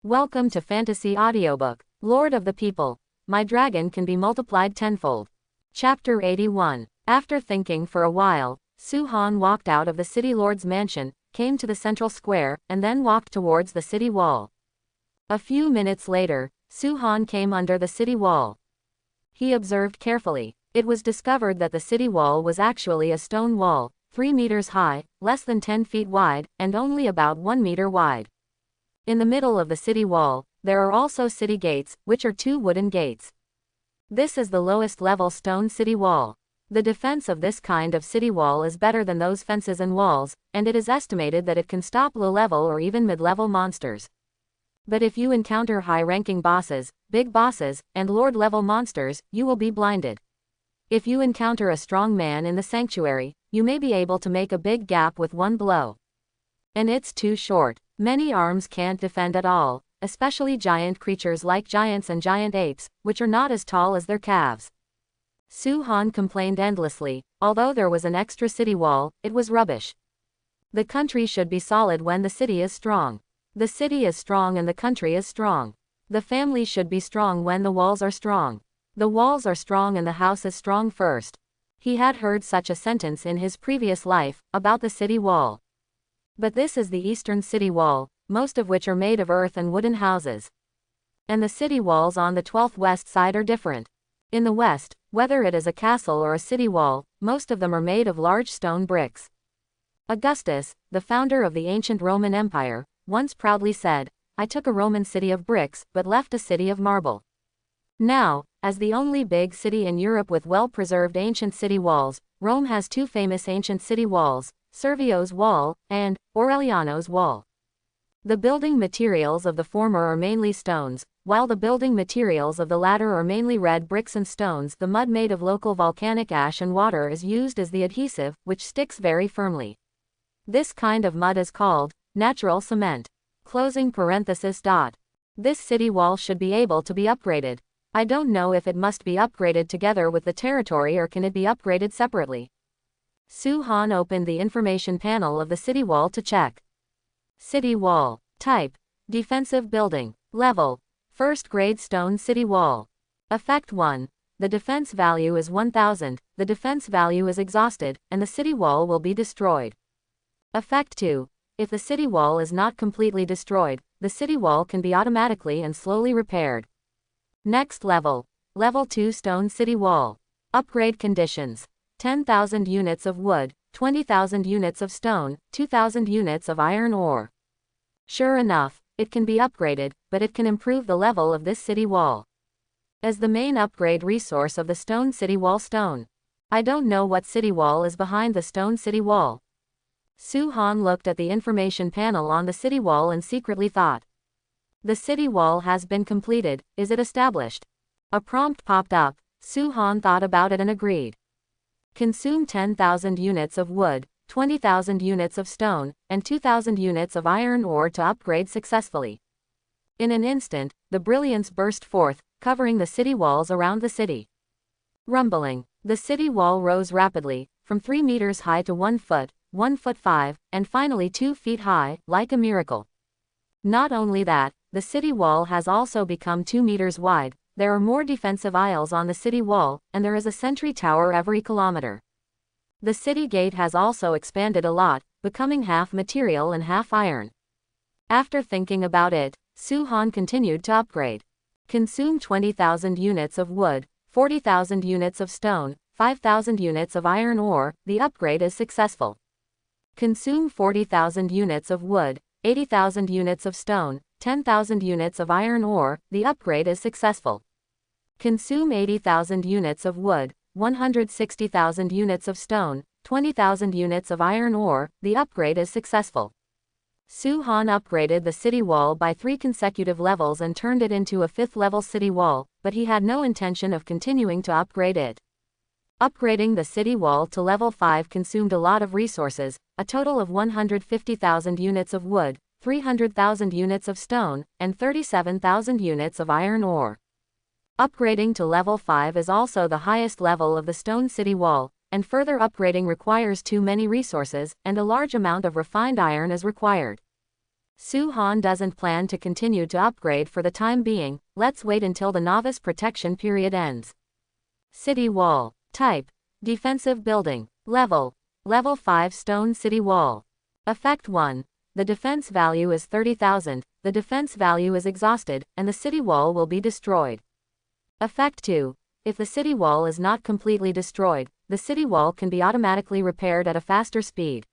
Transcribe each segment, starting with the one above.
Welcome to Fantasy Audiobook, Lord of the People. My dragon can be multiplied tenfold. Chapter 81. After thinking for a while, Su-Han walked out of the city lord's mansion, came to the central square, and then walked towards the city wall. A few minutes later, Su-Han came under the city wall. He observed carefully. It was discovered that the city wall was actually a stone wall, 3 meters high, less than 10 feet wide, and only about 1 meter wide. In the middle of the city wall, there are also city gates, which are 2 wooden gates. This is the lowest level stone city wall. The defense of this kind of city wall is better than those fences and walls, and it is estimated that it can stop low-level or even mid-level monsters. But if you encounter high-ranking bosses, big bosses, and lord-level monsters, you will be blinded. If you encounter a strong man in the sanctuary, you may be able to make a big gap with one blow. And it's too short. Many arms can't defend at all, especially giant creatures like giants and giant apes, which are not as tall as their calves. Su-Han complained endlessly. Although there was an extra city wall, it was rubbish. The country should be solid when the city is strong. The city is strong and the country is strong. The family should be strong when the walls are strong. The walls are strong and the house is strong first. He had heard such a sentence in his previous life, about the city wall. But this is the eastern city wall, most of which are made of earth and wooden houses. And the city walls on the 12th west side are different. In the west, whether it is a castle or a city wall, most of them are made of large stone bricks. Augustus, the founder of the ancient Roman Empire, once proudly said, "I took a Roman city of bricks, but left a city of marble." Now, as the only big city in Europe with well-preserved ancient city walls, Rome has 2 famous ancient city walls, Servio's Wall, and Aureliano's Wall. The building materials of the former are mainly stones, while the building materials of the latter are mainly red bricks and stones. The mud made of local volcanic ash and water is used as the adhesive, which sticks very firmly. This kind of mud is called natural cement. Closing parenthesis dot. This city wall should be able to be upgraded. I don't know if it must be upgraded together with the territory or can it be upgraded separately. Su-Han opened the information panel of the city wall to check. City wall. Type: defensive building. Level: first grade stone city wall. Effect 1. The defense value is 1000, the defense value is exhausted, and the city wall will be destroyed. Effect 2. If the city wall is not completely destroyed, the city wall can be automatically and slowly repaired. Next level. Level 2 stone city wall. Upgrade conditions: 10,000 units of wood, 20,000 units of stone, 2,000 units of iron ore. Sure enough, it can be upgraded, but it can improve the level of this city wall. As the main upgrade resource of the stone city wall stone. I don't know what city wall is behind the stone city wall. Su-Han looked at the information panel on the city wall and secretly thought. The city wall has been completed, is it established? A prompt popped up. Su-Han thought about it and agreed. Consume 10,000 units of wood, 20,000 units of stone, and 2,000 units of iron ore to upgrade successfully. In an instant, the brilliance burst forth, covering the city walls around the city. Rumbling. The city wall rose rapidly, from 3 meters high to 1 foot, 1 foot 5, and finally 2 feet high, like a miracle. Not only that, the city wall has also become 2 meters wide. There are more defensive aisles on the city wall, and there is a sentry tower every kilometer. The city gate has also expanded a lot, becoming half material and half iron. After thinking about it, Su-Han continued to upgrade. Consume 20,000 units of wood, 40,000 units of stone, 5,000 units of iron ore, the upgrade is successful. Consume 40,000 units of wood, 80,000 units of stone, 10,000 units of iron ore, the upgrade is successful. Consume 80,000 units of wood, 160,000 units of stone, 20,000 units of iron ore, the upgrade is successful. Su-Han upgraded the city wall by 3 consecutive levels and turned it into a 5th level city wall, but he had no intention of continuing to upgrade it. Upgrading the city wall to level 5 consumed a lot of resources, a total of 150,000 units of wood, 300,000 units of stone, and 37,000 units of iron ore. Upgrading to level 5 is also the highest level of the stone city wall, and further upgrading requires too many resources, and a large amount of refined iron is required. Su-han doesn't plan to continue to upgrade for the time being, let's wait until the novice protection period ends. City wall. Type: defensive building. Level: Level 5 stone city wall. Effect 1. The defense value is 30,000, the defense value is exhausted, and the city wall will be destroyed. Effect 2. If the city wall is not completely destroyed, the city wall can be automatically repaired at a faster speed.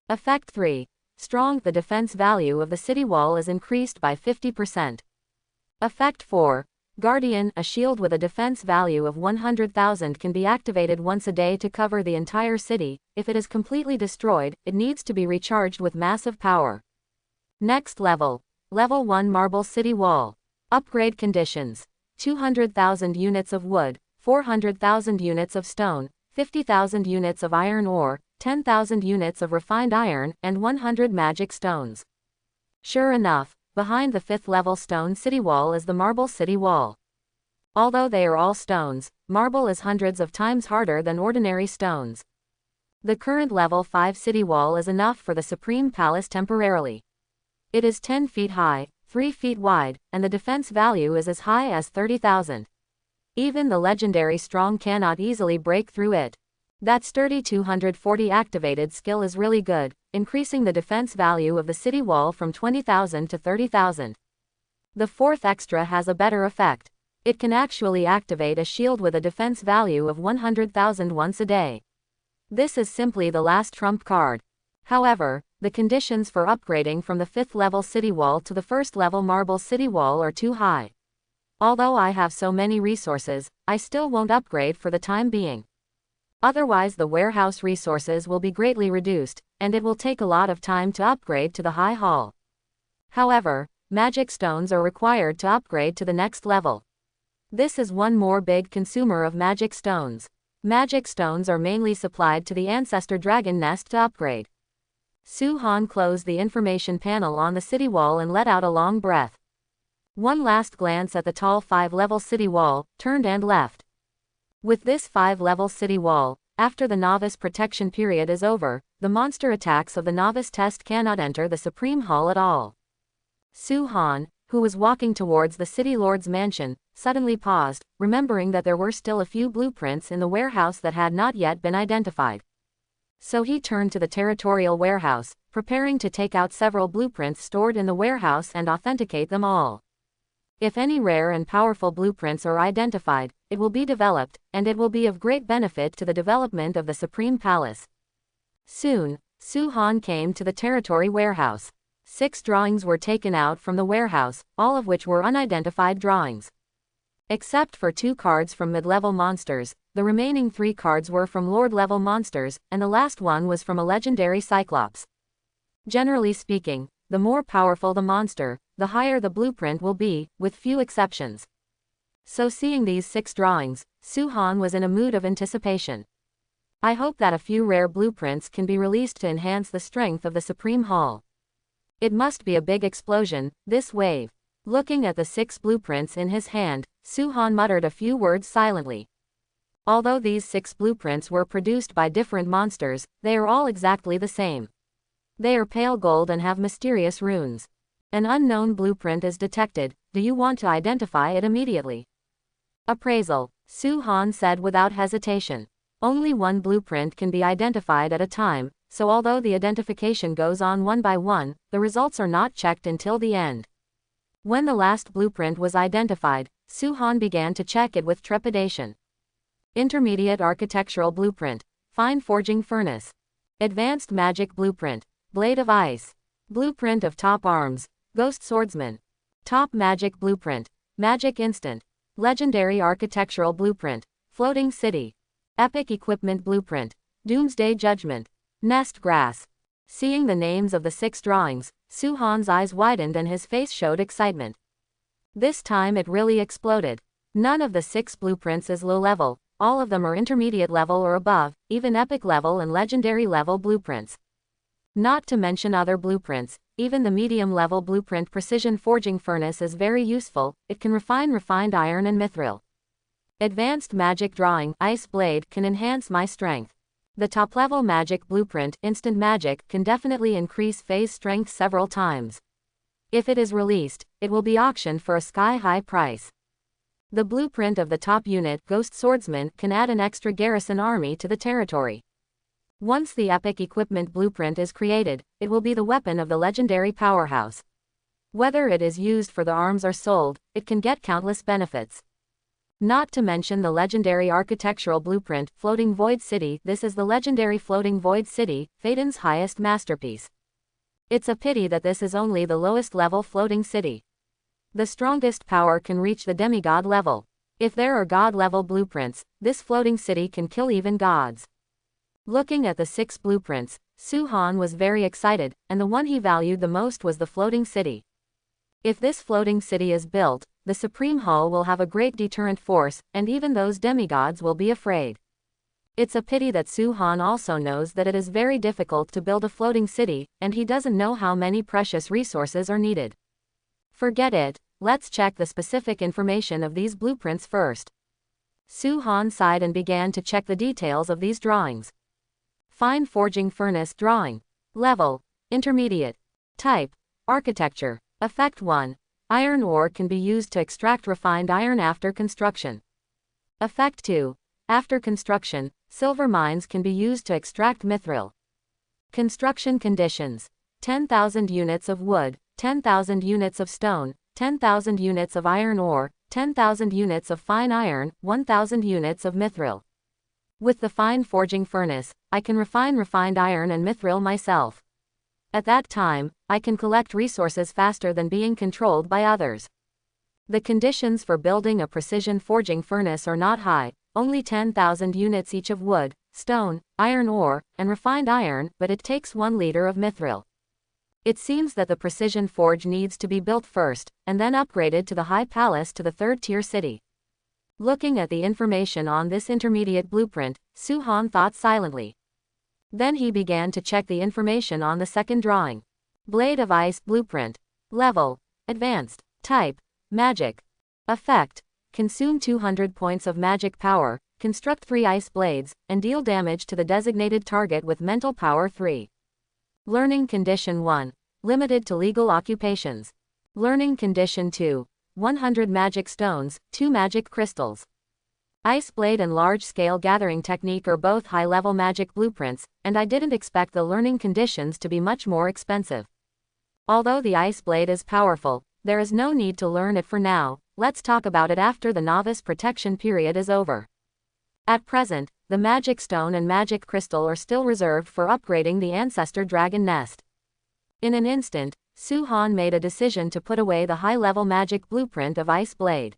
Effect 3. Strong: the defense value of the city wall is increased by 50%. Effect 4. Guardian: a shield with a defense value of 100,000 can be activated once a day to cover the entire city. If it is completely destroyed, it needs to be recharged with massive power. Next level. Level 1 Marble City Wall. Upgrade conditions: 200,000 units of wood, 400,000 units of stone, 50,000 units of iron ore, 10,000 units of refined iron, and 100 magic stones. Sure enough, behind the 5th level stone city wall is the marble city wall. Although they are all stones, marble is hundreds of times harder than ordinary stones. The current level 5 city wall is enough for the Supreme Palace temporarily. It is 10 feet high, 3 feet wide, and the defense value is as high as 30,000. Even the legendary strong cannot easily break through it. That sturdy 240 activated skill is really good, increasing the defense value of the city wall from 20,000 to 30,000. The 4th extra has a better effect. It can actually activate a shield with a defense value of 100,000 once a day. This is simply the last trump card. However, the conditions for upgrading from the 5th level city wall to the 1st level marble city wall are too high. Although I have so many resources, I still won't upgrade for the time being. Otherwise the warehouse resources will be greatly reduced, and it will take a lot of time to upgrade to the high hall. However, magic stones are required to upgrade to the next level. This is one more big consumer of magic stones. Magic stones are mainly supplied to the ancestor dragon nest to upgrade. Su-han closed the information panel on the city wall and let out a long breath. One last glance at the tall 5-level city wall, turned and left. With this 5-level city wall, after the novice protection period is over, the monster attacks of the novice test cannot enter the Supreme Hall at all. Su-han, who was walking towards the city lord's mansion, suddenly paused, remembering that there were still a few blueprints in the warehouse that had not yet been identified. So he turned to the territorial warehouse, preparing to take out several blueprints stored in the warehouse and authenticate them all. If any rare and powerful blueprints are identified, it will be developed, and it will be of great benefit to the development of the Supreme Palace. Soon, Su-han came to the territory warehouse. 6 drawings were taken out from the warehouse, all of which were unidentified drawings. Except for 2 cards from mid-level monsters, the remaining 3 cards were from Lord-level monsters, and the last one was from a legendary Cyclops. Generally speaking, the more powerful the monster, the higher the blueprint will be, with few exceptions. So seeing these 6 drawings, Su-han was in a mood of anticipation. I hope that a few rare blueprints can be released to enhance the strength of the Supreme Hall. It must be a big explosion, this wave. Looking at the 6 blueprints in his hand, Su-han muttered a few words silently. Although these 6 blueprints were produced by different monsters, they are all exactly the same. They are pale gold and have mysterious runes. An unknown blueprint is detected. Do you want to identify it immediately? Appraisal. Su-han said without hesitation. Only one blueprint can be identified at a time, so although the identification goes on one by one, the results are not checked until the end. When the last blueprint was identified, Su-han began to check it with trepidation. Intermediate Architectural Blueprint. Fine Forging Furnace. Advanced Magic Blueprint. Blade of Ice. Blueprint of Top Arms. Ghost Swordsman. Top Magic Blueprint. Magic Instant. Legendary Architectural Blueprint. Floating City. Epic Equipment Blueprint. Doomsday Judgment. Nest Grass. Seeing the names of the 6 drawings, Su-han's eyes widened and his face showed excitement. This time it really exploded. None of the 6 blueprints is low level, all of them are intermediate level or above, even epic level and legendary level blueprints. Not to mention other blueprints, even the medium level blueprint Precision Forging Furnace is very useful, it can refine refined iron and mithril. Advanced Magic Drawing Ice Blade can enhance my strength. The top level magic blueprint Instant Magic can definitely increase phase strength several times. If it is released, it will be auctioned for a sky-high price. The blueprint of the top unit, Ghost Swordsman, can add an extra garrison army to the territory. Once the epic equipment blueprint is created, it will be the weapon of the legendary powerhouse. Whether it is used for the arms or sold, it can get countless benefits. Not to mention the legendary architectural blueprint, Floating Void City. This is the legendary Floating Void City, Phaeton's highest masterpiece. It's a pity that this is only the lowest level floating city. The strongest power can reach the demigod level. If there are god level blueprints, this floating city can kill even gods. Looking at the 6 blueprints, Su-Han was very excited, and the one he valued the most was the floating city. If this floating city is built, the Supreme Hull will have a great deterrent force, and even those demigods will be afraid. It's a pity that Su-Han also knows that it is very difficult to build a floating city, and he doesn't know how many precious resources are needed. Forget it, let's check the specific information of these blueprints first. Su-Han sighed and began to check the details of these drawings. Fine Forging Furnace Drawing. Level: Intermediate. Type: Architecture. Effect 1. Iron ore can be used to extract refined iron after construction. Effect 2. After construction, silver mines can be used to extract mithril. Construction conditions: 10,000 units of wood, 10,000 units of stone, 10,000 units of iron ore, 10,000 units of fine iron, 1,000 units of mithril. With the fine forging furnace, I can refine refined iron and mithril myself. At that time, I can collect resources faster than being controlled by others. The conditions for building a precision forging furnace are not high, only 10,000 units each of wood, stone, iron ore, and refined iron, but it takes 1 liter of mithril. It seems that the precision forge needs to be built first, and then upgraded to the high palace to the 3rd-tier city. Looking at the information on this intermediate blueprint, Su-Han thought silently. Then he began to check the information on the second drawing. Blade of Ice Blueprint. Level: Advanced. Type: Magic. Effect: Consume 200 points of magic power, construct 3 ice blades, and deal damage to the designated target with mental power 3. Learning Condition 1. Limited to legal occupations. Learning Condition 2. 100 magic stones, 2 magic crystals. Ice Blade and Large-Scale Gathering Technique are both high-level magic blueprints, and I didn't expect the learning conditions to be much more expensive. Although the Ice Blade is powerful, there is no need to learn it for now. Let's talk about it after the novice protection period is over. At present, the Magic Stone and Magic Crystal are still reserved for upgrading the Ancestor Dragon Nest. In an instant, Su-Han made a decision to put away the high-level magic blueprint of Ice Blade.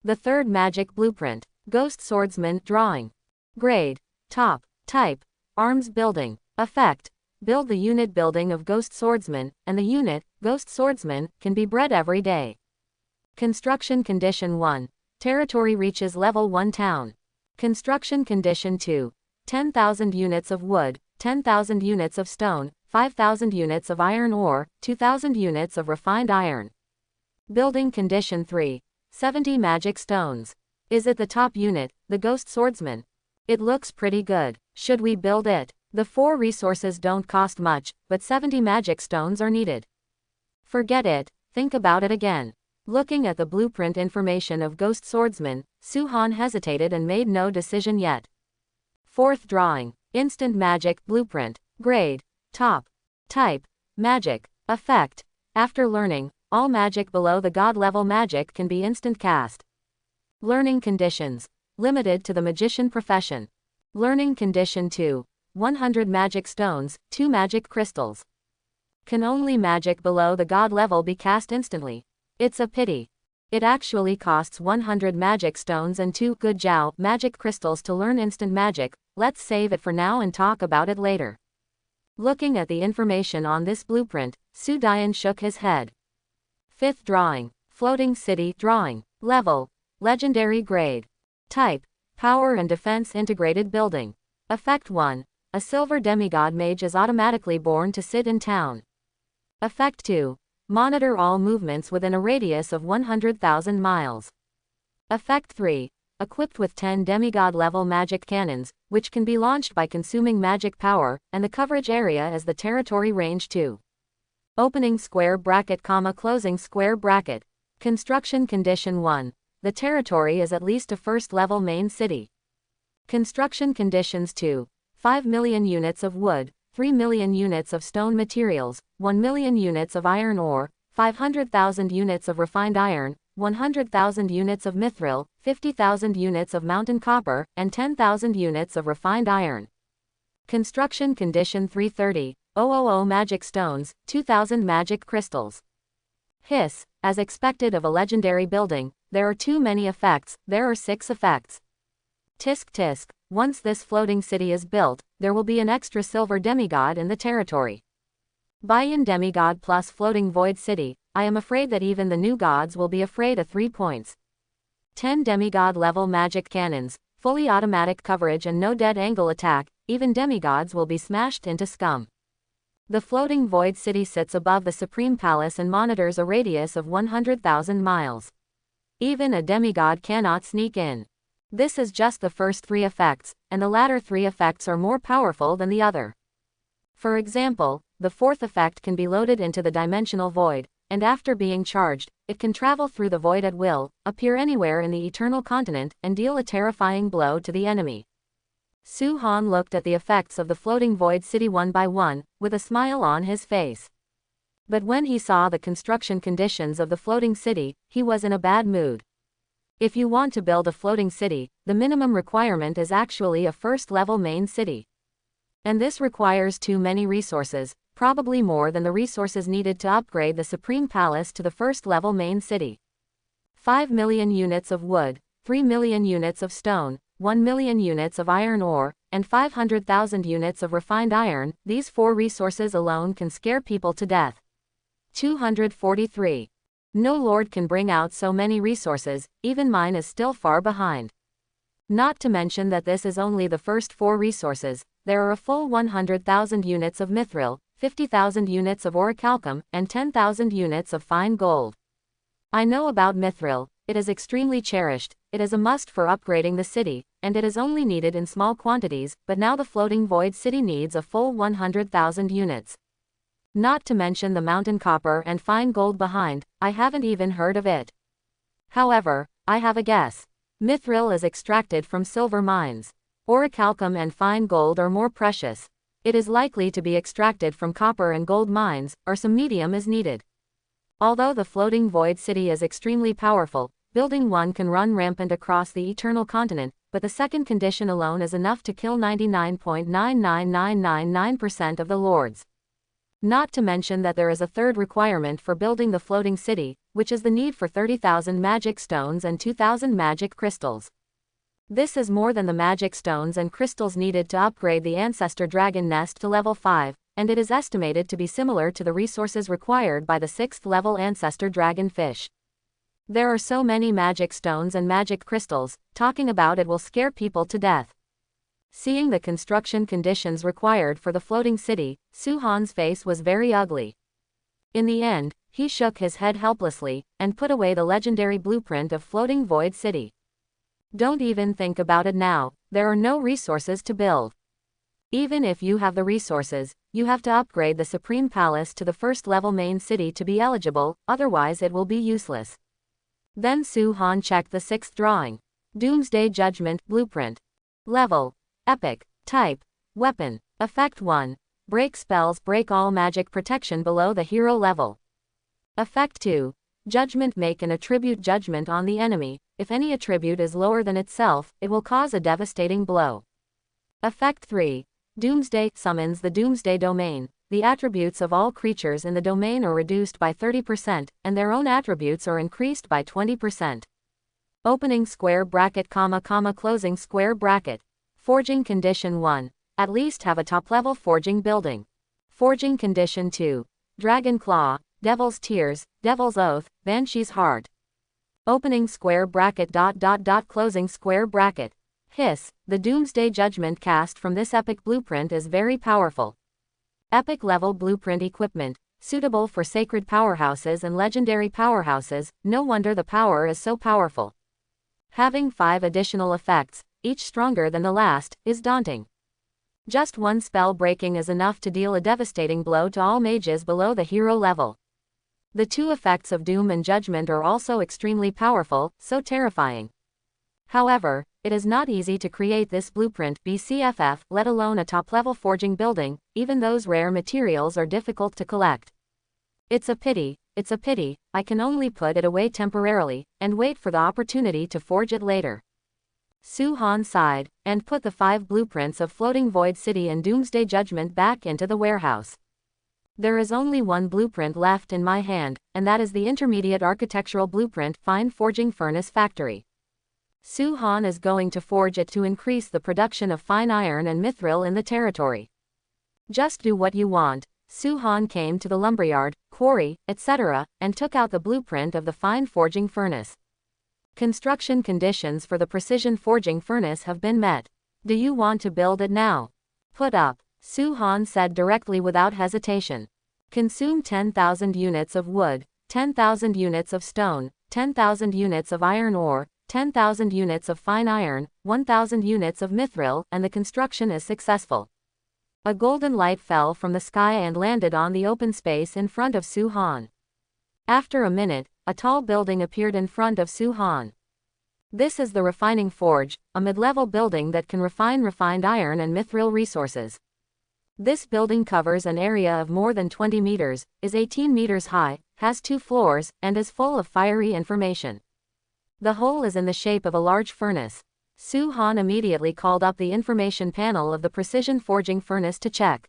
The third magic blueprint. Ghost Swordsman Drawing. Grade: Top. Type: Arms Building. Effect: Build the unit building of Ghost Swordsman, and the unit, Ghost Swordsman, can be bred every day. Construction Condition 1. Territory reaches Level 1 Town. Construction Condition 2. 10,000 units of wood, 10,000 units of stone, 5,000 units of iron ore, 2,000 units of refined iron. Building Condition 3. 70 magic stones. Is it the top unit, the Ghost Swordsman? It looks pretty good. Should we build it? The 4 resources don't cost much, but 70 magic stones are needed. Forget it, think about it again. Looking at the blueprint information of Ghost Swordsman, Su-Han hesitated and made no decision yet. Fourth drawing. Instant Magic Blueprint. Grade: Top. Type: Magic. Effect: After learning, all magic below the god level magic can be instant cast. Learning Conditions. Limited to the magician profession. Learning Condition 2. 100 magic stones, 2 magic crystals. Can only magic below the god level be cast instantly? It's a pity. It actually costs 100 magic stones and 2 good Jiao magic crystals to learn instant magic. Let's save it for now and talk about it later. Looking at the information on this blueprint, Su Dian shook his head. Fifth drawing. Floating City Drawing. Level: Legendary Grade. Type: Power and Defense Integrated Building. Effect 1. A silver demigod mage is automatically born to sit in town. Effect 2. Monitor all movements within a radius of 100,000 miles. Effect 3. Equipped with 10 demigod-level magic cannons, which can be launched by consuming magic power, and the coverage area is the territory range 2. Opening square bracket, comma, closing square bracket. Construction condition 1. The territory is at least a first-level main city. Construction conditions 2. 5 million units of wood, 3 million units of stone materials, 1 million units of iron ore, 500,000 units of refined iron, 100,000 units of mithril, 50,000 units of mountain copper, and 10,000 units of refined iron. Construction condition 330. 000 magic stones, 2,000 magic crystals. Hiss, as expected of a legendary building, there are too many effects, there are 6 effects. Tisk tisk, once this floating city is built, there will be an extra silver demigod in the territory. Buy-in demigod plus floating void city, I am afraid that even the new gods will be afraid of 3 points. 10 demigod level magic cannons, fully automatic coverage and no dead angle attack, even demigods will be smashed into scum. The floating void city sits above the Supreme Palace and monitors a radius of 100,000 miles. Even a demigod cannot sneak in. This is just the first 3 effects, and the latter 3 effects are more powerful than the other. For example, the 4th effect can be loaded into the dimensional void, and after being charged, it can travel through the void at will, appear anywhere in the eternal continent, and deal a terrifying blow to the enemy. Su-Han looked at the effects of the floating void city one by one, with a smile on his face. But when he saw the construction conditions of the floating city, he was in a bad mood. If you want to build a floating city, the minimum requirement is actually a first-level main city. And this requires too many resources, probably more than the resources needed to upgrade the Supreme Palace to the first-level main city. 5 million units of wood, 3 million units of stone, 1 million units of iron ore, and 500,000 units of refined iron, these 4 resources alone can scare people to death. 243. No lord can bring out so many resources, even mine is still far behind. Not to mention that this is only the first 4 resources, there are a full 100,000 units of mithril, 50,000 units of orichalcum, and 10,000 units of fine gold. I know about mithril, it is extremely cherished, it is a must for upgrading the city, and it is only needed in small quantities, but now the floating void city needs a full 100,000 units. Not to mention the mountain copper and fine gold behind, I haven't even heard of it. However, I have a guess. Mithril is extracted from silver mines. Orichalcum and fine gold are more precious. It is likely to be extracted from copper and gold mines, or some medium is needed. Although the floating void city is extremely powerful, building one can run rampant across the eternal continent, but the second condition alone is enough to kill 99.99999% of the lords. Not to mention that there is a third requirement for building the floating city, which is the need for 30,000 magic stones and 2,000 magic crystals. This is more than the magic stones and crystals needed to upgrade the ancestor dragon nest to level 5, and it is estimated to be similar to the resources required by the 6th level ancestor dragon fish. There are so many magic stones and magic crystals, talking about it will scare people to death. Seeing the construction conditions required for the floating city, Su-Han's face was very ugly. In the end, he shook his head helplessly, and put away the legendary blueprint of floating void city. Don't even think about it now, there are no resources to build. Even if you have the resources, you have to upgrade the Supreme Palace to the first level main city to be eligible, otherwise it will be useless. Then Su-Han checked the 6th drawing. Doomsday Judgment Blueprint. Level. Epic. Type. Weapon. Effect 1. Break spells, break all magic protection below the hero level. Effect 2. Judgment, make an attribute judgment on the enemy. If any attribute is lower than itself, it will cause a devastating blow. Effect 3. Doomsday, summons the Doomsday domain. The attributes of all creatures in the domain are reduced by 30%, and their own attributes are increased by 20%. Opening square bracket, comma, closing square bracket. Forging condition 1. At least have a top-level forging building. Forging condition 2. Dragon Claw, Devil's Tears, Devil's Oath, Banshee's Heart. Opening square bracket, closing square bracket. Hiss, the Doomsday Judgment cast from this epic blueprint is very powerful. Epic level blueprint equipment, suitable for sacred powerhouses and legendary powerhouses, no wonder the power is so powerful. Having 5 additional effects, each stronger than the last, is daunting. Just one spell breaking is enough to deal a devastating blow to all mages below the hero level. The two effects of Doom and Judgment are also extremely powerful, so terrifying. However, it is not easy to create this blueprint BCFF, let alone a top-level forging building. Even those rare materials are difficult to collect. It's a pity, I can only put it away temporarily, and wait for the opportunity to forge it later. Su-Han sighed, and put the 5 blueprints of Floating Void City and Doomsday Judgment back into the warehouse. There is only one blueprint left in my hand, and that is the intermediate architectural blueprint Fine Forging Furnace Factory. Su-Han is going to forge it to increase the production of fine iron and mithril in the territory. Just do what you want. Su-Han came to the lumberyard, quarry, etc., and took out the blueprint of the fine forging furnace. Construction conditions for the precision forging furnace have been met. Do you want to build it now? Put up, Su-Han said directly without hesitation. Consume 10,000 units of wood, 10,000 units of stone, 10,000 units of iron ore, 10,000 units of fine iron, 1,000 units of mithril, and the construction is successful. A golden light fell from the sky and landed on the open space in front of Su-Han. After a minute, a tall building appeared in front of Su-Han. This is the refining forge, a mid-level building that can refine refined iron and mithril resources. This building covers an area of more than 20 meters, is 18 meters high, has 2 floors, and is full of fiery information. The whole is in the shape of a large furnace. Su-Han immediately called up the information panel of the precision forging furnace to check.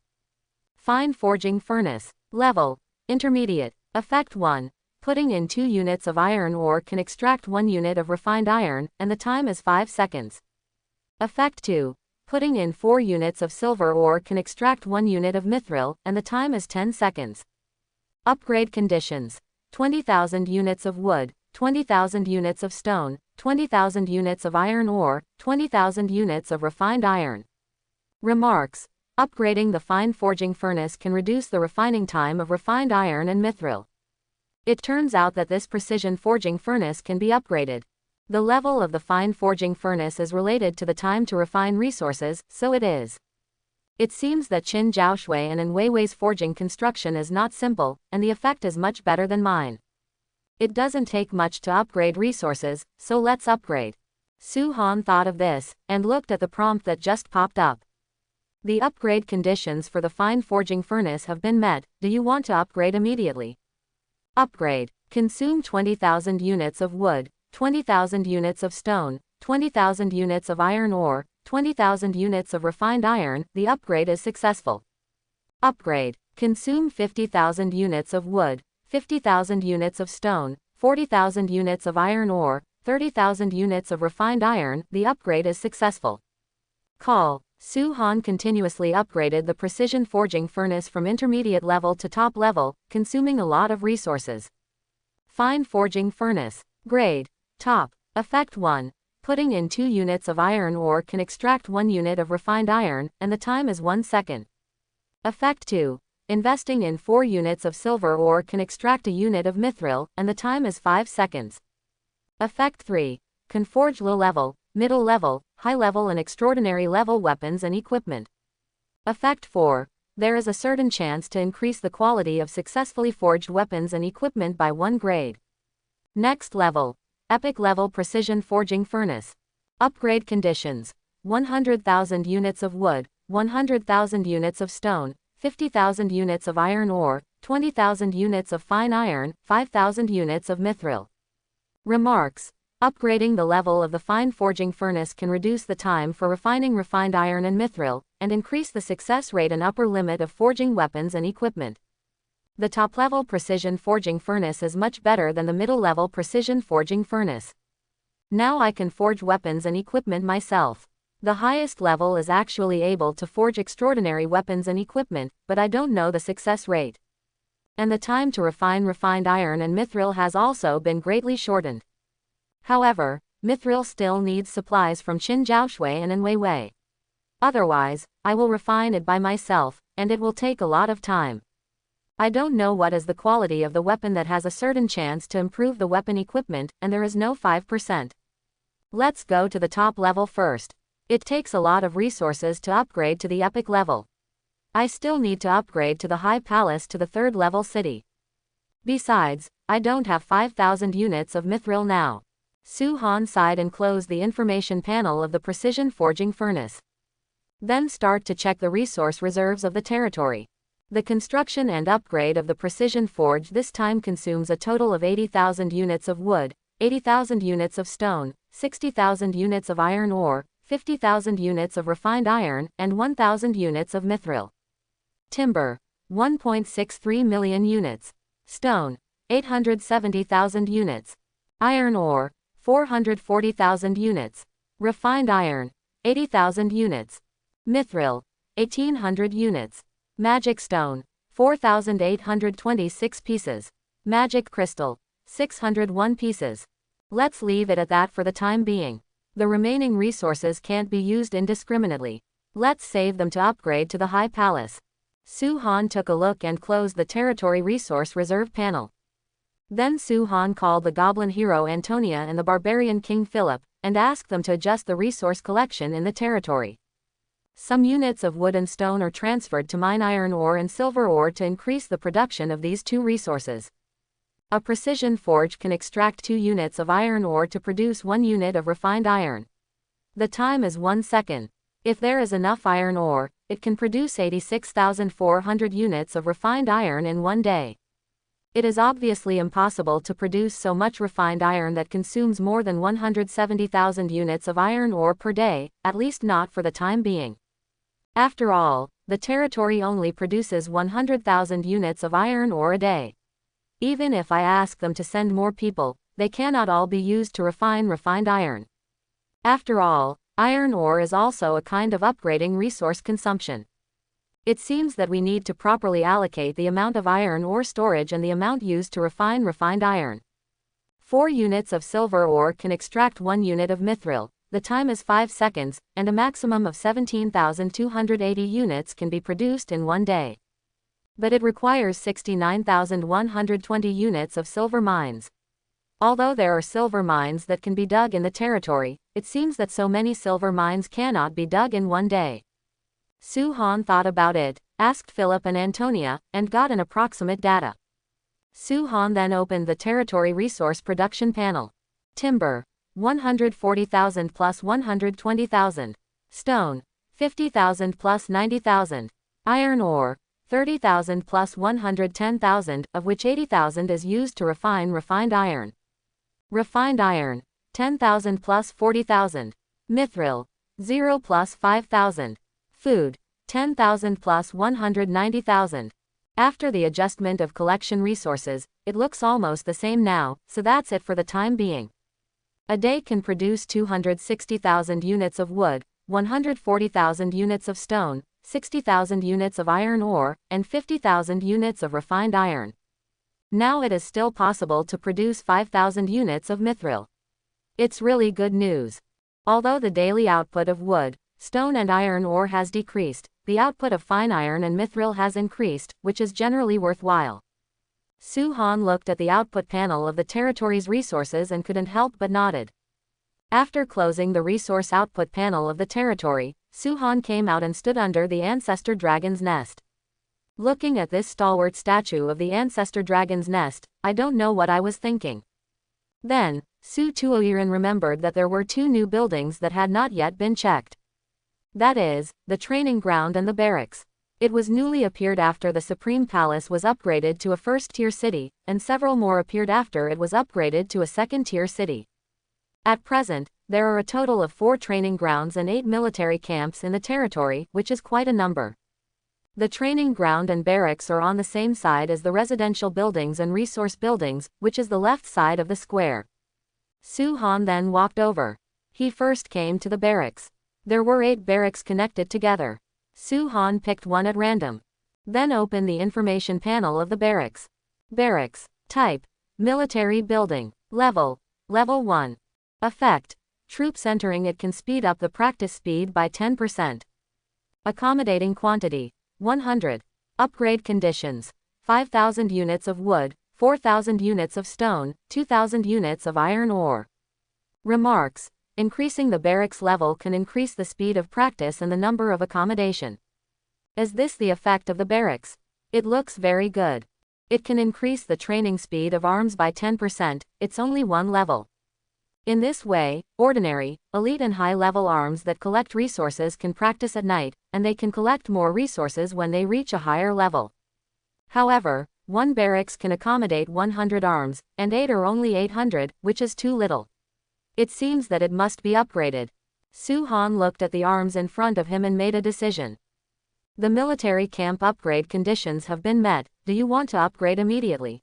Fine forging furnace. Level: Intermediate. Effect 1. Putting in 2 units of iron ore can extract 1 unit of refined iron, and the time is 5 seconds. Effect 2. Putting in 4 units of silver ore can extract 1 unit of mithril, and the time is 10 seconds. Upgrade conditions: 20,000 units of wood, 20,000 units of stone, 20,000 units of iron ore, 20,000 units of refined iron. Remarks: Upgrading the fine forging furnace can reduce the refining time of refined iron and mithril. It turns out that this precision forging furnace can be upgraded. The level of the fine forging furnace is related to the time to refine resources, so it is. It seems that Qin Zhaoshui and Weiwei's forging construction is not simple, and the effect is much better than mine. It doesn't take much to upgrade resources, so let's upgrade. Su-Han thought of this, and looked at the prompt that just popped up. The upgrade conditions for the fine forging furnace have been met. Do you want to upgrade immediately? Upgrade. Consume 20,000 units of wood, 20,000 units of stone, 20,000 units of iron ore, 20,000 units of refined iron. The upgrade is successful. Upgrade. Consume 50,000 units of wood, 50,000 units of stone, 40,000 units of iron ore, 30,000 units of refined iron. The upgrade is successful. Call. Su-Han continuously upgraded the precision forging furnace from intermediate level to top level, consuming a lot of resources. Fine forging furnace. Grade. Top. Effect 1. Putting in 2 units of iron ore can extract 1 unit of refined iron, and the time is 1 second. Effect 2. Investing in 4 units of silver ore can extract a unit of mithril, and the time is 5 seconds. Effect 3. Can forge low-level, middle-level, high-level and extraordinary level weapons and equipment. Effect 4. There is a certain chance to increase the quality of successfully forged weapons and equipment by 1 grade. Next level. Epic level precision forging furnace. Upgrade conditions: 100,000 units of wood, 100,000 units of stone, 50,000 units of iron ore, 20,000 units of fine iron, 5,000 units of mithril. Remarks: Upgrading the level of the fine forging furnace can reduce the time for refining refined iron and mithril, and increase the success rate and upper limit of forging weapons and equipment. The top-level precision forging furnace is much better than the middle-level precision forging furnace. Now I can forge weapons and equipment myself. The highest level is actually able to forge extraordinary weapons and equipment, but I don't know the success rate. And the time to refine refined iron and mithril has also been greatly shortened. However, mithril still needs supplies from Qin Zhaoshui and Weiwei. Otherwise, I will refine it by myself, and it will take a lot of time. I don't know what is the quality of the weapon that has a certain chance to improve the weapon equipment, and there is no 5%. Let's go to the top level first. It takes a lot of resources to upgrade to the epic level. I still need to upgrade to the high palace to the 3rd level city. Besides, I don't have 5,000 units of mithril now. Su-Han sighed and closed the information panel of the precision forging furnace. Then start to check the resource reserves of the territory. The construction and upgrade of the precision forge this time consumes a total of 80,000 units of wood, 80,000 units of stone, 60,000 units of iron ore, 50,000 units of refined iron, and 1,000 units of mithril. Timber, 1.63 million units. Stone, 870,000 units. Iron ore, 440,000 units. Refined iron, 80,000 units. Mithril, 1,800 units. Magic stone, 4,826 pieces. Magic crystal, 601 pieces. Let's leave it at that for the time being. The remaining resources can't be used indiscriminately. Let's save them to upgrade to the high palace. Su-Han took a look and closed the territory resource reserve panel. Then Su-Han called the goblin hero Antonia and the barbarian King Philip, and asked them to adjust the resource collection in the territory. Some units of wood and stone are transferred to mine iron ore and silver ore to increase the production of these two resources. A precision forge can extract 2 units of iron ore to produce 1 unit of refined iron. The time is 1 second. If there is enough iron ore, it can produce 86,400 units of refined iron in 1 day. It is obviously impossible to produce so much refined iron that consumes more than 170,000 units of iron ore per day, at least not for the time being. After all, the territory only produces 100,000 units of iron ore a day. Even if I ask them to send more people, they cannot all be used to refine refined iron. After all, iron ore is also a kind of upgrading resource consumption. It seems that we need to properly allocate the amount of iron ore storage and the amount used to refine refined iron. 4 units of silver ore can extract 1 unit of mithril, the time is 5 seconds, and a maximum of 17,280 units can be produced in 1 day. But it requires 69,120 units of silver mines. Although there are silver mines that can be dug in the territory, it seems that so many silver mines cannot be dug in 1 day. Su-Han thought about it, asked Philip and Antonia, and got an approximate data. Su-Han then opened the territory resource production panel. Timber, 140,000 plus 120,000. Stone, 50,000 plus 90,000. Iron ore, 30,000 plus 110,000, of which 80,000 is used to refine refined iron. Refined iron, 10,000 plus 40,000. Mithril, 0 plus 5,000. Food, 10,000 plus 190,000. After the adjustment of collection resources, it looks almost the same now, so that's it for the time being. A day can produce 260,000 units of wood, 140,000 units of stone, 60,000 units of iron ore, and 50,000 units of refined iron. Now it is still possible to produce 5,000 units of mithril. It's really good news. Although the daily output of wood, stone and iron ore has decreased, the output of fine iron and mithril has increased, which is generally worthwhile. Su-Han looked at the output panel of the territory's resources and couldn't help but nodded. After closing the resource output panel of the territory, Su-Han came out and stood under the ancestor dragon's nest. Looking at this stalwart statue of the ancestor dragon's nest, I don't know what I was thinking. Then, Su-Tuoyiran remembered that there were 2 new buildings that had not yet been checked. That is, the training ground and the barracks. It was newly appeared after the Supreme Palace was upgraded to a first-tier city, and several more appeared after it was upgraded to a second-tier city. At present, there are a total of 4 training grounds and 8 military camps in the territory, which is quite a number. The training ground and barracks are on the same side as the residential buildings and resource buildings, which is the left side of the square. Su-Han then walked over. He first came to the barracks. There were 8 barracks connected together. Su-Han picked one at random. Then opened the information panel of the barracks. Barracks. Type. Military building. Level. Level 1. Effect. Troops entering it can speed up the practice speed by 10%. Accommodating quantity. 100. Upgrade conditions. 5,000 units of wood, 4,000 units of stone, 2,000 units of iron ore. Remarks. increasing the barracks level can increase the speed of practice and the number of accommodation. Is this the effect of the barracks? It looks very good. It can increase the training speed of arms by 10%, it's only one level. In this way, ordinary, elite and high-level arms that collect resources can practice at night, and they can collect more resources when they reach a higher level. However, one barracks can accommodate 100 arms, and 8 are only 800, which is too little. It seems that it must be upgraded. Su-han looked at the arms in front of him and made a decision. The military camp upgrade conditions have been met. Do you want to upgrade immediately?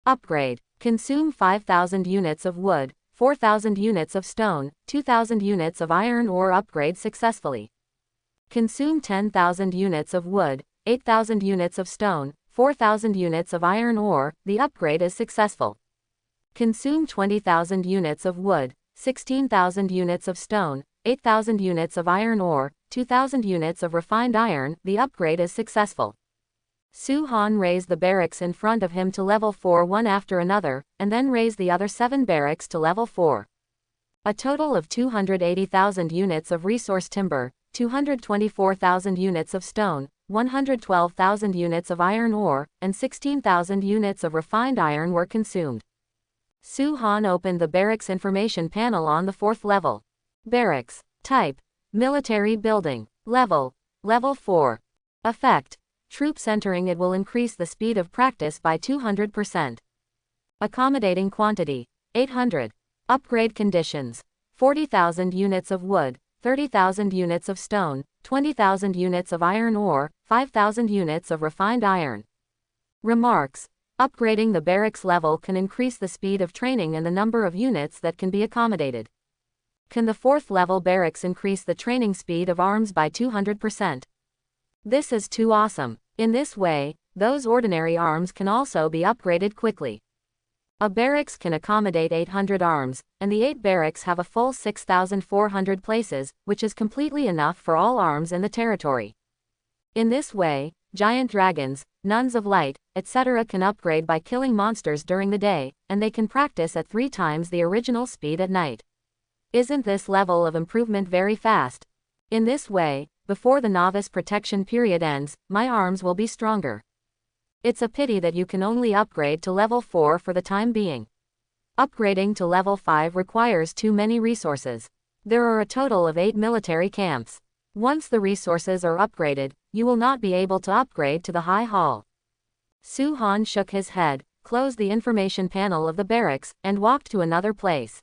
Upgrade. Consume 5,000 units of wood, 4,000 units of stone, 2,000 units of iron ore. Upgrade successfully. Consume 10,000 units of wood, 8,000 units of stone, 4,000 units of iron ore. The upgrade is successful. Consume 20,000 units of wood, 16,000 units of stone, 8,000 units of iron ore, 2,000 units of refined iron. The upgrade is successful. Su-han raised the barracks in front of him to level 4 one after another, and then raised the other 7 barracks to level 4. A total of 280,000 units of resource timber, 224,000 units of stone, 112,000 units of iron ore, and 16,000 units of refined iron were consumed. Su-han opened the barracks information panel on the 4th level. Barracks. Type. Military building. Level. Level 4. Effect. Troops entering it will increase the speed of practice by 200%. Accommodating quantity. 800. Upgrade conditions. 40,000 units of wood, 30,000 units of stone, 20,000 units of iron ore, 5,000 units of refined iron. Remarks. Upgrading the barracks level can increase the speed of training and the number of units that can be accommodated. Can the 4th level barracks increase the training speed of arms by 200%? This is too awesome. In this way, those ordinary arms can also be upgraded quickly. A barracks can accommodate 800 arms, and the 8 barracks have a full 6,400 places, which is completely enough for all arms in the territory. In this way, giant dragons, nuns of light, etc. can upgrade by killing monsters during the day, and they can practice at 3 times the original speed at night. Isn't this level of improvement very fast? In this way, before the novice protection period ends, my arms will be stronger. It's a pity that you can only upgrade to level 4 for the time being. Upgrading to level 5 requires too many resources. There are a total of 8 military camps. Once the resources are upgraded, you will not be able to upgrade to the high hall. Su-han shook his head, closed the information panel of the barracks, and walked to another place.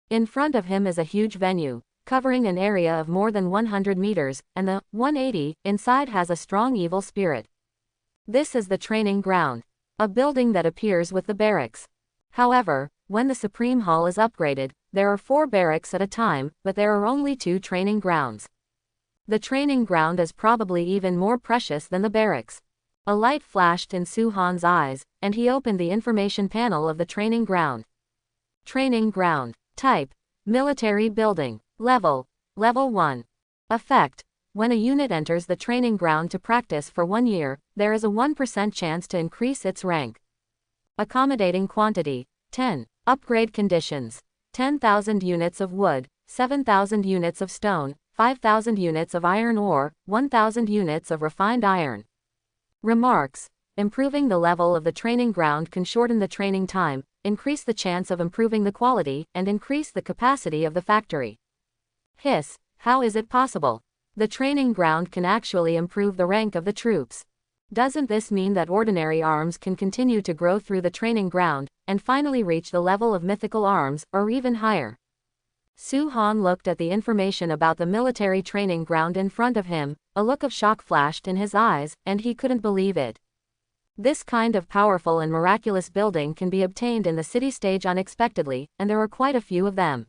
In front of him is a huge venue, covering an area of more than 100 meters, and the 180 inside has a strong evil spirit. This is the training ground, a building that appears with the barracks. However, when the Supreme Hall is upgraded, there are 4 barracks at a time, but there are only 2 training grounds. The training ground is probably even more precious than the barracks. A light flashed in Su-han's eyes, and he opened the information panel of the training ground. Training ground. Type. Military building. Level. Level 1. Effect. When a unit enters the training ground to practice for 1 year, there is a 1% chance to increase its rank. Accommodating quantity. 10. Upgrade conditions. 10,000 units of wood, 7,000 units of stone, 5,000 units of iron ore, 1,000 units of refined iron. Remarks. Improving the level of the training ground can shorten the training time, increase the chance of improving the quality, and increase the capacity of the factory. Hiss. How is it possible? The training ground can actually improve the rank of the troops. Doesn't this mean that ordinary arms can continue to grow through the training ground, and finally reach the level of mythical arms, or even higher? Su-han looked at the information about the military training ground in front of him, a look of shock flashed in his eyes, and he couldn't believe it. This kind of powerful and miraculous building can be obtained in the city stage unexpectedly, and there are quite a few of them.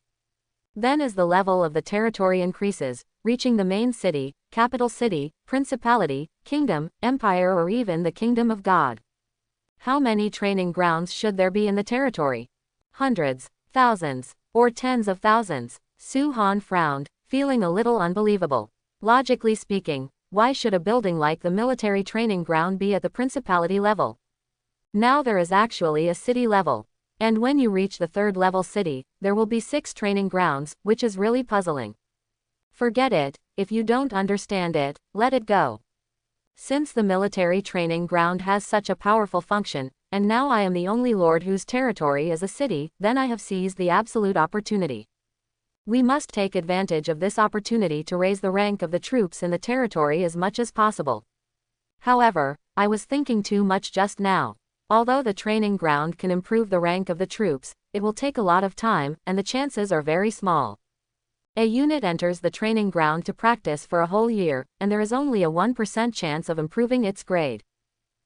Then as the level of the territory increases, reaching the main city, capital city, principality, kingdom, empire, or even the kingdom of God. How many training grounds should there be in the territory? Hundreds, thousands, or tens of thousands? Su-han frowned, feeling a little unbelievable. Logically speaking, why should a building like the military training ground be at the principality level? Now there is actually a city level. And when you reach the third level city, there will be 6 training grounds, which is really puzzling. Forget it, if you don't understand it, let it go. Since the military training ground has such a powerful function, and now I am the only lord whose territory is a city, then I have seized the absolute opportunity. We must take advantage of this opportunity to raise the rank of the troops in the territory as much as possible. However, I was thinking too much just now. Although the training ground can improve the rank of the troops, it will take a lot of time, and the chances are very small. A unit enters the training ground to practice for a whole year, and there is only a 1% chance of improving its grade.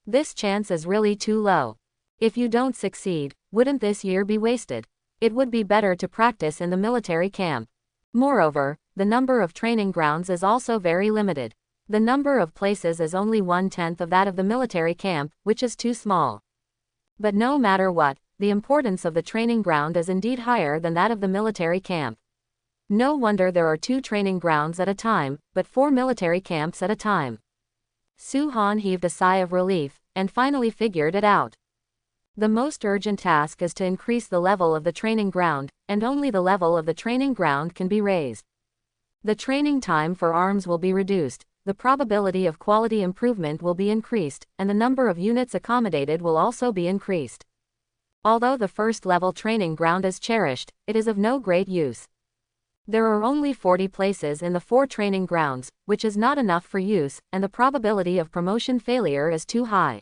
This chance is really too low. If you don't succeed, wouldn't this year be wasted? It would be better to practice in the military camp. Moreover, the number of training grounds is also very limited. The number of places is only 1/10 of that of the military camp, which is too small. But no matter what, the importance of the training ground is indeed higher than that of the military camp. No wonder there are 2 training grounds at a time, but 4 military camps at a time. Su-han heaved a sigh of relief, and finally figured it out. The most urgent task is to increase the level of the training ground, and only the level of the training ground can be raised. The training time for arms will be reduced, the probability of quality improvement will be increased, and the number of units accommodated will also be increased. Although the first level training ground is cherished, it is of no great use. There are only 40 places in the 4 training grounds, which is not enough for use, and the probability of promotion failure is too high.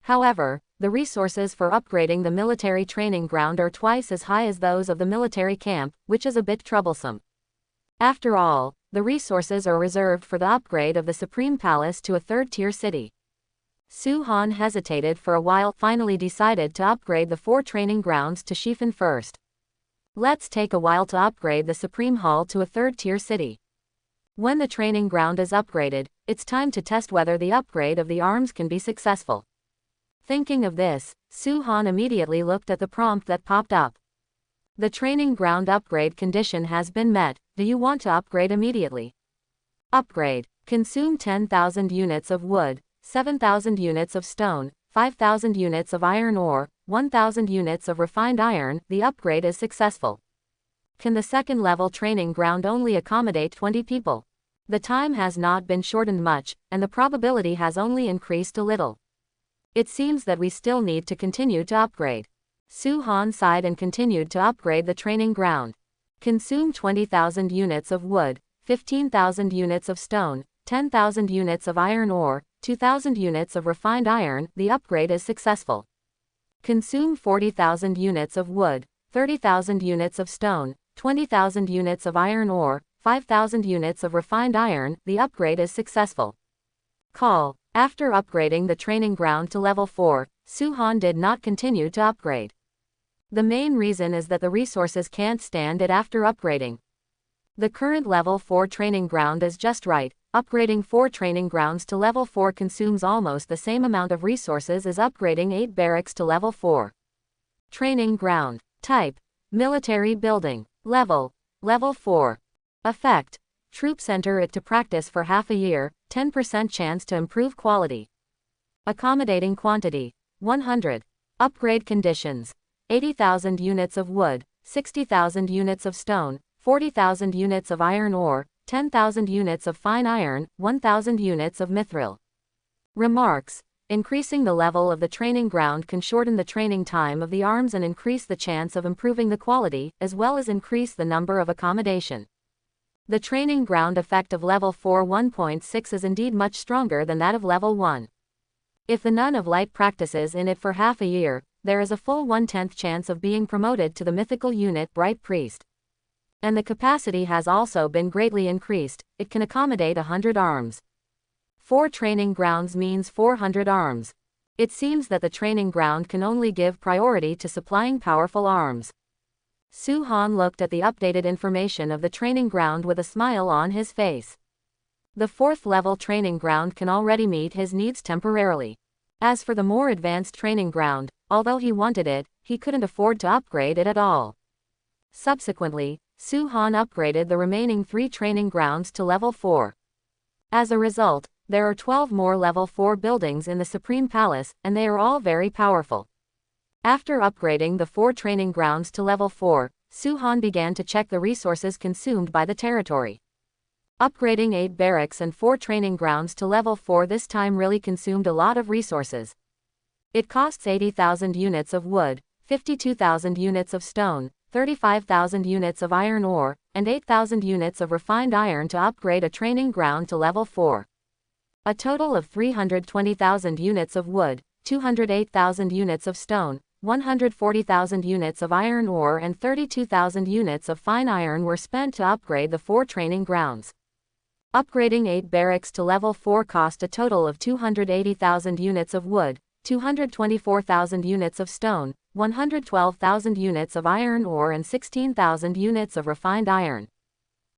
However, the resources for upgrading the military training ground are twice as high as those of the military camp, which is a bit troublesome. After all, the resources are reserved for the upgrade of the Supreme Palace to a 3rd-tier city. Su-han hesitated for a while, finally decided to upgrade the 4 training grounds to Shifen first. Let's take a while to upgrade the Supreme Hall to a 3rd-tier city. When the training ground is upgraded, it's time to test whether the upgrade of the arms can be successful. Thinking of this, Su-han immediately looked at the prompt that popped up. The training ground upgrade condition has been met. Do you want to upgrade immediately? Upgrade. Consume 10,000 units of wood, 7,000 units of stone, 5,000 units of iron ore, 1,000 units of refined iron. The upgrade is successful. Can the second level training ground only accommodate 20 people? The time has not been shortened much, and the probability has only increased a little. It seems that we still need to continue to upgrade. Su-han sighed and continued to upgrade the training ground. Consume 20,000 units of wood, 15,000 units of stone, 10,000 units of iron ore, 2,000 units of refined iron. The upgrade is successful. Consume 40,000 units of wood, 30,000 units of stone, 20,000 units of iron ore, 5,000 units of refined iron. The upgrade is successful. Call. After upgrading the training ground to level 4, Su-han did not continue to upgrade. The main reason is that the resources can't stand it after upgrading. The current level 4 training ground is just right. Upgrading 4 training grounds to level 4 consumes almost the same amount of resources as upgrading 8 barracks to level 4. Training ground. Type. Military building. Level. Level 4. Effect. Troops enter it to practice for half a year, 10% chance to improve quality. Accommodating quantity. 100. Upgrade conditions. 80,000 units of wood, 60,000 units of stone, 40,000 units of iron ore, 10,000 units of fine iron, 1,000 units of mithril. Remarks. Increasing the level of the training ground can shorten the training time of the arms and increase the chance of improving the quality, as well as increase the number of accommodation. The training ground effect of level 4 1.6 is indeed much stronger than that of level 1. If the Nun of Light practices in it for half a year, there is a full 1/10 chance of being promoted to the mythical unit Bright Priest. And the capacity has also been greatly increased. It can accommodate 100 arms. 4 training grounds means 400 arms. It seems that the training ground can only give priority to supplying powerful arms. Su-han looked at the updated information of the training ground with a smile on his face. The 4th level training ground can already meet his needs temporarily. As for the more advanced training ground, although he wanted it, he couldn't afford to upgrade it at all. Subsequently, Su-han upgraded the remaining 3 training grounds to level 4. As a result, there are 12 more level 4 buildings in the Supreme Palace, and they are all very powerful. After upgrading the 4 training grounds to level 4, Suhan began to check the resources consumed by the territory. Upgrading 8 barracks and 4 training grounds to level 4 this time really consumed a lot of resources. It costs 80,000 units of wood, 52,000 units of stone, 35,000 units of iron ore, and 8,000 units of refined iron to upgrade a training ground to level 4. A total of 320,000 units of wood, 208,000 units of stone, 140,000 units of iron ore and 32,000 units of fine iron were spent to upgrade the 4 training grounds. Upgrading 8 barracks to level 4 cost a total of 280,000 units of wood, 224,000 units of stone, 112,000 units of iron ore and 16,000 units of refined iron.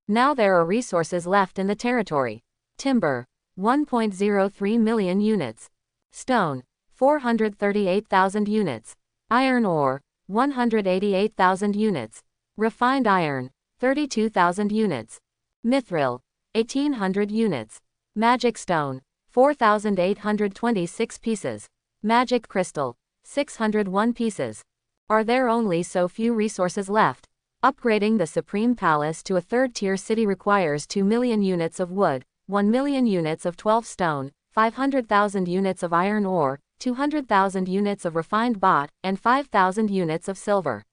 Now there are resources left in the territory. Timber, 1.03 million units. Stone, 438,000 units. Iron ore, 188,000 units. Refined iron, 32,000 units. Mithril, 1,800 units. Magic stone, 4,826 pieces. Magic crystal, 601 pieces. Are there only so few resources left? Upgrading the Supreme Palace to a 3rd-tier city requires 2 million units of wood, 1 million units of 12 stone, 500,000 units of iron ore, 200,000 units of refined bot, and 5,000 units of silver.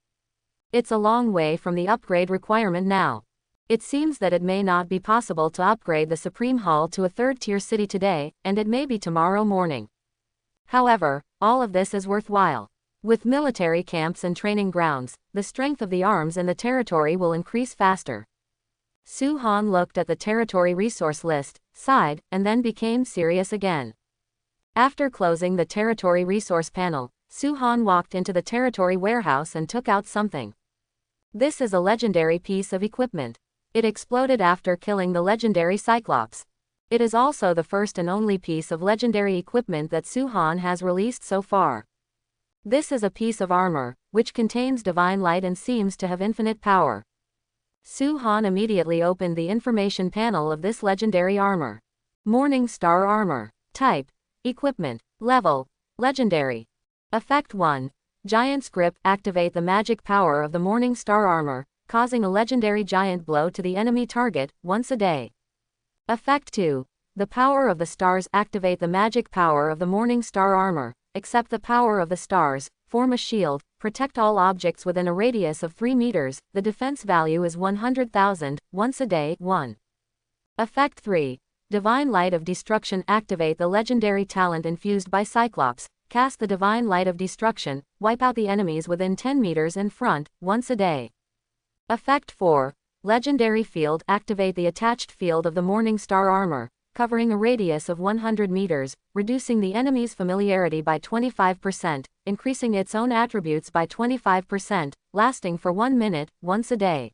It's a long way from the upgrade requirement now. It seems that it may not be possible to upgrade the Supreme Hall to a 3rd-tier city today, and it may be tomorrow morning. However, all of this is worthwhile. With military camps and training grounds, the strength of the arms in the territory will increase faster. Suhan looked at the territory resource list, sighed, and then became serious again. After closing the territory resource panel, Suhan walked into the territory warehouse and took out something. This is a legendary piece of equipment. It exploded after killing the legendary Cyclops. It is also the first and only piece of legendary equipment that Suhan has released so far. This is a piece of armor, which contains divine light and seems to have infinite power. Suhan immediately opened the information panel of this legendary armor. Morning Star Armor. Type: Equipment. Level: Legendary. Effect 1. Giant's Grip. Activate the magic power of the Morning Star Armor, causing a legendary giant blow to the enemy target, once a day. Effect 2. The Power of the Stars. Activate the magic power of the Morning Star Armor, accept the power of the stars, form a shield, protect all objects within a radius of 3 meters, the defense value is 100,000, once a day, 1. Effect 3. Divine Light of Destruction. Activate the legendary talent infused by Cyclops, cast the Divine Light of Destruction, wipe out the enemies within 10 meters in front, once a day. Effect 4. Legendary Field. Activate the attached field of the Morning Star Armor, covering a radius of 100 meters, reducing the enemy's familiarity by 25%, increasing its own attributes by 25%, lasting for 1 minute, once a day.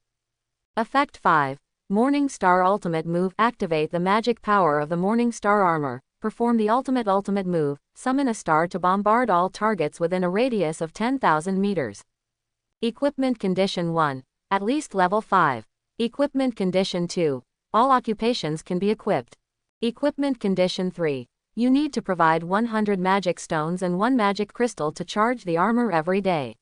Effect 5. Morning Star Ultimate Move. Activate the magic power of the Morning Star Armor, perform the ultimate move, summon a star to bombard all targets within a radius of 10,000 meters. Equipment Condition 1. At least level 5. Equipment Condition 2. All occupations can be equipped. Equipment Condition 3. You need to provide 100 magic stones and 1 magic crystal to charge the armor every day.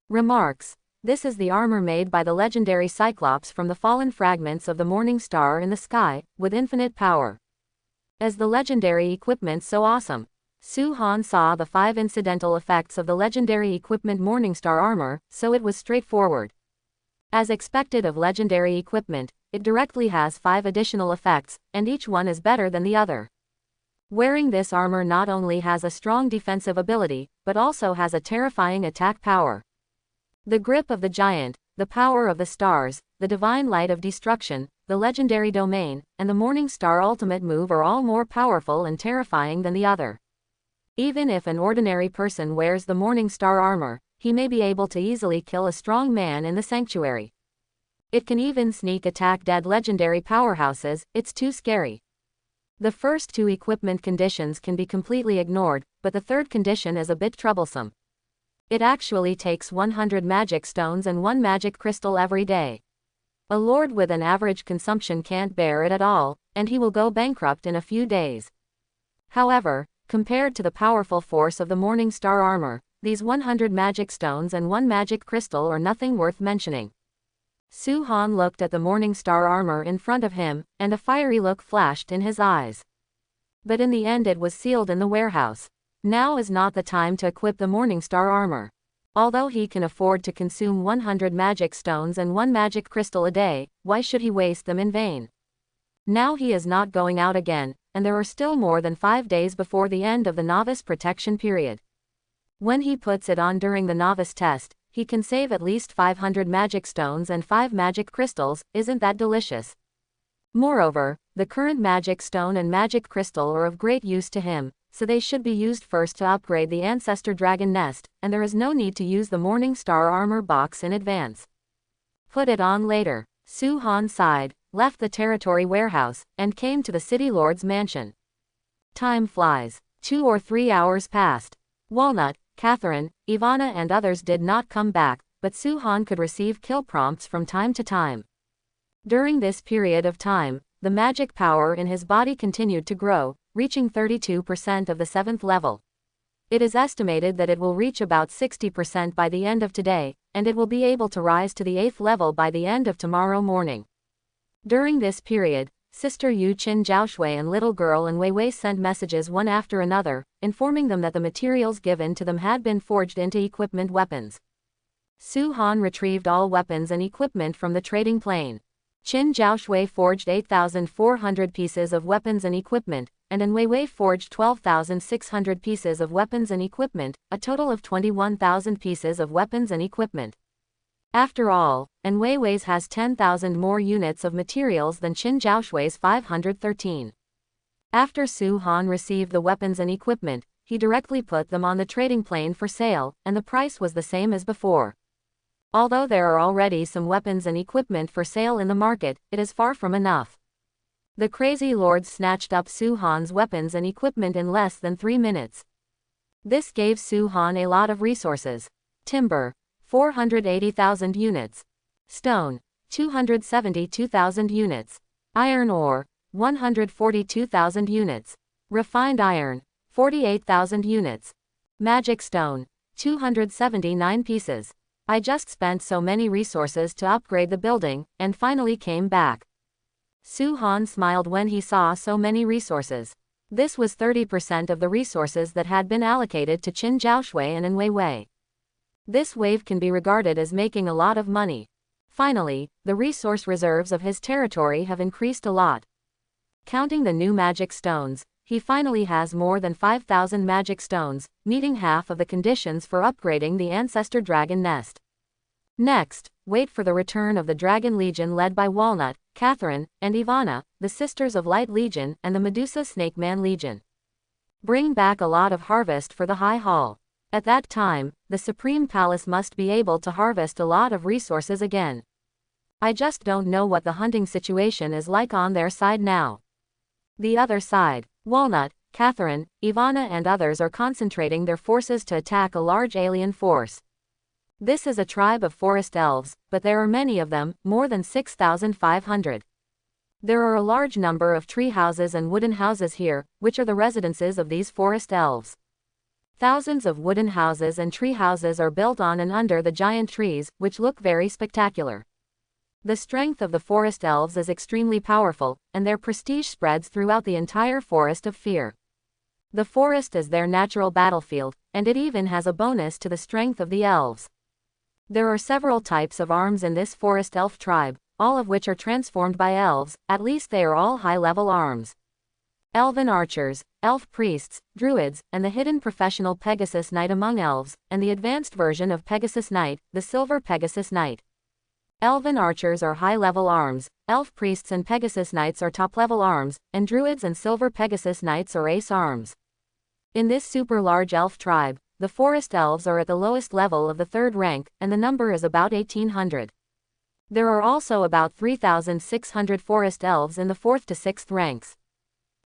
Remarks. This is the armor made by the legendary Cyclops from the fallen fragments of the Morning Star in the sky, with infinite power. Is the legendary equipment so awesome? Suhan saw the 5 incidental effects of the legendary equipment Morning Star Armor, so it was straightforward. As expected of legendary equipment, it directly has 5 additional effects, and each one is better than the other. Wearing this armor not only has a strong defensive ability, but also has a terrifying attack power. The Grip of the Giant, the Power of the Stars, the Divine Light of Destruction, the Legendary Domain, and the Morning Star Ultimate Move are all more powerful and terrifying than the other. Even if an ordinary person wears the Morning Star Armor, he may be able to easily kill a strong man in the sanctuary. It can even sneak attack dead legendary powerhouses, it's too scary. The first 2 equipment conditions can be completely ignored, but the third condition is a bit troublesome. It actually takes 100 magic stones and 1 magic crystal every day. A lord with an average consumption can't bear it at all, and he will go bankrupt in a few days. However, compared to the powerful force of the Morning Star Armor, these 100 magic stones and 1 magic crystal are nothing worth mentioning. Su-Han looked at the morning star armor in front of him, and a fiery look flashed in his eyes. But in the end it was sealed in the warehouse. Now is not the time to equip the morning star armor. Although he can afford to consume 100 magic stones and 1 magic crystal a day, why should he waste them in vain? Now he is not going out again, and there are still more than 5 days before the end of the novice protection period. When he puts it on during the novice test, he can save at least 500 magic stones and 5 magic crystals. Isn't that delicious? Moreover, the current magic stone and magic crystal are of great use to him, so they should be used first to upgrade the ancestor dragon nest, and there is no need to use the morning star armor box in advance. Put it on later. Su-Han sighed, left the territory warehouse, and came to the city lord's mansion. Time flies. 2 or 3 hours passed. Walnut, Catherine, Ivana and others did not come back, but Su-Han could receive kill prompts from time to time. During this period of time, the magic power in his body continued to grow, reaching 32% of the 7th level. It is estimated that it will reach about 60% by the end of today, and it will be able to rise to the 8th level by the end of tomorrow morning. During this period, Sister Yu Qin Zhaoshui and little girl and Wei Wei sent messages one after another, informing them that the materials given to them had been forged into equipment weapons. Su-Han retrieved all weapons and equipment from the trading plane. Qin Zhaoshui forged 8,400 pieces of weapons and equipment, and Wei Wei forged 12,600 pieces of weapons and equipment, a total of 21,000 pieces of weapons and equipment. After all, Wei Wei's has 10,000 more units of materials than Qin Zhaoshui's 513. After Su-Han received the weapons and equipment, he directly put them on the trading plane for sale, and the price was the same as before. Although there are already some weapons and equipment for sale in the market, it is far from enough. The crazy lords snatched up Su-Han's weapons and equipment in less than 3 minutes. This gave Su-Han a lot of resources. Timber, 480,000 units. Stone, 272,000 units. Iron ore, 142,000 units. Refined iron, 48,000 units. Magic stone, 279 pieces. I just spent so many resources to upgrade the building, and finally came back. Su-Han smiled when he saw so many resources. This was 30% of the resources that had been allocated to Qin Zhaoshui and Wei Wei. This wave can be regarded as making a lot of money. Finally, the resource reserves of his territory have increased a lot. Counting the new magic stones, he finally has more than 5,000 magic stones, meeting half of the conditions for upgrading the ancestor dragon nest. Next, wait for the return of the Dragon Legion led by Walnut, Catherine, and Ivana, the Sisters of Light Legion and the Medusa Snake Man Legion. Bring back a lot of harvest for the High Hall. At that time, the Supreme Palace must be able to harvest a lot of resources again. I just don't know what the hunting situation is like on their side now. The other side, Walnut, Catherine, Ivana and others are concentrating their forces to attack a large alien force. This is a tribe of forest elves, but there are many of them, more than 6,500. There are a large number of tree houses and wooden houses here, which are the residences of these forest elves. Thousands of wooden houses and tree houses are built on and under the giant trees, which look very spectacular. The strength of the forest elves is extremely powerful, and their prestige spreads throughout the entire forest of fear. The forest is their natural battlefield, and it even has a bonus to the strength of the elves. There are several types of arms in this forest elf tribe, all of which are transformed by elves, at least they are all high-level arms. Elven archers, elf priests, druids, and the hidden professional Pegasus Knight among elves, and the advanced version of Pegasus Knight, the Silver Pegasus Knight. Elven archers are high-level arms, elf priests and Pegasus Knights are top-level arms, and druids and Silver Pegasus Knights are ace arms. In this super-large elf tribe, the forest elves are at the lowest level of the 3rd rank, and the number is about 1,800. There are also about 3,600 forest elves in the 4th to 6th ranks.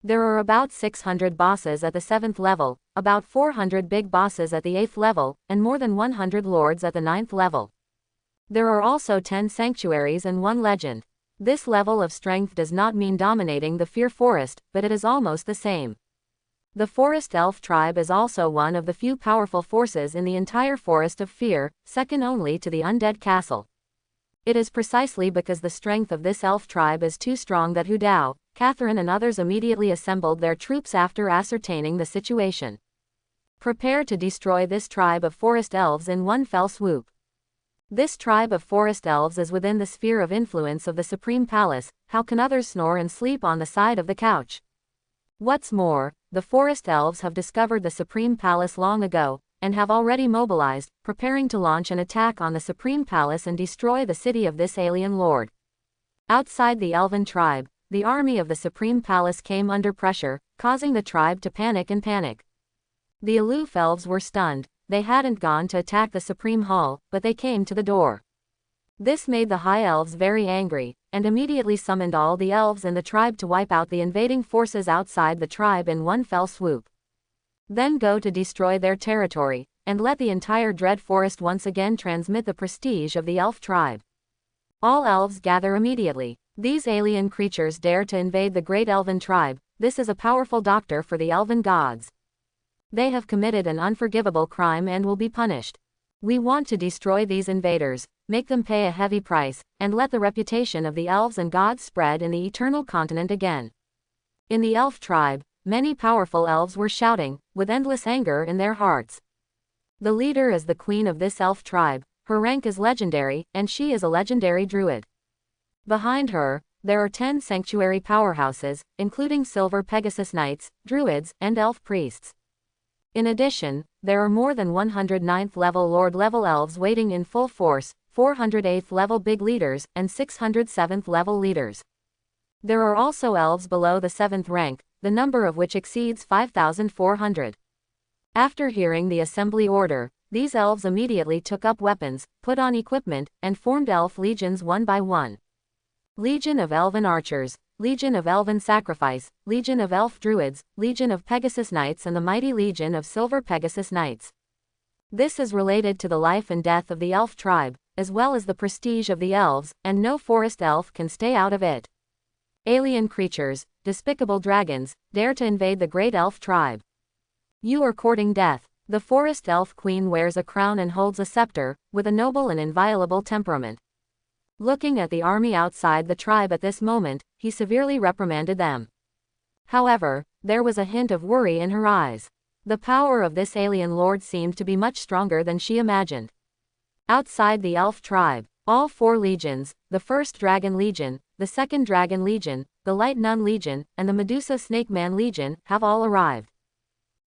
There are about 600 bosses at the 7th level, about 400 big bosses at the 8th level, and more than 100 lords at the 9th level. There are also 10 sanctuaries and 1 legend. This level of strength does not mean dominating the Fear Forest, but it is almost the same. The Forest Elf tribe is also one of the few powerful forces in the entire Forest of Fear, second only to the Undead Castle. It is precisely because the strength of this elf tribe is too strong that Hu Dao, Catherine and others immediately assembled their troops after ascertaining the situation. Prepare to destroy this tribe of forest elves in one fell swoop. This tribe of forest elves is within the sphere of influence of the Supreme Palace. How can others snore and sleep on the side of the couch? What's more, the forest elves have discovered the Supreme Palace long ago, and have already mobilized, preparing to launch an attack on the Supreme Palace and destroy the city of this alien lord. Outside the elven tribe, the army of the Supreme Palace came under pressure, causing the tribe to panic and panic. The aloof elves were stunned. They hadn't gone to attack the Supreme Hall, but they came to the door. This made the High Elves very angry, and immediately summoned all the elves in the tribe to wipe out the invading forces outside the tribe in one fell swoop. Then go to destroy their territory, and let the entire Dread Forest once again transmit the prestige of the elf tribe. All elves gather immediately. These alien creatures dare to invade the great elven tribe. This is a powerful doctor for the elven gods. They have committed an unforgivable crime and will be punished. We want to destroy these invaders, make them pay a heavy price, and let the reputation of the elves and gods spread in the eternal continent again. In the elf tribe, many powerful elves were shouting, with endless anger in their hearts. The leader is the queen of this elf tribe. Her rank is legendary, and she is a legendary druid. Behind her, there are 10 sanctuary powerhouses, including Silver Pegasus Knights, druids, and elf priests. In addition, there are more than 100 9th level Lord level elves waiting in full force, 400 8th level big leaders, and 600 7th level leaders. There are also elves below the 7th rank, the number of which exceeds 5,400. After hearing the assembly order, these elves immediately took up weapons, put on equipment, and formed elf legions one by one. Legion of Elven Archers, Legion of Elven Sacrifice, Legion of Elf Druids, Legion of Pegasus Knights and the mighty Legion of Silver Pegasus Knights. This is related to the life and death of the elf tribe, as well as the prestige of the elves, and no forest elf can stay out of it. Alien creatures, despicable dragons, dare to invade the great elf tribe. You are courting death. The forest elf queen wears a crown and holds a scepter, with a noble and inviolable temperament. Looking at the army outside the tribe at this moment, he severely reprimanded them. However, there was a hint of worry in her eyes. The power of this alien lord seemed to be much stronger than she imagined. Outside the elf tribe, all 4 legions, the 1st Dragon Legion, the 2nd Dragon Legion, the Light Nun Legion, and the Medusa Snake Man Legion, have all arrived.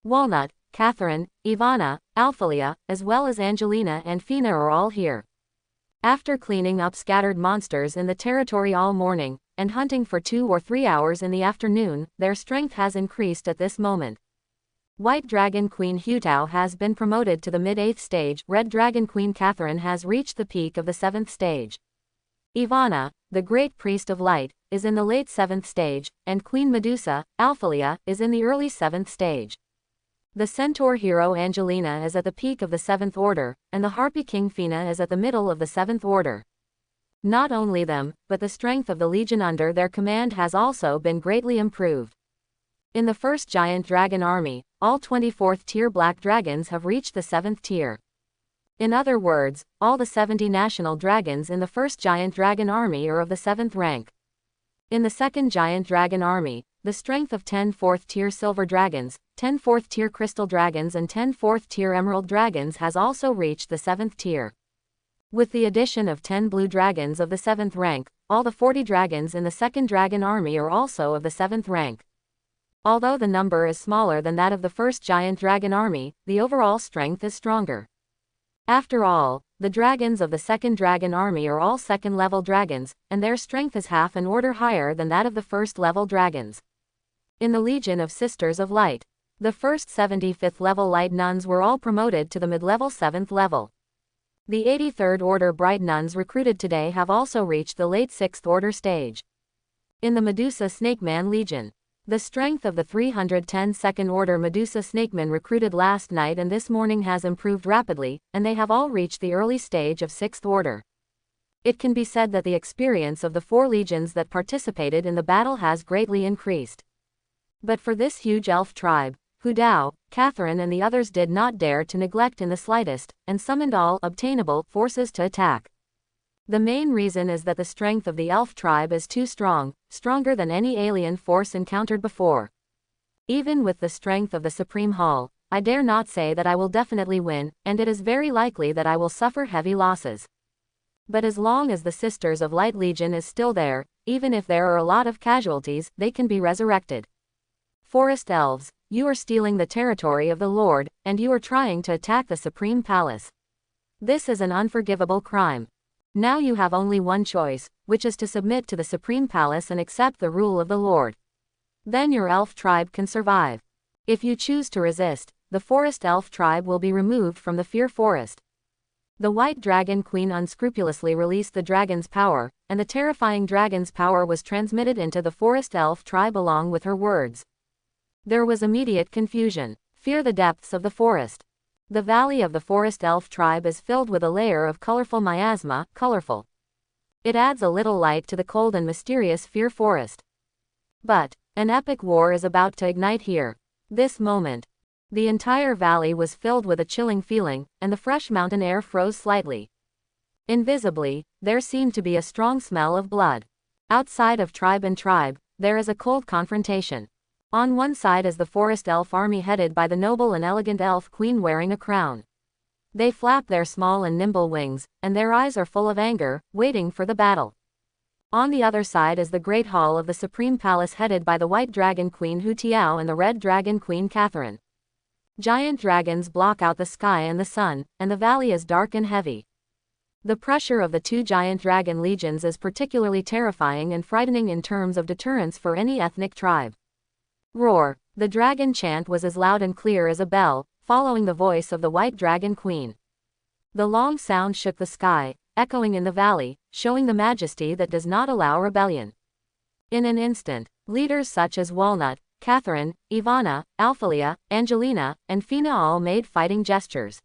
Walnut, Catherine, Ivana, Alphalia, as well as Angelina and Fina are all here. After cleaning up scattered monsters in the territory all morning, and hunting for 2 or 3 hours in the afternoon, their strength has increased at this moment. White Dragon Queen Hu Dao has been promoted to the mid-8th stage. Red Dragon Queen Catherine has reached the peak of the 7th stage. Ivana, the Great Priest of Light, is in the late 7th stage, and Queen Medusa, Alphalia, is in the early 7th stage. The Centaur hero Angelina is at the peak of the 7th order, and the Harpy King Fina is at the middle of the 7th order. Not only them, but the strength of the legion under their command has also been greatly improved. In the 1st Giant Dragon Army, all 24th tier black dragons have reached the 7th tier. In other words, all the 70 national dragons in the 1st Giant Dragon Army are of the 7th rank. In the 2nd Giant Dragon Army, the strength of 10 4th tier silver dragons, 10 4th tier crystal dragons and 10 4th tier emerald dragons has also reached the 7th tier. With the addition of 10 blue dragons of the 7th rank, all the 40 dragons in the 2nd Dragon Army are also of the 7th rank. Although the number is smaller than that of the 1st Giant Dragon Army, the overall strength is stronger. After all, the dragons of the 2nd Dragon Army are all 2nd level dragons, and their strength is half an order higher than that of the 1st level dragons. In the Legion of Sisters of Light, the first 75th level Light Nuns were all promoted to the mid-level 7th level. The 83rd Order Bright Nuns recruited today have also reached the late 6th Order stage. In the Medusa Snakeman Legion, the strength of the 310 Second Order Medusa Snakemen recruited last night and this morning has improved rapidly, and they have all reached the early stage of 6th Order. It can be said that the experience of the 4 legions that participated in the battle has greatly increased. But for this huge elf tribe, Hu Dao, Catherine and the others did not dare to neglect in the slightest, and summoned all obtainable forces to attack. The main reason is that the strength of the elf tribe is too strong, stronger than any alien force encountered before. Even with the strength of the Supreme Hall, I dare not say that I will definitely win, and it is very likely that I will suffer heavy losses. But as long as the Sisters of Light Legion is still there, even if there are a lot of casualties, they can be resurrected. Forest elves, you are stealing the territory of the Lord, and you are trying to attack the Supreme Palace. This is an unforgivable crime. Now you have only one choice, which is to submit to the Supreme Palace and accept the rule of the Lord. Then your elf tribe can survive. If you choose to resist, the forest elf tribe will be removed from the Fear Forest. The White Dragon Queen unscrupulously released the dragon's power, and the terrifying dragon's power was transmitted into the forest elf tribe along with her words. There was immediate confusion. Fear the depths of the forest. The valley of the forest elf tribe is filled with a layer of colorful miasma, colorful. It adds a little light to the cold and mysterious Fear Forest. But an epic war is about to ignite here. This moment. The entire valley was filled with a chilling feeling, and the fresh mountain air froze slightly. Invisibly, there seemed to be a strong smell of blood. Outside of tribe and tribe, there is a cold confrontation. On one side is the forest elf army headed by the noble and elegant elf queen wearing a crown. They flap their small and nimble wings, and their eyes are full of anger, waiting for the battle. On the other side is the great hall of the Supreme Palace headed by the White Dragon Queen Hu Tiao and the Red Dragon Queen Catherine. Giant dragons block out the sky and the sun, and the valley is dark and heavy. The pressure of the two giant dragon legions is particularly terrifying and frightening in terms of deterrence for any ethnic tribe. Roar! The dragon chant was as loud and clear as a bell, following the voice of the White Dragon Queen. The long sound shook the sky, echoing in the valley, showing the majesty that does not allow rebellion. In an instant, leaders such as Walnut, Catherine, Ivana, Alphalia, Angelina, and Fina all made fighting gestures.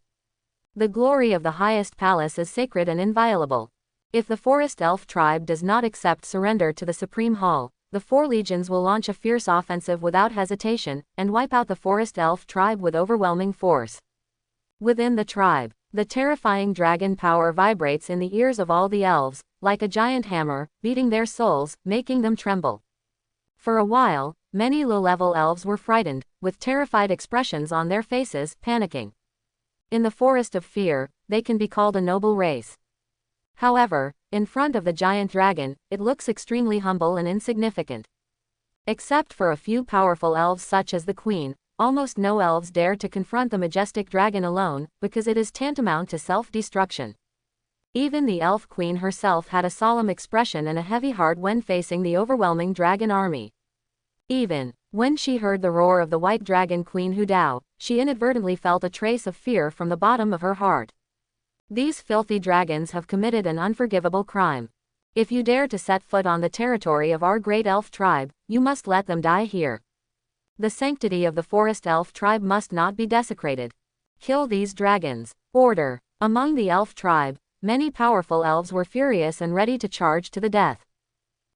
The glory of the highest palace is sacred and inviolable. If the forest elf tribe does not accept surrender to the Supreme Hall, the four legions will launch a fierce offensive without hesitation, and wipe out the forest elf tribe with overwhelming force. Within the tribe, the terrifying dragon power vibrates in the ears of all the elves, like a giant hammer, beating their souls, making them tremble. For a while, many low-level elves were frightened, with terrified expressions on their faces, panicking. In the forest of fear, they can be called a noble race. However, in front of the giant dragon, it looks extremely humble and insignificant. Except for a few powerful elves such as the queen, almost no elves dare to confront the majestic dragon alone, because it is tantamount to self-destruction. Even the elf queen herself had a solemn expression and a heavy heart when facing the overwhelming dragon army. Even when she heard the roar of the White Dragon Queen Hu Dao, she inadvertently felt a trace of fear from the bottom of her heart. These filthy dragons have committed an unforgivable crime. If you dare to set foot on the territory of our great elf tribe, you must let them die here. The sanctity of the forest elf tribe must not be desecrated. Kill these dragons. Order. Among the elf tribe, many powerful elves were furious and ready to charge to the death.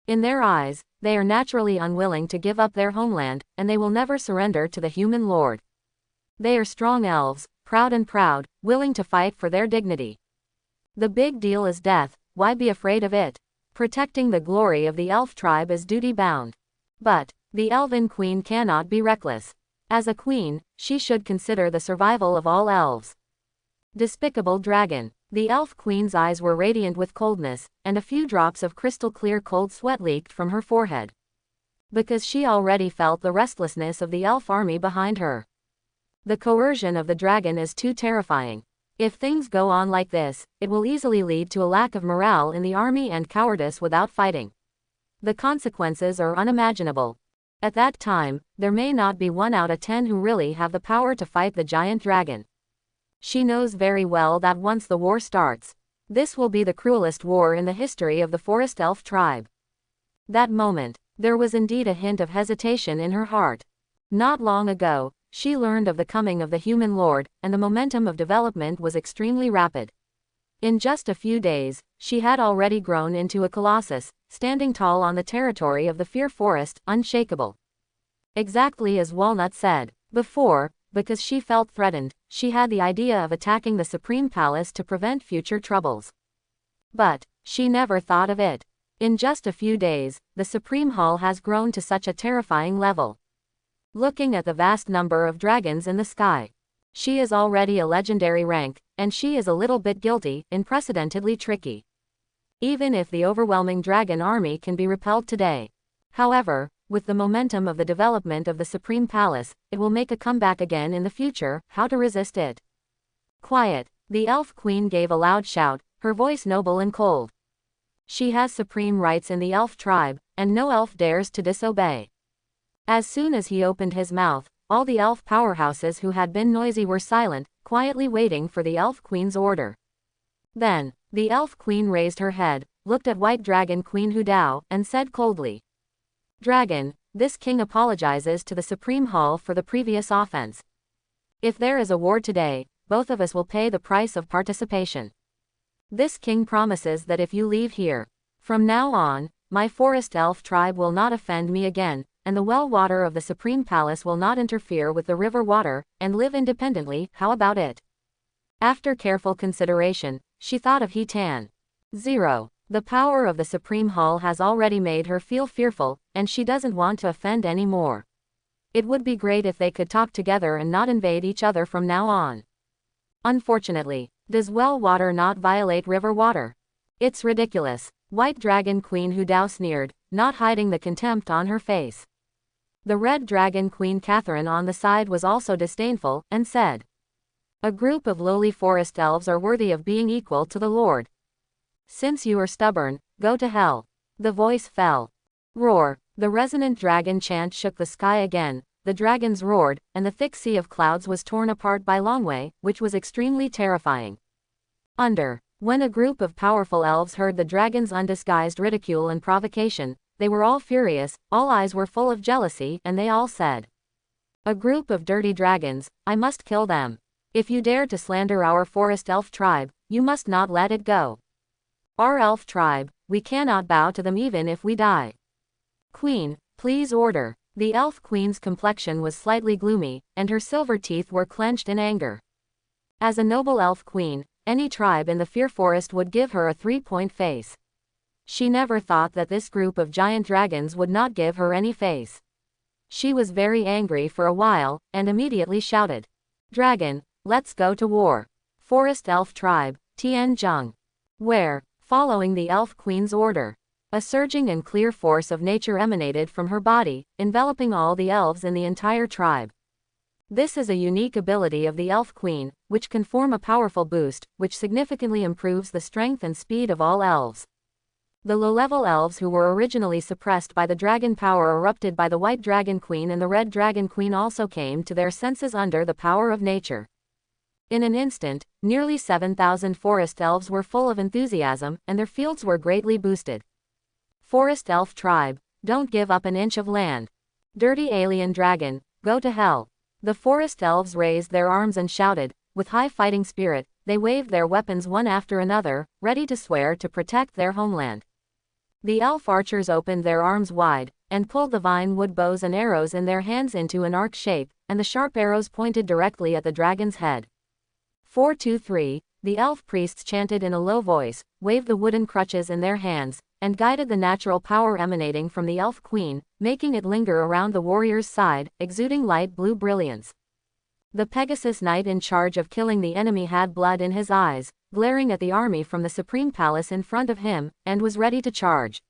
In their eyes, they are naturally unwilling to give up their homeland, and they will never surrender to the human lord. They are strong elves, proud, willing to fight for their dignity. The big deal is death, why be afraid of it? Protecting the glory of the elf tribe is duty-bound. But the elven queen cannot be reckless. As a queen, she should consider the survival of all elves. Despicable dragon. The elf queen's eyes were radiant with coldness, and a few drops of crystal-clear cold sweat leaked from her forehead. Because she already felt the restlessness of the elf army behind her. The coercion of the dragon is too terrifying. If things go on like this, it will easily lead to a lack of morale in the army and cowardice without fighting. The consequences are unimaginable. At that time, there may not be 1 out of 10 who really have the power to fight the giant dragon. She knows very well that once the war starts, this will be the cruelest war in the history of the forest elf tribe. That moment, there was indeed a hint of hesitation in her heart. Not long ago, she learned of the coming of the human lord, and the momentum of development was extremely rapid. In just a few days, she had already grown into a colossus, standing tall on the territory of the Fear Forest, unshakable. Exactly as Walnut said, Before, because she felt threatened, she had the idea of attacking the Supreme Palace to prevent future troubles. But she never thought of it. In just a few days, the Supreme Hall has grown to such a terrifying level. Looking at the vast number of dragons in the sky, she is already a legendary rank, and she is a little bit guilty, unprecedentedly tricky. Even if the overwhelming dragon army can be repelled today. However, with the momentum of the development of the Supreme Palace, it will make a comeback again in the future. How to resist it? Quiet. The Elf Queen gave a loud shout, her voice noble and cold. She has supreme rights in the elf tribe, and no elf dares to disobey. As soon as he opened his mouth, all the elf powerhouses who had been noisy were silent, quietly waiting for the Elf Queen's order. Then, the Elf Queen raised her head, looked at White Dragon Queen Hudao, and said coldly, "Dragon, this king apologizes to the Supreme Hall for the previous offense. If there is a war today, both of us will pay the price of participation. This king promises that if you leave here, from now on, my forest elf tribe will not offend me again, and the well water of the Supreme Palace will not interfere with the river water, and live independently. How about it?" After careful consideration, she thought of He-Tan. 0. The power of the Supreme Hall has already made her feel fearful, and she doesn't want to offend anymore. It would be great if they could talk together and not invade each other from now on. Unfortunately, does well water not violate river water? It's ridiculous. White Dragon Queen Hudao sneered, not hiding the contempt on her face. The Red Dragon Queen Catherine on the side was also disdainful, and said, "A group of lowly forest elves are worthy of being equal to the Lord. Since you are stubborn, go to hell." The voice fell. Roar. The resonant dragon chant shook the sky again, the dragons roared, and the thick sea of clouds was torn apart by Longwei, which was extremely terrifying. When a group of powerful elves heard the dragon's undisguised ridicule and provocation, they were all furious, all eyes were full of jealousy, and they all said, "A group of dirty dragons, I must kill them. If you dare to slander our forest elf tribe, you must not let it go. Our elf tribe, we cannot bow to them even if we die. Queen, please order." The elf queen's complexion was slightly gloomy, and her silver teeth were clenched in anger. As a noble elf queen, any tribe in the Fear Forest would give her a 3-point face. She never thought that this group of giant dragons would not give her any face. She was very angry for a while, and immediately shouted, "Dragon, let's go to war. Forest elf tribe, Tianzheng." Where, following the elf queen's order, a surging and clear force of nature emanated from her body, enveloping all the elves in the entire tribe. This is a unique ability of the Elf Queen, which can form a powerful boost, which significantly improves the strength and speed of all elves. The low-level elves who were originally suppressed by the dragon power erupted by the White Dragon Queen and the Red Dragon Queen also came to their senses under the power of nature. In an instant, nearly 7,000 forest elves were full of enthusiasm, and their fields were greatly boosted. Forest elf tribe, don't give up an inch of land. Dirty alien dragon, go to hell. The forest elves raised their arms and shouted, with high fighting spirit, they waved their weapons one after another, ready to swear to protect their homeland. The elf archers opened their arms wide, and pulled the vine wood bows and arrows in their hands into an arc shape, and the sharp arrows pointed directly at the dragon's head. 4-2-3, the elf priests chanted in a low voice, waved the wooden crutches in their hands, and guided the natural power emanating from the Elf Queen, making it linger around the warrior's side, exuding light blue brilliance. The Pegasus Knight in charge of killing the enemy had blood in his eyes, glaring at the army from the Supreme Palace in front of him, and was ready to charge.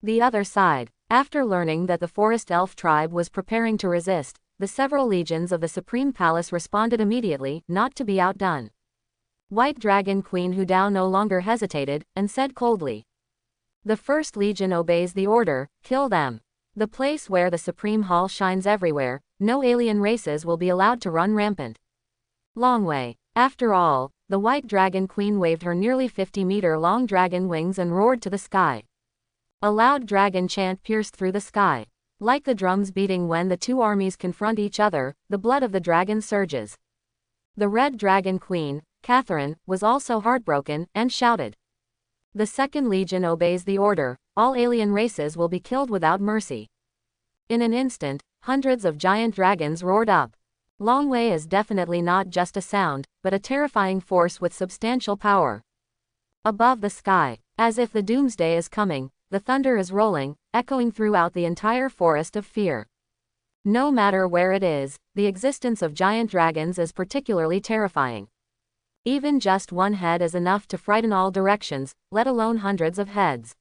The other side, after learning that the Forest Elf tribe was preparing to resist, the several legions of the Supreme Palace responded immediately, not to be outdone. White Dragon Queen Hudao no longer hesitated, and said coldly, "The First Legion obeys the order, kill them. The place where the Supreme Hall shines everywhere, no alien races will be allowed to run rampant." Longwei. After all, the White Dragon Queen waved her nearly 50-meter-long dragon wings and roared to the sky. A loud dragon chant pierced through the sky. Like the drums beating when the two armies confront each other, the blood of the dragon surges. The Red Dragon Queen, Catherine, was also heartbroken, and shouted, "The Second Legion obeys the order, all alien races will be killed without mercy." In an instant, hundreds of giant dragons roared up. Longwei is definitely not just a sound, but a terrifying force with substantial power. Above the sky, as if the doomsday is coming, the thunder is rolling, echoing throughout the entire forest of fear. No matter where it is, the existence of giant dragons is particularly terrifying. Even just one head is enough to frighten all directions, let alone hundreds of heads.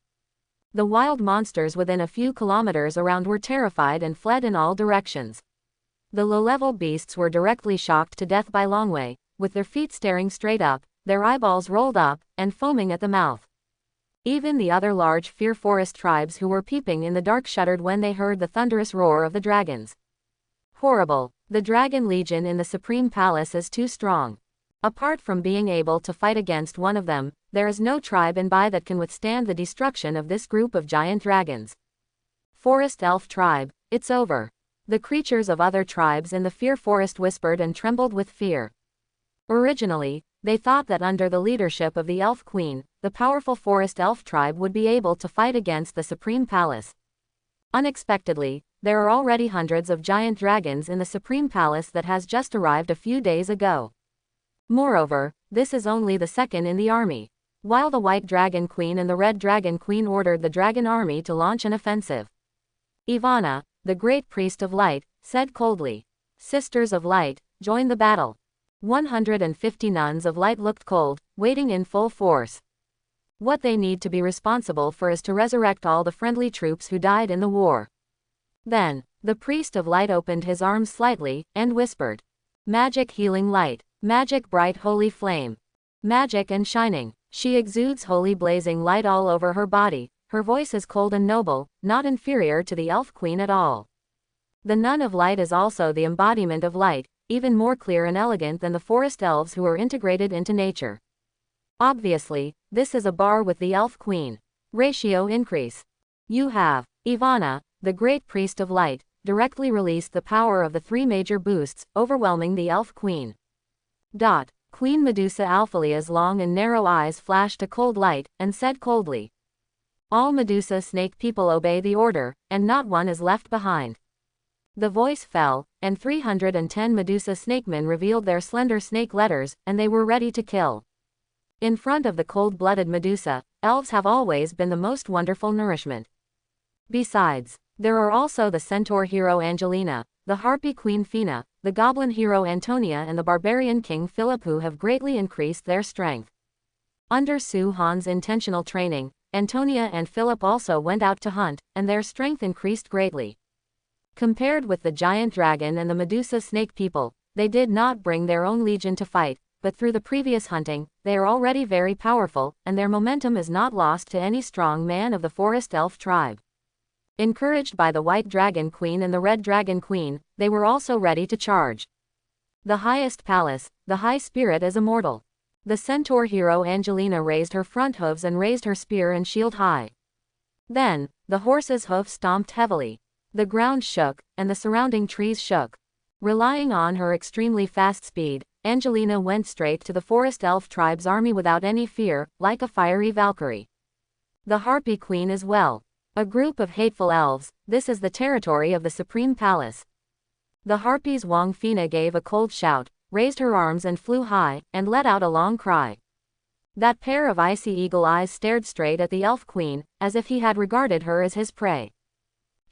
The wild monsters within a few kilometers around were terrified and fled in all directions. The low-level beasts were directly shocked to death by Longwei, with their feet staring straight up, their eyeballs rolled up, and foaming at the mouth. Even the other large Fear Forest tribes who were peeping in the dark shuddered when they heard the thunderous roar of the dragons. Horrible. The Dragon Legion in the Supreme Palace is too strong. Apart from being able to fight against one of them, there is no tribe in Bai that can withstand the destruction of this group of giant dragons. Forest Elf Tribe, it's over. The creatures of other tribes in the Fear Forest whispered and trembled with fear. Originally, they thought that under the leadership of the Elf Queen, the powerful Forest Elf tribe would be able to fight against the Supreme Palace. Unexpectedly, there are already hundreds of giant dragons in the Supreme Palace that has just arrived a few days ago. Moreover, this is only the second in the army. While the White Dragon Queen and the Red Dragon Queen ordered the Dragon Army to launch an offensive. Ivana, the Great Priest of Light, said coldly. Sisters of Light, join the battle. 150 nuns of light looked cold, waiting in full force. What they need to be responsible for is to resurrect all the friendly troops who died in the war. Then, the Priest of Light opened his arms slightly, and whispered. Magic healing light. Magic bright holy flame. Magic and shining. She exudes holy blazing light all over her body. Her voice is cold and noble, not inferior to the Elf Queen at all. The Nun of Light is also the embodiment of light, even more clear and elegant than the forest elves who are integrated into nature. Obviously, this is a bar with the Elf Queen. Ratio increase. You have, Ivana, the Great Priest of Light, directly released the power of the three major boosts, overwhelming the Elf Queen. Queen Medusa Alphalia's long and narrow eyes flashed a cold light, and said coldly. All Medusa snake people obey the order, and not one is left behind. The voice fell, and 310 Medusa snakemen revealed their slender snake letters, and they were ready to kill. In front of the cold-blooded Medusa, elves have always been the most wonderful nourishment. Besides, there are also the centaur hero Angelina, the harpy queen Fina, the goblin hero Antonia and the barbarian king Philip who have greatly increased their strength. Under Su Han's intentional training, Antonia and Philip also went out to hunt, and their strength increased greatly. Compared with the giant dragon and the Medusa snake people, they did not bring their own legion to fight, but through the previous hunting, they are already very powerful, and their momentum is not lost to any strong man of the Forest Elf tribe. Encouraged by the White Dragon Queen and the Red Dragon Queen, they were also ready to charge. The highest palace, the High Spirit is immortal. The centaur hero Angelina raised her front hooves and raised her spear and shield high. Then, the horse's hoof stomped heavily. The ground shook, and the surrounding trees shook. Relying on her extremely fast speed, Angelina went straight to the Forest Elf tribe's army without any fear, like a fiery Valkyrie. The Harpy Queen as well. A group of hateful elves, this is the territory of the Supreme Palace. The Harpies Wang Fina gave a cold shout, raised her arms and flew high, and let out a long cry. That pair of icy eagle eyes stared straight at the Elf Queen, as if he had regarded her as his prey.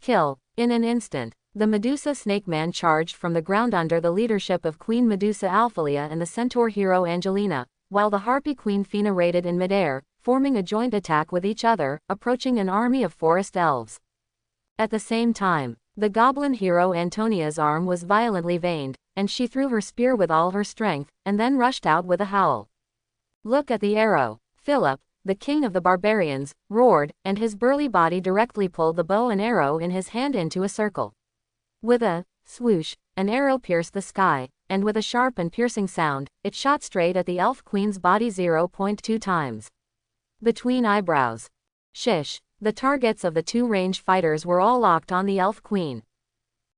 Kill. In an instant, the Medusa Snake Man charged from the ground under the leadership of Queen Medusa Alphalia and the centaur hero Angelina, while the Harpy Queen Fina raided in midair, forming a joint attack with each other, approaching an army of forest elves. At the same time, the goblin hero Antonia's arm was violently veined, and she threw her spear with all her strength, and then rushed out with a howl. Look at the arrow. Philip, the king of the barbarians, roared, and his burly body directly pulled the bow and arrow in his hand into a circle. With a swoosh, an arrow pierced the sky, and with a sharp and piercing sound, it shot straight at the Elf Queen's body 0.2 times. Between eyebrows. Shish. The targets of the two ranged fighters were all locked on the Elf Queen.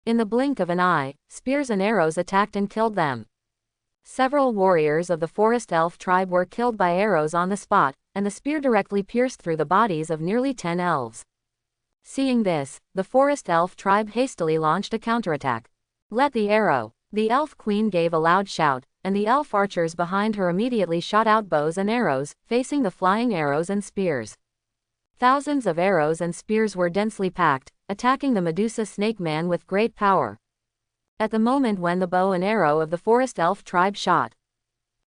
In the blink of an eye, spears and arrows attacked and killed them. Several warriors of the Forest Elf tribe were killed by arrows on the spot, and the spear directly pierced through the bodies of nearly 10 elves. Seeing this, the Forest Elf tribe hastily launched a counterattack. Let the arrow. The elf queen gave a loud shout, and the elf archers behind her immediately shot out bows and arrows, facing the flying arrows and spears. Thousands of arrows and spears were densely packed, attacking the Medusa snake man with great power. At the moment when the bow and arrow of the forest elf tribe shot.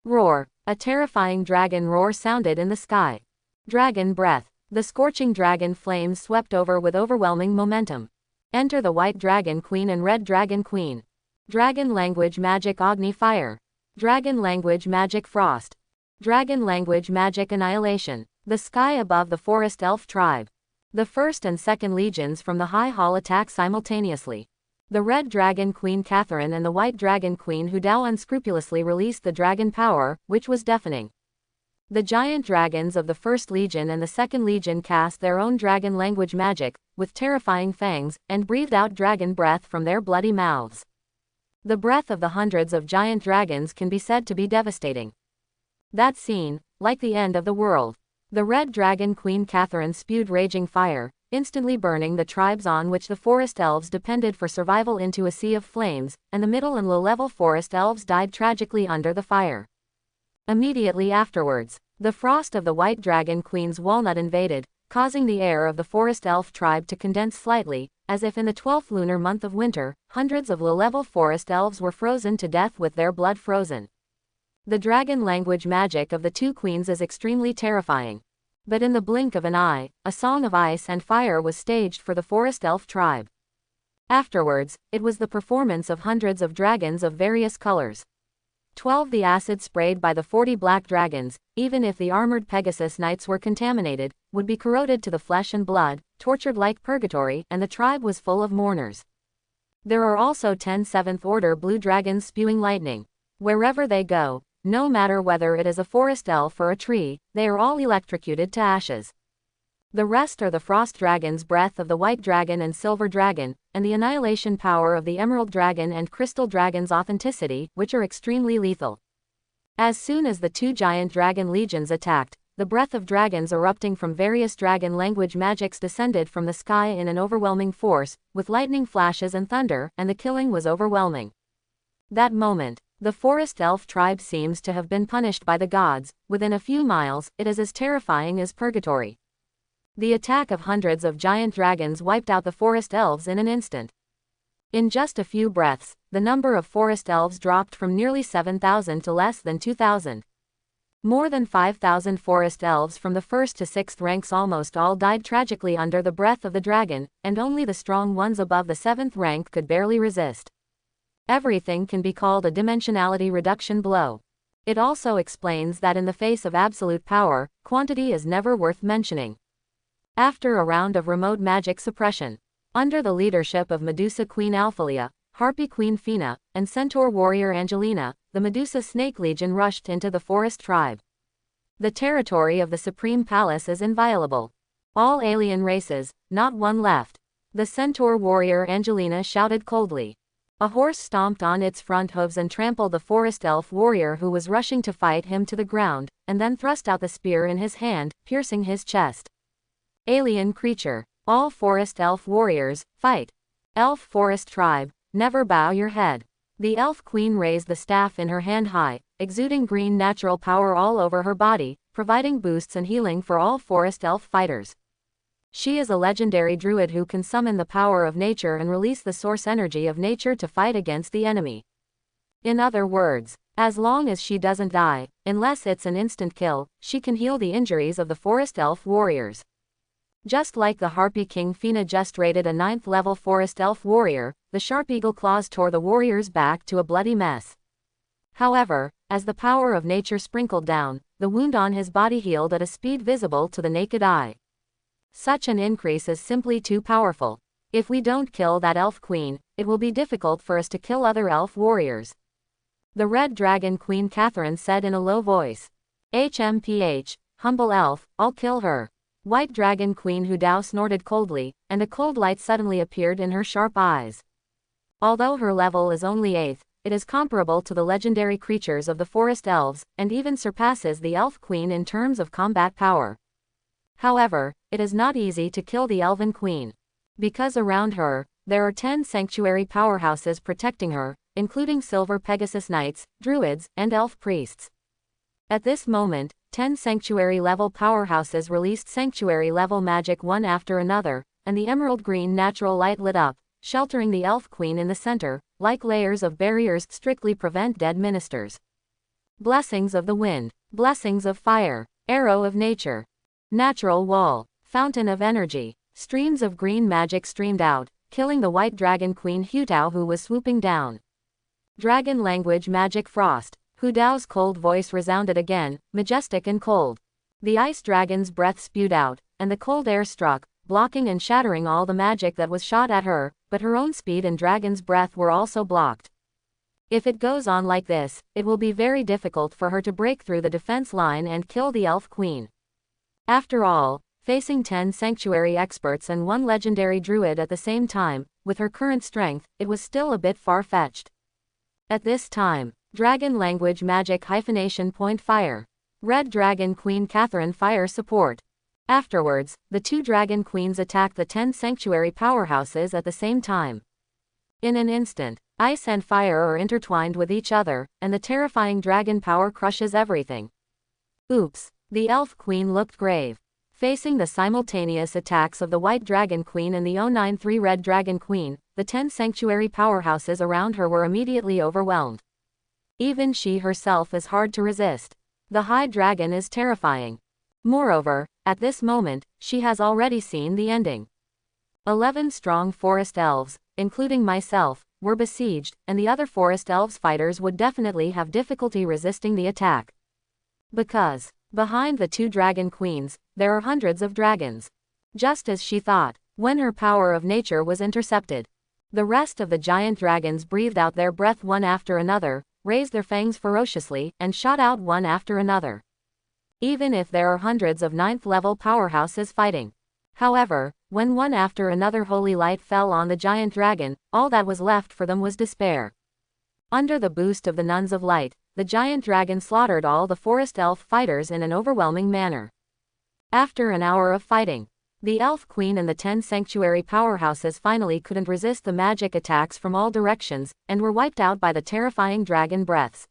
Roar! A terrifying dragon roar sounded in the sky. Dragon breath. The scorching dragon flames swept over with overwhelming momentum. Enter the white dragon queen and red dragon queen. Dragon language magic Agni fire. Dragon language magic frost. Dragon language magic annihilation. The sky above the forest elf tribe. The first and second legions from the high hall attack simultaneously. The red dragon queen Catherine and the white dragon queen Hu Dao unscrupulously released the dragon power, which was deafening. The giant dragons of the first legion and the second legion cast their own dragon language magic, with terrifying fangs, and breathed out dragon breath from their bloody mouths. The breath of the hundreds of giant dragons can be said to be devastating. That scene, like the end of the world. The red dragon queen Catherine spewed raging fire, instantly burning the tribes on which the forest elves depended for survival into a sea of flames, and the middle and low-level forest elves died tragically under the fire. Immediately afterwards, the frost of the white dragon queen's walnut invaded, causing the air of the forest elf tribe to condense slightly, as if in the 12th lunar month of winter, hundreds of low-level forest elves were frozen to death with their blood frozen. The dragon language magic of the two queens is extremely terrifying. But in the blink of an eye, a song of ice and fire was staged for the forest elf tribe. Afterwards, it was the performance of hundreds of dragons of various colors. 12 The acid sprayed by the 40 black dragons, even if the armored Pegasus knights were contaminated, would be corroded to the flesh and blood, tortured like purgatory, and the tribe was full of mourners. There are also 10 7th order blue dragons spewing lightning. Wherever they go, no matter whether it is a forest elf or a tree, they are all electrocuted to ashes. The rest are the frost dragon's breath of the white dragon and silver dragon, and the annihilation power of the emerald dragon and crystal dragon's authenticity, which are extremely lethal. As soon as the two giant dragon legions attacked, the breath of dragons erupting from various dragon language magics descended from the sky in an overwhelming force, with lightning flashes and thunder, and the killing was overwhelming. That moment, the forest elf tribe seems to have been punished by the gods. Within a few miles, it is as terrifying as purgatory. The attack of hundreds of giant dragons wiped out the forest elves in an instant. In just a few breaths, the number of forest elves dropped from nearly 7,000 to less than 2,000. More than 5,000 forest elves from the 1st to 6th ranks almost all died tragically under the breath of the dragon, and only the strong ones above the 7th rank could barely resist. Everything can be called a dimensionality reduction blow. It also explains that in the face of absolute power, quantity is never worth mentioning. After a round of remote magic suppression, under the leadership of Medusa Queen Alphalia, Harpy Queen Fina, and Centaur Warrior Angelina, the Medusa Snake Legion rushed into the forest tribe. The territory of the Supreme Palace is inviolable. All alien races, not one left. The Centaur Warrior Angelina shouted coldly. A horse stomped on its front hooves and trampled the forest elf warrior who was rushing to fight him to the ground, and then thrust out the spear in his hand, piercing his chest. Alien creature. All forest elf warriors, fight. Elf forest tribe, never bow your head. The elf queen raised the staff in her hand high, exuding green natural power all over her body, providing boosts and healing for all forest elf fighters. She is a legendary druid who can summon the power of nature and release the source energy of nature to fight against the enemy. In other words, as long as she doesn't die, unless it's an instant kill, she can heal the injuries of the forest elf warriors. Just like the Harpy King Fina just raided a 9th level forest elf warrior, the sharp eagle claws tore the warrior's back to a bloody mess. However, as the power of nature sprinkled down, the wound on his body healed at a speed visible to the naked eye. Such an increase is simply too powerful. If we don't kill that elf queen, it will be difficult for us to kill other elf warriors. The red dragon queen Catherine said in a low voice. HMPH, humble elf, I'll kill her. White dragon queen Hu Dao snorted coldly, and a cold light suddenly appeared in her sharp eyes. Although her level is only 8th, it is comparable to the legendary creatures of the forest elves, and even surpasses the elf queen in terms of combat power. However, it is not easy to kill the elven queen. Because around her, there are 10 sanctuary powerhouses protecting her, including silver Pegasus knights, druids, and elf priests. At this moment, 10 sanctuary-level powerhouses released sanctuary-level magic one after another, and the emerald green natural light lit up, sheltering the elf queen in the center, like layers of barriers strictly prevent dead ministers. Blessings of the wind, blessings of fire, arrow of nature, natural wall, fountain of energy. Streams of green magic streamed out, killing the white dragon queen Hutao who was swooping down. Dragon language magic frost. Hudao's cold voice resounded again, majestic and cold. The ice dragon's breath spewed out, and the cold air struck, blocking and shattering all the magic that was shot at her, but her own speed and dragon's breath were also blocked. If it goes on like this, it will be very difficult for her to break through the defense line and kill the elf queen. After all, facing 10 sanctuary experts and 1 legendary druid at the same time, with her current strength, it was still a bit far-fetched. At this time, Dragon language magic hyphenation point fire. Red Dragon Queen Catherine fire support. Afterwards, the 2 dragon queens attacked the 10 sanctuary powerhouses at the same time. In an instant, ice and fire are intertwined with each other, and the terrifying dragon power crushes everything. Oops, the elf queen looked grave. Facing the simultaneous attacks of the White Dragon Queen and the 093 Red Dragon Queen, the 10 sanctuary powerhouses around her were immediately overwhelmed. Even she herself is hard to resist. The High Dragon is terrifying. Moreover, at this moment, she has already seen the ending. 11 strong forest elves, including myself, were besieged, and the other forest elves fighters would definitely have difficulty resisting the attack. Because, behind the 2 dragon queens, there are hundreds of dragons. Just as she thought, when her power of nature was intercepted. The rest of the giant dragons breathed out their breath one after another, raised their fangs ferociously, and shot out one after another. Even if there are hundreds of 9th-level powerhouses fighting. However, when one after another holy light fell on the giant dragon, all that was left for them was despair. Under the boost of the Nuns of Light, the giant dragon slaughtered all the forest elf fighters in an overwhelming manner. After an hour of fighting, the elf queen and the 10 sanctuary powerhouses finally couldn't resist the magic attacks from all directions, and were wiped out by the terrifying dragon breaths.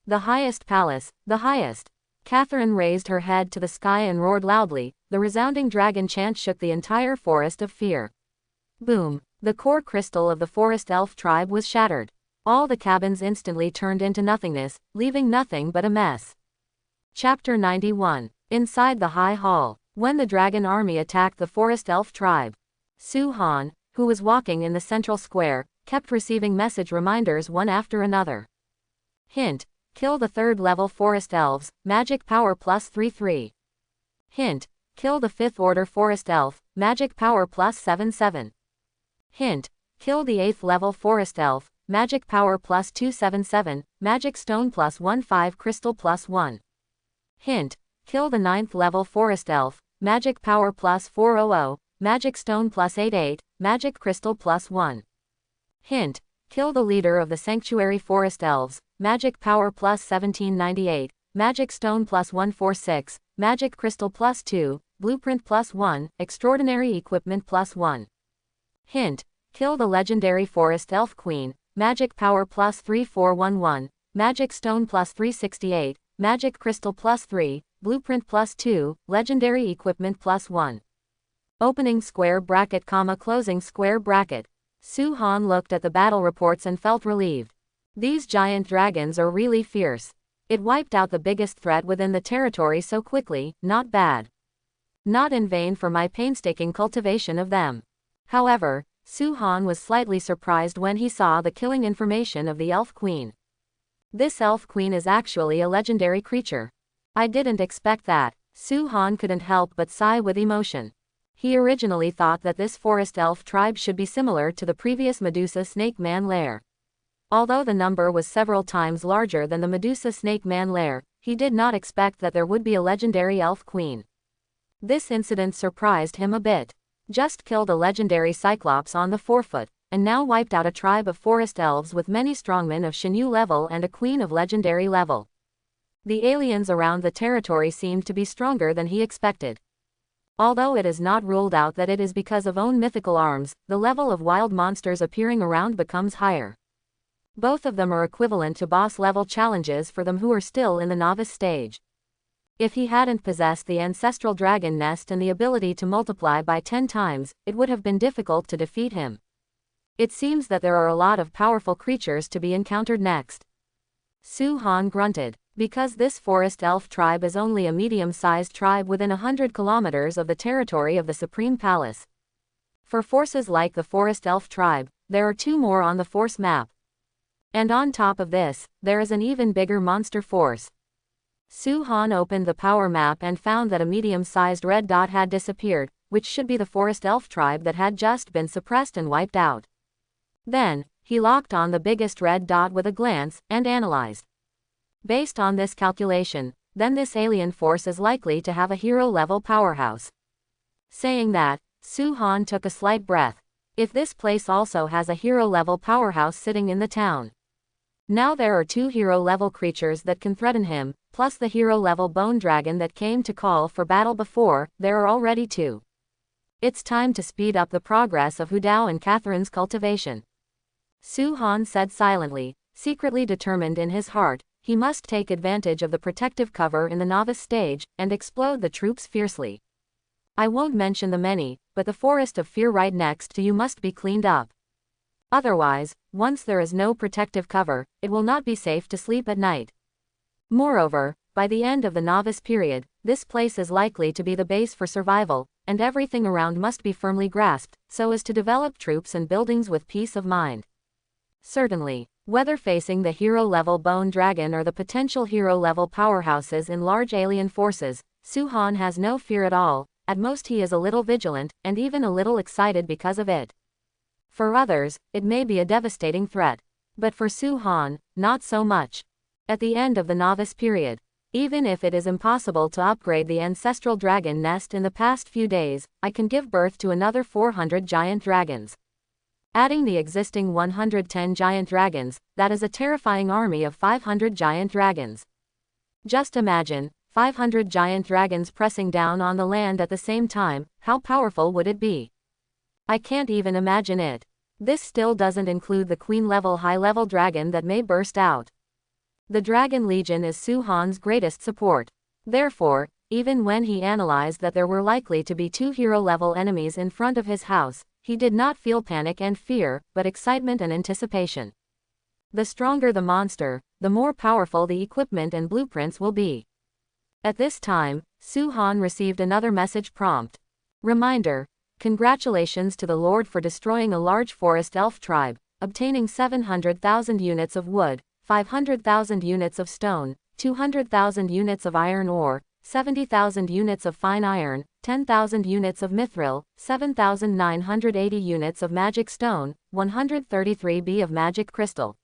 The highest palace, the highest. Catherine raised her head to the sky and roared loudly. The resounding dragon chant shook the entire forest of fear. Boom! The core crystal of the forest elf tribe was shattered. All the cabins instantly turned into nothingness, leaving nothing but a mess. Chapter 91. Inside the High Hall. When the dragon army attacked the forest elf tribe, Su Han, who was walking in the central square, kept receiving message reminders one after another. Hint: kill the 3rd-level forest elves, magic power plus 3-3. Hint: kill the 5th order forest elf, magic power plus 7-7. Hint: kill the 8th-level forest elf, magic power plus 277, magic stone plus 1-5 crystal plus 1. Hint: kill the 9th-level forest elf, magic power plus 400, magic stone plus 88, magic crystal plus 1. Hint: kill the leader of the sanctuary forest elves, magic power plus 1798, magic stone plus 146, magic crystal plus 2, blueprint plus 1, extraordinary equipment plus 1. Hint: kill the legendary forest elf queen, magic power plus 3411, magic stone plus 368, magic crystal plus 3, blueprint plus 2, legendary equipment plus 1. Opening square bracket, closing square bracket. Su Han looked at the battle reports and felt relieved. These giant dragons are really fierce. It wiped out the biggest threat within the territory so quickly, not bad. Not in vain for my painstaking cultivation of them. However, Su Han was slightly surprised when he saw the killing information of the elf queen. This elf queen is actually a legendary creature. I didn't expect that. Su Han couldn't help but sigh with emotion. He originally thought that this forest elf tribe should be similar to the previous Medusa Snake Man lair. Although the number was several times larger than the Medusa Snake Man lair, he did not expect that there would be a legendary elf queen. This incident surprised him a bit. Just killed a legendary Cyclops on the forefoot, and now wiped out a tribe of forest elves with many strongmen of Shinyu level and a queen of legendary level. The aliens around the territory seemed to be stronger than he expected. Although it is not ruled out that it is because of own mythical arms, the level of wild monsters appearing around becomes higher. Both of them are equivalent to boss-level challenges for them who are still in the novice stage. If he hadn't possessed the ancestral dragon nest and the ability to multiply by 10 times, it would have been difficult to defeat him. It seems that there are a lot of powerful creatures to be encountered next. Su-han grunted. Because this forest elf tribe is only a medium-sized tribe within 100 kilometers of the territory of the Supreme Palace. For forces like the forest elf tribe, there are 2 more on the force map. And on top of this, there is an even bigger monster force. Su-han opened the power map and found that a medium-sized red dot had disappeared, which should be the forest elf tribe that had just been suppressed and wiped out. Then, he locked on the biggest red dot with a glance, and analyzed. Based on this calculation, then this alien force is likely to have a hero-level powerhouse. Saying that, Su-han took a slight breath. If this place also has a hero-level powerhouse sitting in the town. Now there are 2 hero-level creatures that can threaten him, plus the hero-level bone dragon that came to call for battle before, there are already 2. It's time to speed up the progress of Hudao and Catherine's cultivation. Su-han said silently, secretly determined in his heart, he must take advantage of the protective cover in the novice stage, and explode the troops fiercely. I won't mention the many, but the forest of fear right next to you must be cleaned up. Otherwise, once there is no protective cover, it will not be safe to sleep at night. Moreover, by the end of the novice period, this place is likely to be the base for survival, and everything around must be firmly grasped, so as to develop troops and buildings with peace of mind. Certainly, whether facing the hero-level bone dragon or the potential hero-level powerhouses in large alien forces, Su-han has no fear at all. At most he is a little vigilant, and even a little excited because of it. For others, it may be a devastating threat. But for Su-han, not so much. At the end of the novice period, even if it is impossible to upgrade the ancestral dragon nest in the past few days, I can give birth to another 400 giant dragons. Adding the existing 110 giant dragons, that is a terrifying army of 500 giant dragons. Just imagine, 500 giant dragons pressing down on the land at the same time, how powerful would it be? I can't even imagine it. This still doesn't include the queen-level high-level dragon that may burst out. The Dragon Legion is Su-han's greatest support. Therefore, even when he analyzed that there were likely to be 2 hero-level enemies in front of his house, he did not feel panic and fear, but excitement and anticipation. The stronger the monster, the more powerful the equipment and blueprints will be. At this time, Su-han received another message prompt. Reminder. Congratulations to the Lord for destroying a large forest elf tribe, obtaining 700,000 units of wood, 500,000 units of stone, 200,000 units of iron ore, 70,000 units of fine iron, 10,000 units of mithril, 7,980 units of magic stone, 133B of magic crystal.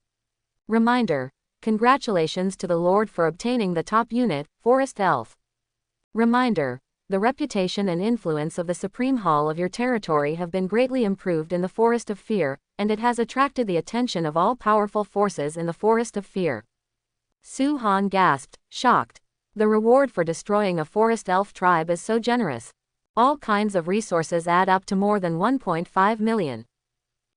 Reminder. Congratulations to the Lord for obtaining the top unit, Forest Elf. Reminder. The reputation and influence of the Supreme Hall of your territory have been greatly improved in the Forest of Fear, and it has attracted the attention of all powerful forces in the Forest of Fear. Su-han gasped, shocked. The reward for destroying a forest elf tribe is so generous. All kinds of resources add up to more than 1.5 million.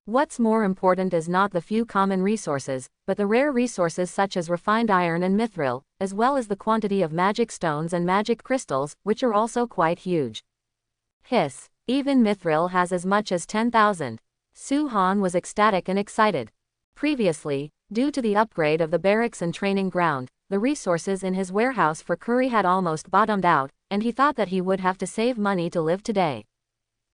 What's more important is not the few common resources, but the rare resources such as refined iron and mithril, as well as the quantity of magic stones and magic crystals, which are also quite huge. Hiss. Even mithril has as much as 10,000. Su-han was ecstatic and excited. Previously, due to the upgrade of the barracks and training ground, the resources in his warehouse for curry had almost bottomed out, and he thought that he would have to save money to live today.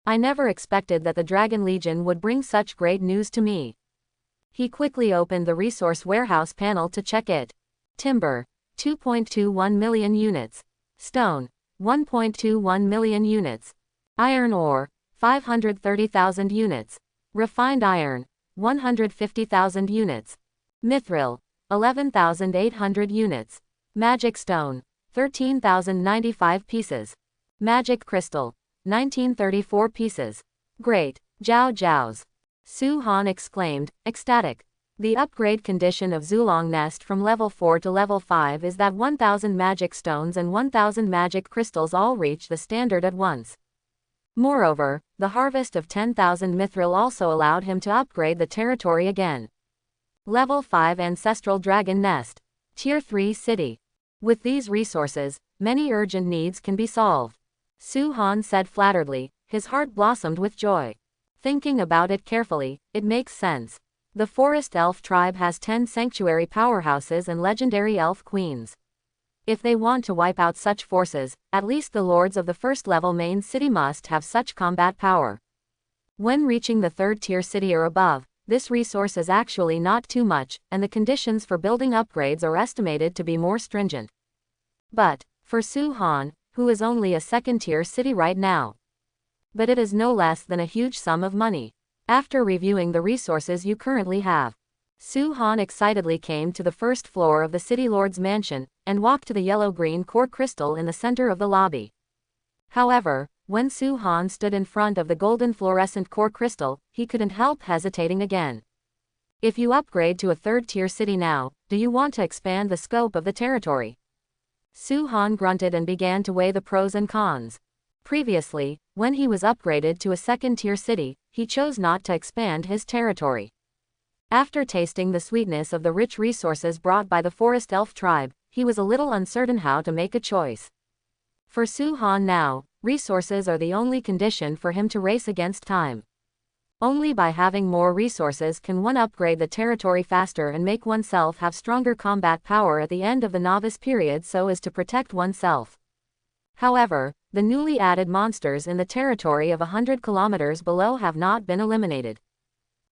I never expected that the Dragon Legion would bring such great news to me. He quickly opened the resource warehouse panel to check it. Timber, 2.21 million units. Stone, 1.21 million units. Iron ore, 530,000 units. Refined iron, 150,000 units. Mithril, 11,800 units. Magic stone, 13,095 pieces. Magic crystal, 1934 pieces. Great, Jiao Jiaos. Su-han exclaimed, ecstatic. The upgrade condition of Zulong Nest from level 4 to level 5 is that 1,000 magic stones and 1,000 magic crystals all reach the standard at once. Moreover, the harvest of 10,000 mithril also allowed him to upgrade the territory again. Level 5 Ancestral Dragon Nest. Tier 3 City. With these resources, many urgent needs can be solved. Su-han said flatteredly, his heart blossomed with joy. Thinking about it carefully, it makes sense. The forest elf tribe has 10 sanctuary powerhouses and legendary elf queens. If they want to wipe out such forces, at least the lords of the first level main city must have such combat power. When reaching the 3rd tier city or above, this resource is actually not too much, and the conditions for building upgrades are estimated to be more stringent. But, for Su-han, who is only a 2nd tier city right now. But it is no less than a huge sum of money. After reviewing the resources you currently have, Su-han excitedly came to the 1st floor of the city lord's mansion, and walked to the yellow-green core crystal in the center of the lobby. However, when Su-han stood in front of the golden fluorescent core crystal, he couldn't help hesitating again. If you upgrade to a 3rd tier city now, do you want to expand the scope of the territory? Su-han grunted and began to weigh the pros and cons. Previously, when he was upgraded to a 2nd tier city, he chose not to expand his territory. After tasting the sweetness of the rich resources brought by the forest elf tribe, he was a little uncertain how to make a choice. For Su-han now, resources are the only condition for him to race against time. Only by having more resources can one upgrade the territory faster and make oneself have stronger combat power at the end of the novice period so as to protect oneself. However, the newly added monsters in the territory of 100 kilometers below have not been eliminated.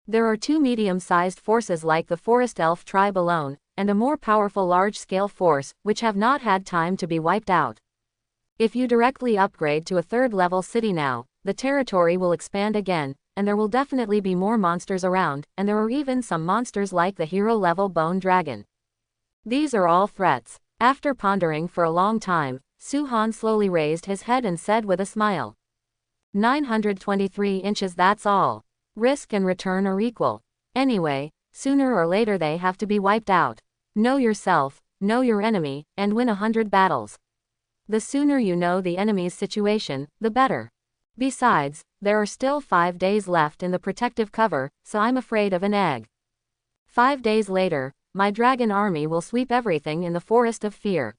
There are 2 medium-sized forces like the forest elf tribe alone, and a more powerful large-scale force, which have not had time to be wiped out. If you directly upgrade to a 3rd level city now, the territory will expand again, and there will definitely be more monsters around, and there are even some monsters like the hero-level bone dragon. These are all threats. After pondering for a long time, Su-han slowly raised his head and said with a smile. 923 inches, that's all. Risk and return are equal. Anyway, sooner or later they have to be wiped out. Know yourself, know your enemy, and win 100 battles. The sooner you know the enemy's situation, the better. Besides, there are still 5 days left in the protective cover, so I'm afraid of an egg. 5 days later, my dragon army will sweep everything in the forest of fear.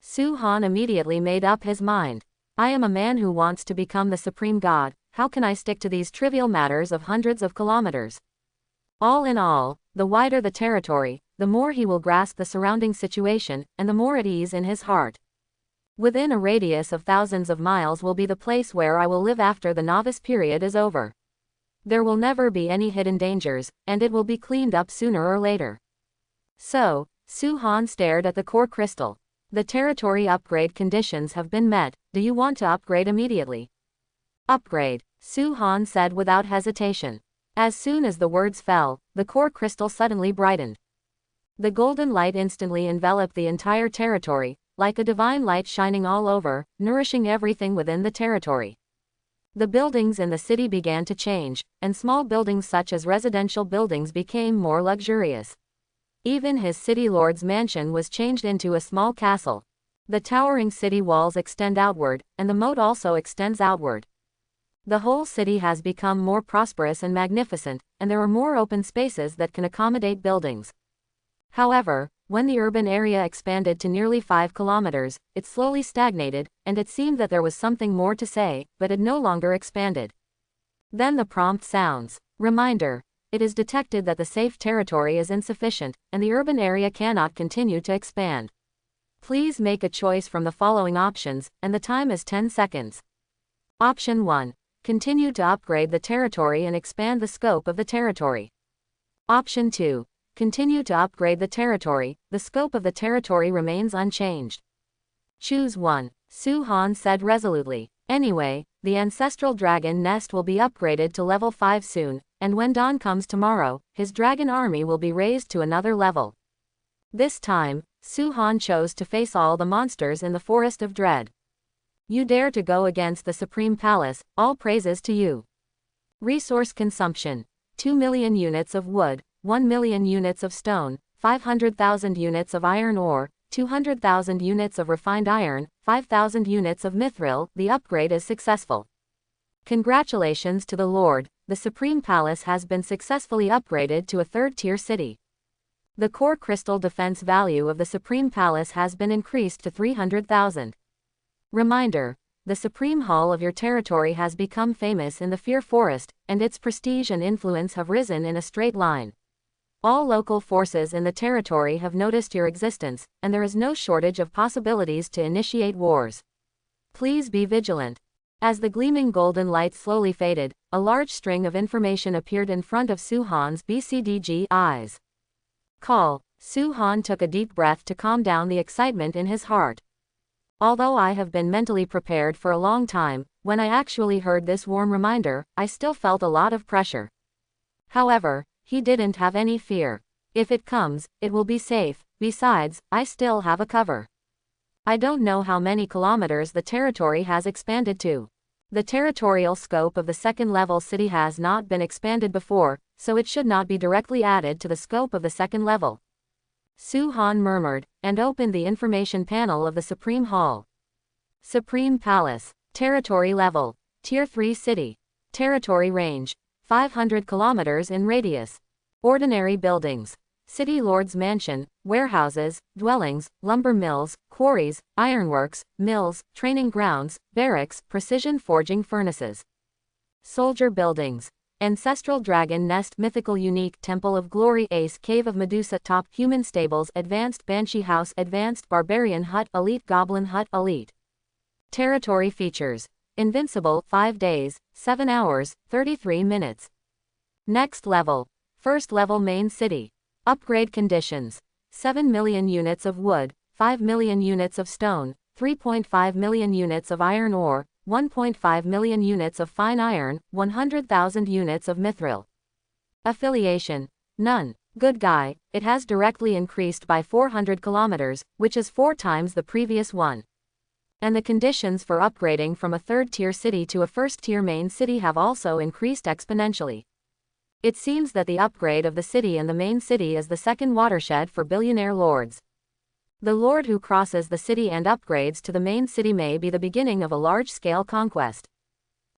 Su-han immediately made up his mind. I am a man who wants to become the supreme god, how can I stick to these trivial matters of hundreds of kilometers? All in all, the wider the territory, the more he will grasp the surrounding situation, and the more at ease in his heart. Within a radius of thousands of miles will be the place where I will live after the novice period is over. There will never be any hidden dangers, and it will be cleaned up sooner or later. So, Su-han stared at the core crystal. The territory upgrade conditions have been met, do you want to upgrade immediately? Upgrade, Su-han said without hesitation. As soon as the words fell, the core crystal suddenly brightened. The golden light instantly enveloped the entire territory, like a divine light shining all over, nourishing everything within the territory. The buildings in the city began to change, and small buildings such as residential buildings became more luxurious. Even his city lord's mansion was changed into a small castle. The towering city walls extend outward, and the moat also extends outward. The whole city has become more prosperous and magnificent, and there are more open spaces that can accommodate buildings. However, when the urban area expanded to nearly 5 kilometers, it slowly stagnated, and it seemed that there was something more to say, but it no longer expanded. Then the prompt sounds. Reminder. It is detected that the safe territory is insufficient, and the urban area cannot continue to expand. Please make a choice from the following options, and the time is 10 seconds. Option 1. Continue to upgrade the territory and expand the scope of the territory. Option 2. Continue to upgrade the territory, the scope of the territory remains unchanged. Choose one, Su-han said resolutely. Anyway, the ancestral dragon nest will be upgraded to level 5 soon, and when dawn comes tomorrow, his dragon army will be raised to another level. This time, Su-han chose to face all the monsters in the Forest of Dread. You dare to go against the Supreme Palace, all praises to you. Resource consumption. 2 million units of wood, 1 million units of stone, 500,000 units of iron ore, 200,000 units of refined iron, 5,000 units of mithril. The upgrade is successful. Congratulations to the Lord, the Supreme Palace has been successfully upgraded to a 3rd-tier city. The core crystal defense value of the Supreme Palace has been increased to 300,000. Reminder: the Supreme Hall of your territory has become famous in the Fear Forest, and its prestige and influence have risen in a straight line. All local forces in the territory have noticed your existence, and there is no shortage of possibilities to initiate wars. Please be vigilant. As the gleaming golden light slowly faded, a large string of information appeared in front of Su-han's BCDG eyes. Call. Su-han took a deep breath to calm down the excitement in his heart. Although I have been mentally prepared for a long time, when I actually heard this warm reminder, I still felt a lot of pressure. However, he didn't have any fear. If it comes, it will be safe. Besides, I still have a cover. I don't know how many kilometers the territory has expanded to. The territorial scope of the second-level city has not been expanded before, so it should not be directly added to the scope of the second level. Su-han murmured, and opened the information panel of the Supreme Hall. Supreme Palace. Territory level. Tier 3 city. Territory range. 500 kilometers in radius. Ordinary buildings. City Lord's Mansion, warehouses, dwellings, lumber mills, quarries, ironworks, mills, training grounds, barracks, precision forging furnaces. Soldier buildings. Ancestral Dragon Nest, Mythical Unique Temple of Glory, Ace Cave of Medusa, Top Human Stables, Advanced Banshee House, Advanced Barbarian Hut, Elite Goblin Hut, Elite. Territory features. Invincible, 5 days, 7 hours, 33 minutes. Next level. First level main city. Upgrade conditions. 7 million units of wood, 5 million units of stone, 3.5 million units of iron ore, 1.5 million units of fine iron, 100,000 units of mithril. Affiliation. None. Good guy, it has directly increased by 400 kilometers, which is 4 times the previous one. And the conditions for upgrading from a third-tier city to a first-tier main city have also increased exponentially. It seems that the upgrade of the city and the main city is the second watershed for billionaire lords. The lord who crosses the city and upgrades to the main city may be the beginning of a large-scale conquest.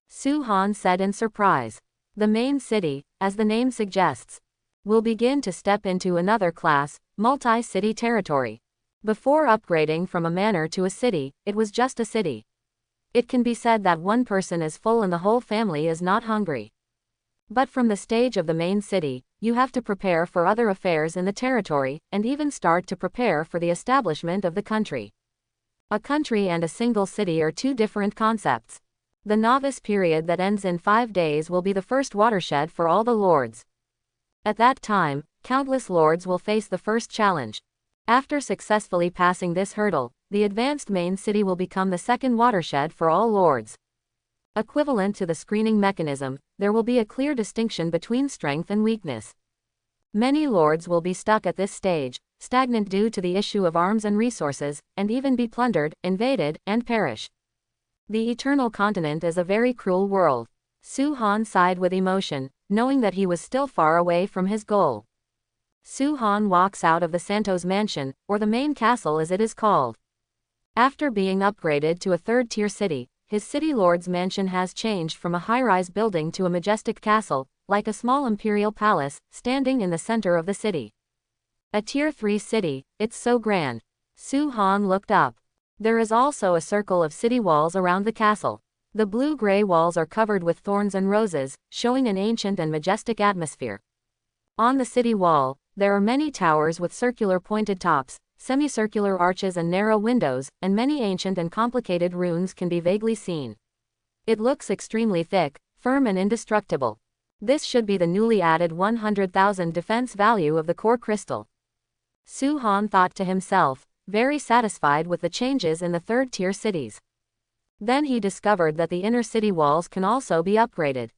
Su-han said in surprise. The main city, as the name suggests, will begin to step into another class, multi-city territory. Before upgrading from a manor to a city, it was just a city. It can be said that one person is full and the whole family is not hungry. But from the stage of the main city, you have to prepare for other affairs in the territory, and even start to prepare for the establishment of the country. A country and a single city are 2 different concepts. The novice period that ends in 5 days will be the first watershed for all the lords. At that time, countless lords will face the first challenge. After successfully passing this hurdle, the advanced main city will become the second watershed for all lords. Equivalent to the screening mechanism, there will be a clear distinction between strength and weakness. Many lords will be stuck at this stage, stagnant due to the issue of arms and resources, and even be plundered, invaded, and perish. The Eternal Continent is a very cruel world. Su-han sighed with emotion, knowing that he was still far away from his goal. Su-han walks out of the Santos Mansion, or the main castle as it is called. After being upgraded to a third-tier city, his city lord's mansion has changed from a high-rise building to a majestic castle, like a small imperial palace, standing in the center of the city. A tier 3 city, it's so grand. Su-han looked up. There is also a circle of city walls around the castle. The blue-gray walls are covered with thorns and roses, showing an ancient and majestic atmosphere. On the city wall, there are many towers with circular pointed tops, semicircular arches and narrow windows, and many ancient and complicated runes can be vaguely seen. It looks extremely thick, firm and indestructible. This should be the newly added 100,000 defense value of the core crystal. Su-han thought to himself, very satisfied with the changes in the third-tier cities. Then he discovered that the inner city walls can also be upgraded.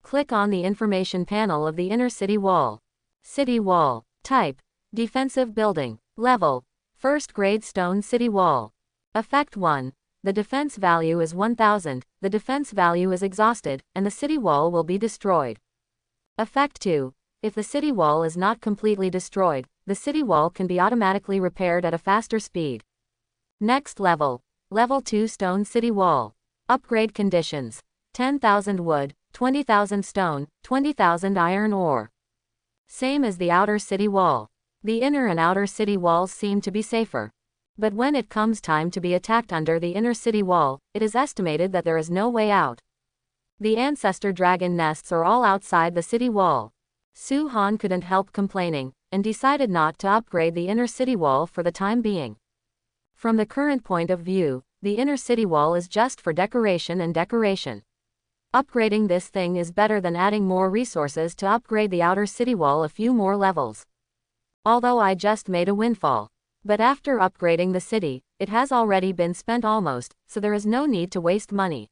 Click on the information panel of the inner city wall. City wall. Type. Defensive building. Level. First grade stone city wall. Effect 1. The defense value is 1000, the defense value is exhausted, and the city wall will be destroyed. Effect 2. If the city wall is not completely destroyed, the city wall can be automatically repaired at a faster speed. Next level. Level 2 stone city wall. Upgrade conditions. 10,000 wood, 20,000 stone, 20,000 iron ore. Same as the outer city wall. The inner and outer city walls seem to be safer. But when it comes time to be attacked under the inner city wall, it is estimated that there is no way out. The ancestor dragon nests are all outside the city wall. Su-han couldn't help complaining, and decided not to upgrade the inner city wall for the time being. From the current point of view, the inner city wall is just for decoration and decoration. Upgrading this thing is better than adding more resources to upgrade the outer city wall a few more levels. Although I just made a windfall. But after upgrading the city, it has already been spent almost, so there is no need to waste money.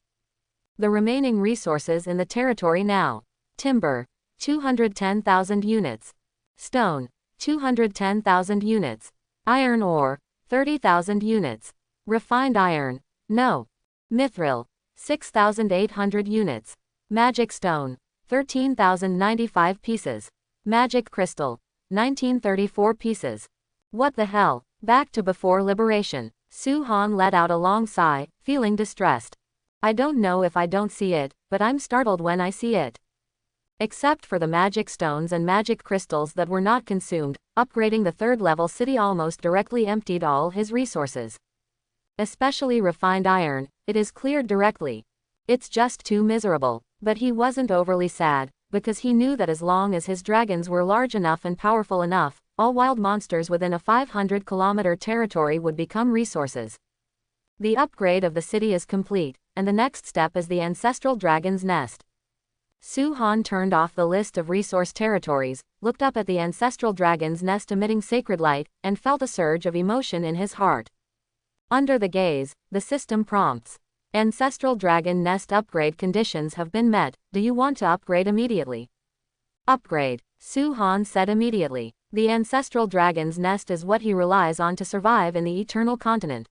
The remaining resources in the territory now. Timber, 210,000 units. Stone, 210,000 units. Iron ore, 30,000 units. Refined iron, no. Mithril, 6,800 units. Magic stone, 13,095 pieces. Magic crystal, 1934 pieces. What the hell? Back to before liberation. Su-han let out a long sigh, feeling distressed. I don't know if I don't see it, but I'm startled when I see it. Except for the magic stones and magic crystals that were not consumed, upgrading the third level city almost directly emptied all his resources. Especially refined iron, it is cleared directly. It's just too miserable. But he wasn't overly sad, because he knew that as long as his dragons were large enough and powerful enough, all wild monsters within a 500-kilometer territory would become resources. The upgrade of the city is complete, and the next step is the ancestral dragon's nest. Su-han turned off the list of resource territories, looked up at the ancestral dragon's nest emitting sacred light, and felt a surge of emotion in his heart. Under the gaze, the system prompts. Ancestral dragon nest upgrade conditions have been met. Do you want to upgrade immediately? Upgrade, Su-han said immediately. The ancestral dragon's nest is what he relies on to survive in the eternal continent.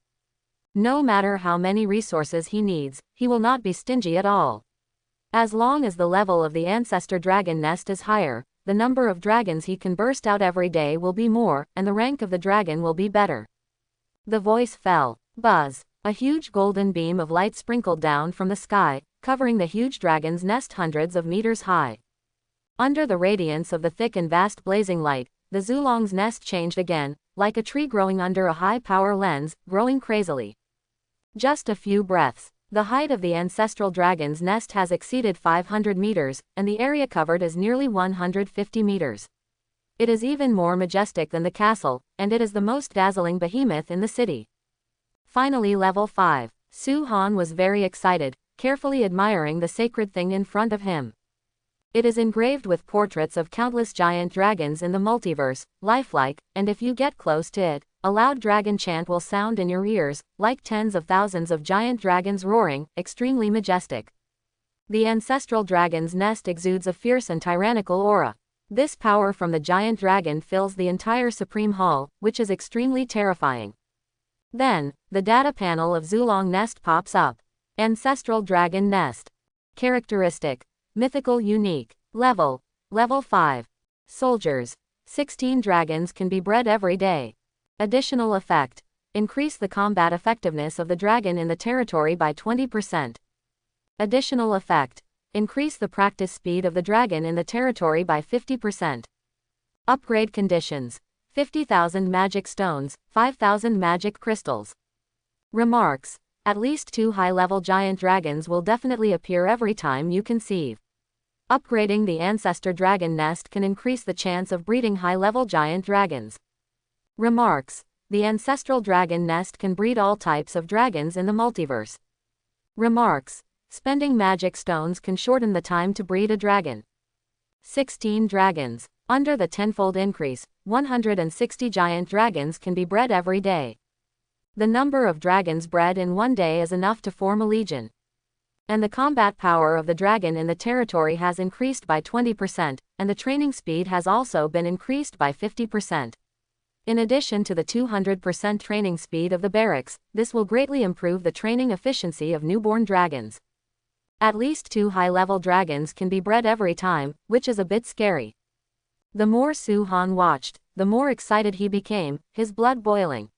No matter how many resources he needs, he will not be stingy at all. As long as the level of the ancestor dragon nest is higher, the number of dragons he can burst out every day will be more, and the rank of the dragon will be better. The voice fell. Buzz. A huge golden beam of light sprinkled down from the sky, covering the huge dragon's nest hundreds of meters high. Under the radiance of the thick and vast blazing light, the Zulong's nest changed again, like a tree growing under a high-power lens, growing crazily. Just a few breaths. The height of the ancestral dragon's nest has exceeded 500 meters, and the area covered is nearly 150 meters. It is even more majestic than the castle, and it is the most dazzling behemoth in the city. Finally level 5. Su-han was very excited, carefully admiring the sacred thing in front of him. It is engraved with portraits of countless giant dragons in the multiverse, lifelike, and if you get close to it, a loud dragon chant will sound in your ears, like tens of thousands of giant dragons roaring, extremely majestic. The ancestral dragon's nest exudes a fierce and tyrannical aura. This power from the giant dragon fills the entire Supreme Hall, which is extremely terrifying. Then, the data panel of Zulong Nest pops up. Ancestral Dragon Nest. Characteristic. Mythical Unique. Level. Level 5. Soldiers. 16 dragons can be bred every day. Additional effect. Increase the combat effectiveness of the dragon in the territory by 20%. Additional effect. Increase the practice speed of the dragon in the territory by 50%. Upgrade conditions. 50,000 magic stones, 5,000 magic crystals. Remarks. At least 2 high-level giant dragons will definitely appear every time you conceive. Upgrading the ancestor dragon nest can increase the chance of breeding high-level giant dragons. Remarks. The ancestral dragon nest can breed all types of dragons in the multiverse. Remarks. Spending magic stones can shorten the time to breed a dragon. 16 dragons. Under the tenfold increase, 160 giant dragons can be bred every day. The number of dragons bred in one day is enough to form a legion. And the combat power of the dragon in the territory has increased by 20%, and the training speed has also been increased by 50%. In addition to the 200% training speed of the barracks, this will greatly improve the training efficiency of newborn dragons. At least 2 high-level dragons can be bred every time, which is a bit scary. The more Su-han watched, the more excited he became, his blood boiling.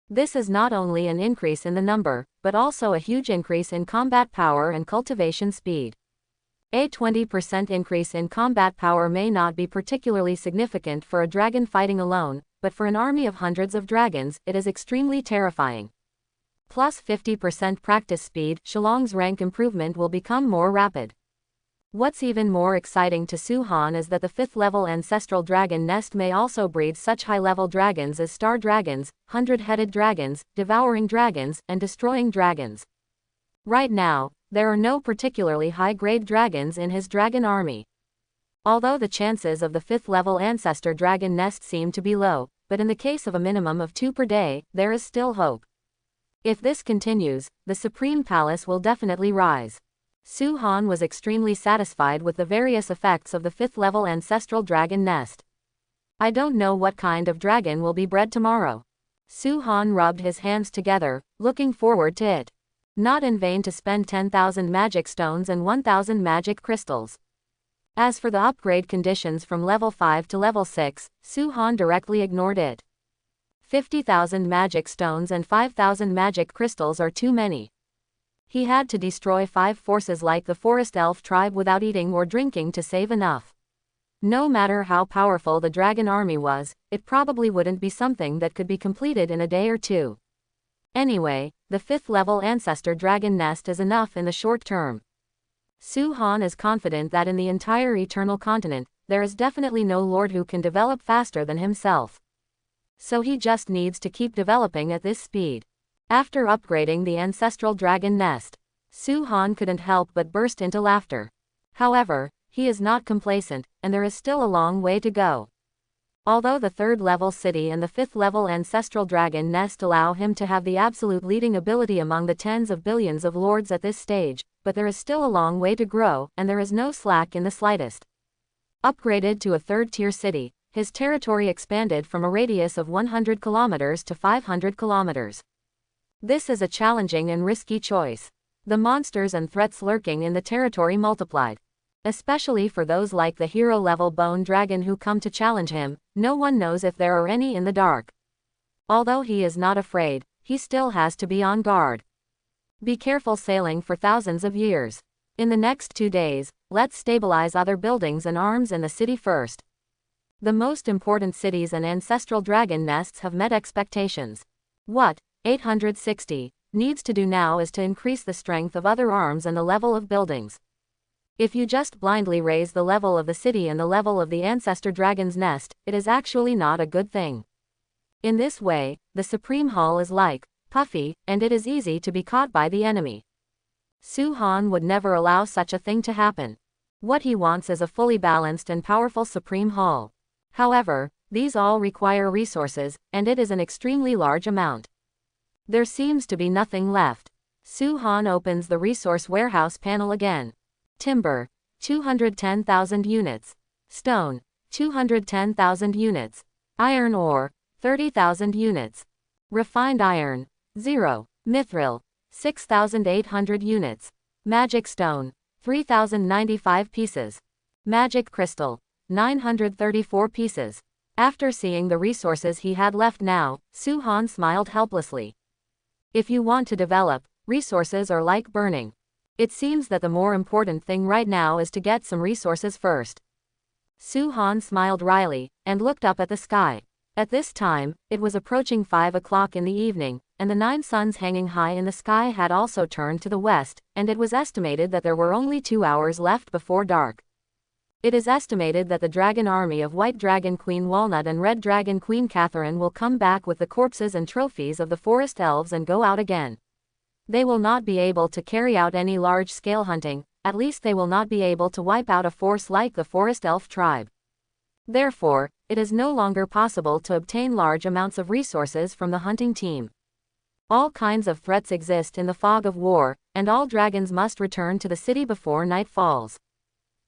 This is not only an increase in the number, but also a huge increase in combat power and cultivation speed. A 20% increase in combat power may not be particularly significant for a dragon fighting alone, but for an army of hundreds of dragons, it is extremely terrifying. Plus 50% practice speed, Shillong's rank improvement will become more rapid. What's even more exciting to Su-Han is that the 5th level ancestral dragon nest may also breed such high-level dragons as star dragons, 100-headed dragons, devouring dragons, and destroying dragons. Right now, there are no particularly high-grade dragons in his dragon army. Although the chances of the 5th level ancestor dragon nest seem to be low, but in the case of a minimum of 2 per day, there is still hope. If this continues, the Supreme Palace will definitely rise. Su-Han was extremely satisfied with the various effects of the 5th level ancestral dragon nest. I don't know what kind of dragon will be bred tomorrow. Su-Han rubbed his hands together, looking forward to it. Not in vain to spend 10,000 magic stones and 1,000 magic crystals. As for the upgrade conditions from level 5 to level 6, Su-Han directly ignored it. 50,000 magic stones and 5,000 magic crystals are too many. He had to destroy 5 forces like the forest elf tribe without eating or drinking to save enough. No matter how powerful the dragon army was, it probably wouldn't be something that could be completed in a day or two. Anyway, the 5th level ancestor dragon nest is enough in the short term. Su-Han is confident that in the entire Eternal Continent, there is definitely no lord who can develop faster than himself. So he just needs to keep developing at this speed. After upgrading the ancestral dragon nest, Su-Han couldn't help but burst into laughter. However, he is not complacent, and there is still a long way to go. Although the 3rd level city and the 5th level ancestral dragon nest allow him to have the absolute leading ability among the tens of billions of lords at this stage, but there is still a long way to grow, and there is no slack in the slightest. Upgraded to a 3rd-tier city, his territory expanded from a radius of 100 kilometers to 500 kilometers. This is a challenging and risky choice. The monsters and threats lurking in the territory multiplied. Especially for those like the hero-level bone dragon who come to challenge him, no one knows if there are any in the dark. Although he is not afraid, he still has to be on guard. Be careful sailing for thousands of years. In the next 2 days, let's stabilize other buildings and arms in the city first. The most important cities and ancestral dragon nests have met expectations. What 860 needs to do now is to increase the strength of other arms and the level of buildings. If you just blindly raise the level of the city and the level of the ancestor dragon's nest, it is actually not a good thing. In this way, the Supreme Hall is like puffy, and it is easy to be caught by the enemy. Su-Han would never allow such a thing to happen. What he wants is a fully balanced and powerful Supreme Hall. However, these all require resources, and it is an extremely large amount. There seems to be nothing left. Su-Han opens the resource warehouse panel again. Timber, 210,000 units. Stone, 210,000 units. Iron ore, 30,000 units. Refined iron, 0. Mithril, 6,800 units. Magic stone, 3,095 pieces. Magic crystal, 934 pieces. After seeing the resources he had left now, Su-Han smiled helplessly. If you want to develop, resources are like burning. It seems that the more important thing right now is to get some resources first. Su-Han smiled wryly, and looked up at the sky. At this time, it was approaching 5 o'clock in the evening, and the 9 suns hanging high in the sky had also turned to the west, and it was estimated that there were only 2 hours left before dark. It is estimated that the dragon army of White Dragon Queen Walnut and Red Dragon Queen Catherine will come back with the corpses and trophies of the forest elves and go out again. They will not be able to carry out any large-scale hunting, at least they will not be able to wipe out a force like the forest elf tribe. Therefore, it is no longer possible to obtain large amounts of resources from the hunting team. All kinds of threats exist in the fog of war, and all dragons must return to the city before night falls.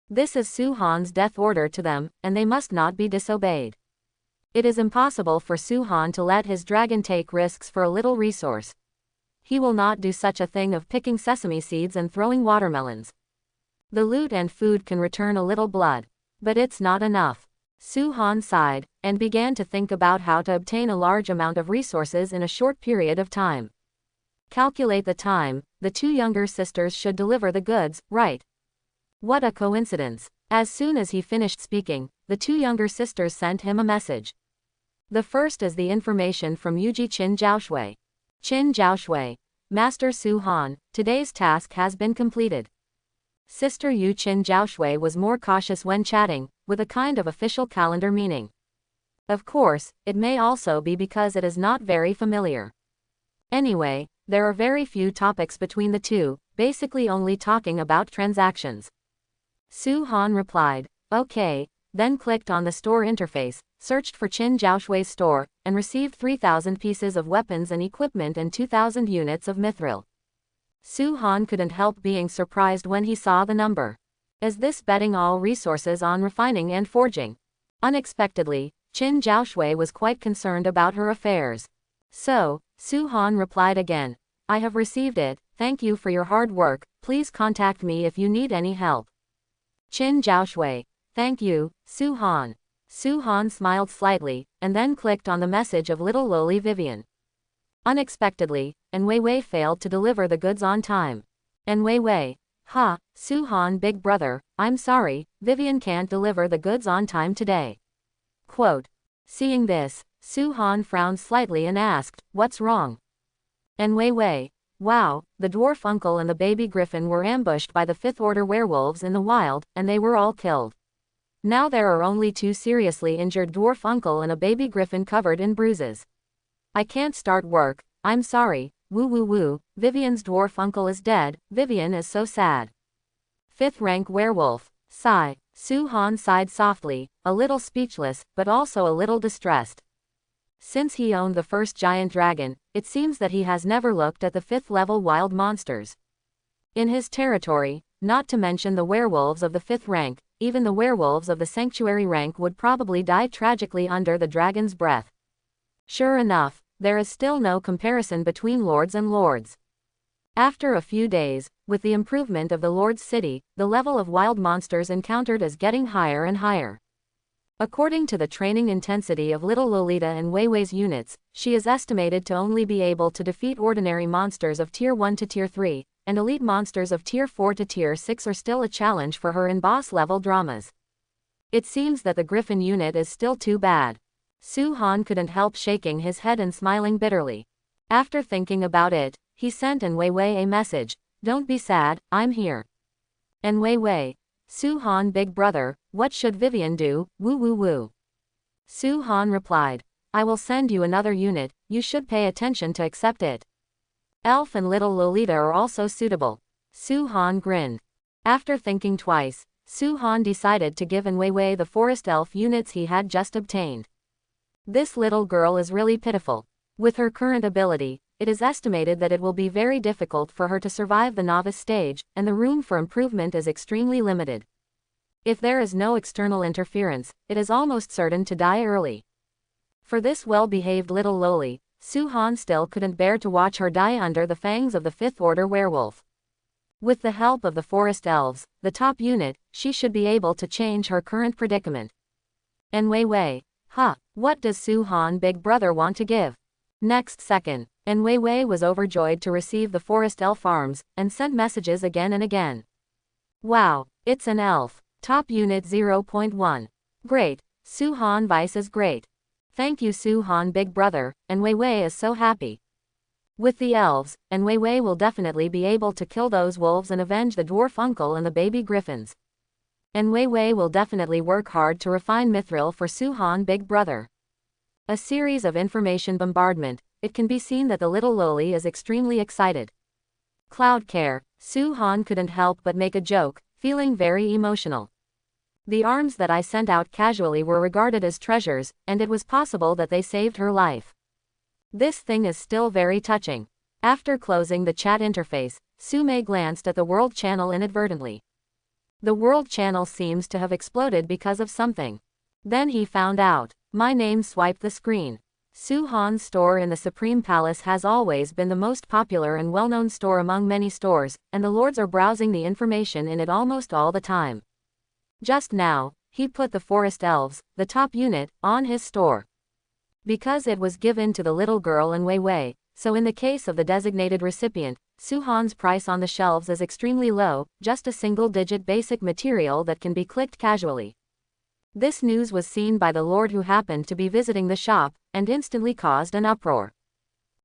This is Su-Han's death order to them, and they must not be disobeyed. It is impossible for Su-Han to let his dragon take risks for a little resource. He will not do such a thing of picking sesame seeds and throwing watermelons. The loot and food can return a little blood, but it's not enough. Su-Han sighed, and began to think about how to obtain a large amount of resources in a short period of time. Calculate the time, the 2 younger sisters should deliver the goods, right? What a coincidence. As soon as he finished speaking, the two younger sisters sent him a message. The first is the information from Yuji Qin Zhaoshui. Qin Zhaoshui. Master Su Han, today's task has been completed. Sister Yu Qin Zhaoshui was more cautious when chatting, with a kind of official calendar meaning. Of course, it may also be because it is not very familiar. Anyway, there are very few topics between the two, basically only talking about transactions. Su Han replied, okay, then clicked on the store interface, searched for Qin Zhaoshui's store, and received 3,000 pieces of weapons and equipment and 2,000 units of mithril. Su Han couldn't help being surprised when he saw the number. Is this betting all resources on refining and forging? Unexpectedly, Qin Zhaoshui was quite concerned about her affairs. So, Su Han replied again, I have received it, thank you for your hard work, please contact me if you need any help. Qin Zhaoshui, thank you, Su Han. Su Han smiled slightly, and then clicked on the message of little lowly Vivian. Unexpectedly, and Wei Wei failed to deliver the goods on time. And Wei Wei, Su Han big brother, I'm sorry, Vivian can't deliver the goods on time today. Quote. Seeing this, Su Han frowned slightly and asked, what's wrong? And Wei Wei, wow, the dwarf uncle and the baby griffin were ambushed by the Fifth Order werewolves in the wild, and they were all killed. Now there are only 2 seriously injured dwarf uncle and a baby griffin covered in bruises. I can't start work, I'm sorry, woo woo woo, Vivian's dwarf uncle is dead, Vivian is so sad. 5th rank werewolf, sigh, Su Han sighed softly, a little speechless, but also a little distressed. Since he owned the first giant dragon, it seems that he has never looked at the 5th level wild monsters. In his territory, not to mention the werewolves of the 5th rank, even the werewolves of the sanctuary rank would probably die tragically under the dragon's breath. Sure enough, there is still no comparison between lords and lords. After a few days, with the improvement of the Lord's City, the level of wild monsters encountered is getting higher and higher. According to the training intensity of little Lolita and Wei Wei's units, she is estimated to only be able to defeat ordinary monsters of Tier 1 to Tier 3, and elite monsters of Tier 4 to Tier 6 are still a challenge for her in boss-level dramas. It seems that the Griffin unit is still too bad. Su Han couldn't help shaking his head and smiling bitterly. After thinking about it, he sent An Wei Wei a message, don't be sad, I'm here. An Wei Wei, Su Han big brother, what should Vivian do, woo woo woo. Su Han replied, I will send you another unit, you should pay attention to accept it. Elf and little Lolita are also suitable. Su Han grinned. After thinking twice, Su Han decided to give An Wei Wei the forest elf units he had just obtained. This little girl is really pitiful. With her current ability, it is estimated that it will be very difficult for her to survive the novice stage, and the room for improvement is extremely limited. If there is no external interference, it is almost certain to die early. For this well-behaved little lowly, Su Han still couldn't bear to watch her die under the fangs of the 5th Order werewolf. With the help of the forest elves, the top unit, she should be able to change her current predicament. An Wei Wei, what does Su Han big brother want to give? Next second, An Wei Wei was overjoyed to receive the forest elf arms, and sent messages again and again. Wow, it's an elf. Top unit 0.1. Great, Su Han Vice is great. Thank you Su Han big brother, An Wei Wei is so happy. With the elves, An Wei Wei will definitely be able to kill those wolves and avenge the dwarf uncle and the baby griffins. An Wei Wei will definitely work hard to refine mithril for Su Han big brother. A series of information bombardment, it can be seen that the little lowly is extremely excited. Cloud care, Su Han couldn't help but make a joke, feeling very emotional. The arms that I sent out casually were regarded as treasures, and it was possible that they saved her life. This thing is still very touching. After closing the chat interface, Su Mei glanced at the world channel inadvertently. The world channel seems to have exploded because of something. Then he found out. My name swiped the screen. Su Han's store in the Supreme Palace has always been the most popular and well-known store among many stores, and the lords are browsing the information in it almost all the time. Just now, he put the forest elves, the top unit, on his store. Because it was given to the little girl An Wei Wei, so in the case of the designated recipient, Suhan's price on the shelves is extremely low, just a single-digit basic material that can be clicked casually. This news was seen by the lord who happened to be visiting the shop, and instantly caused an uproar.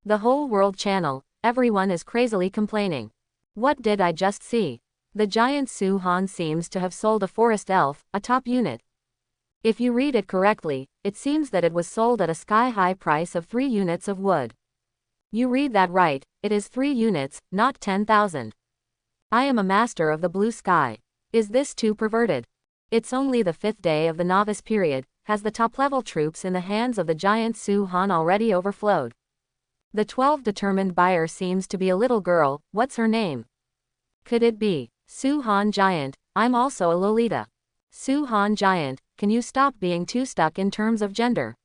The whole world channel, everyone is crazily complaining. What did I just see? The giant Suhan seems to have sold a forest elf, a top unit. If you read it correctly, it seems that it was sold at a sky-high price of 3 units of wood. You read that right, it is 3 units, not 10,000. I am a master of the blue sky. Is this too perverted? It's only the 5th day of the novice period, has the top-level troops in the hands of the giant Suhan already overflowed? The 12th determined buyer seems to be a little girl. What's her name? Could it be Suhan Giant? I'm also a Lolita. Suhan Giant, can you stop being too stuck in terms of gender?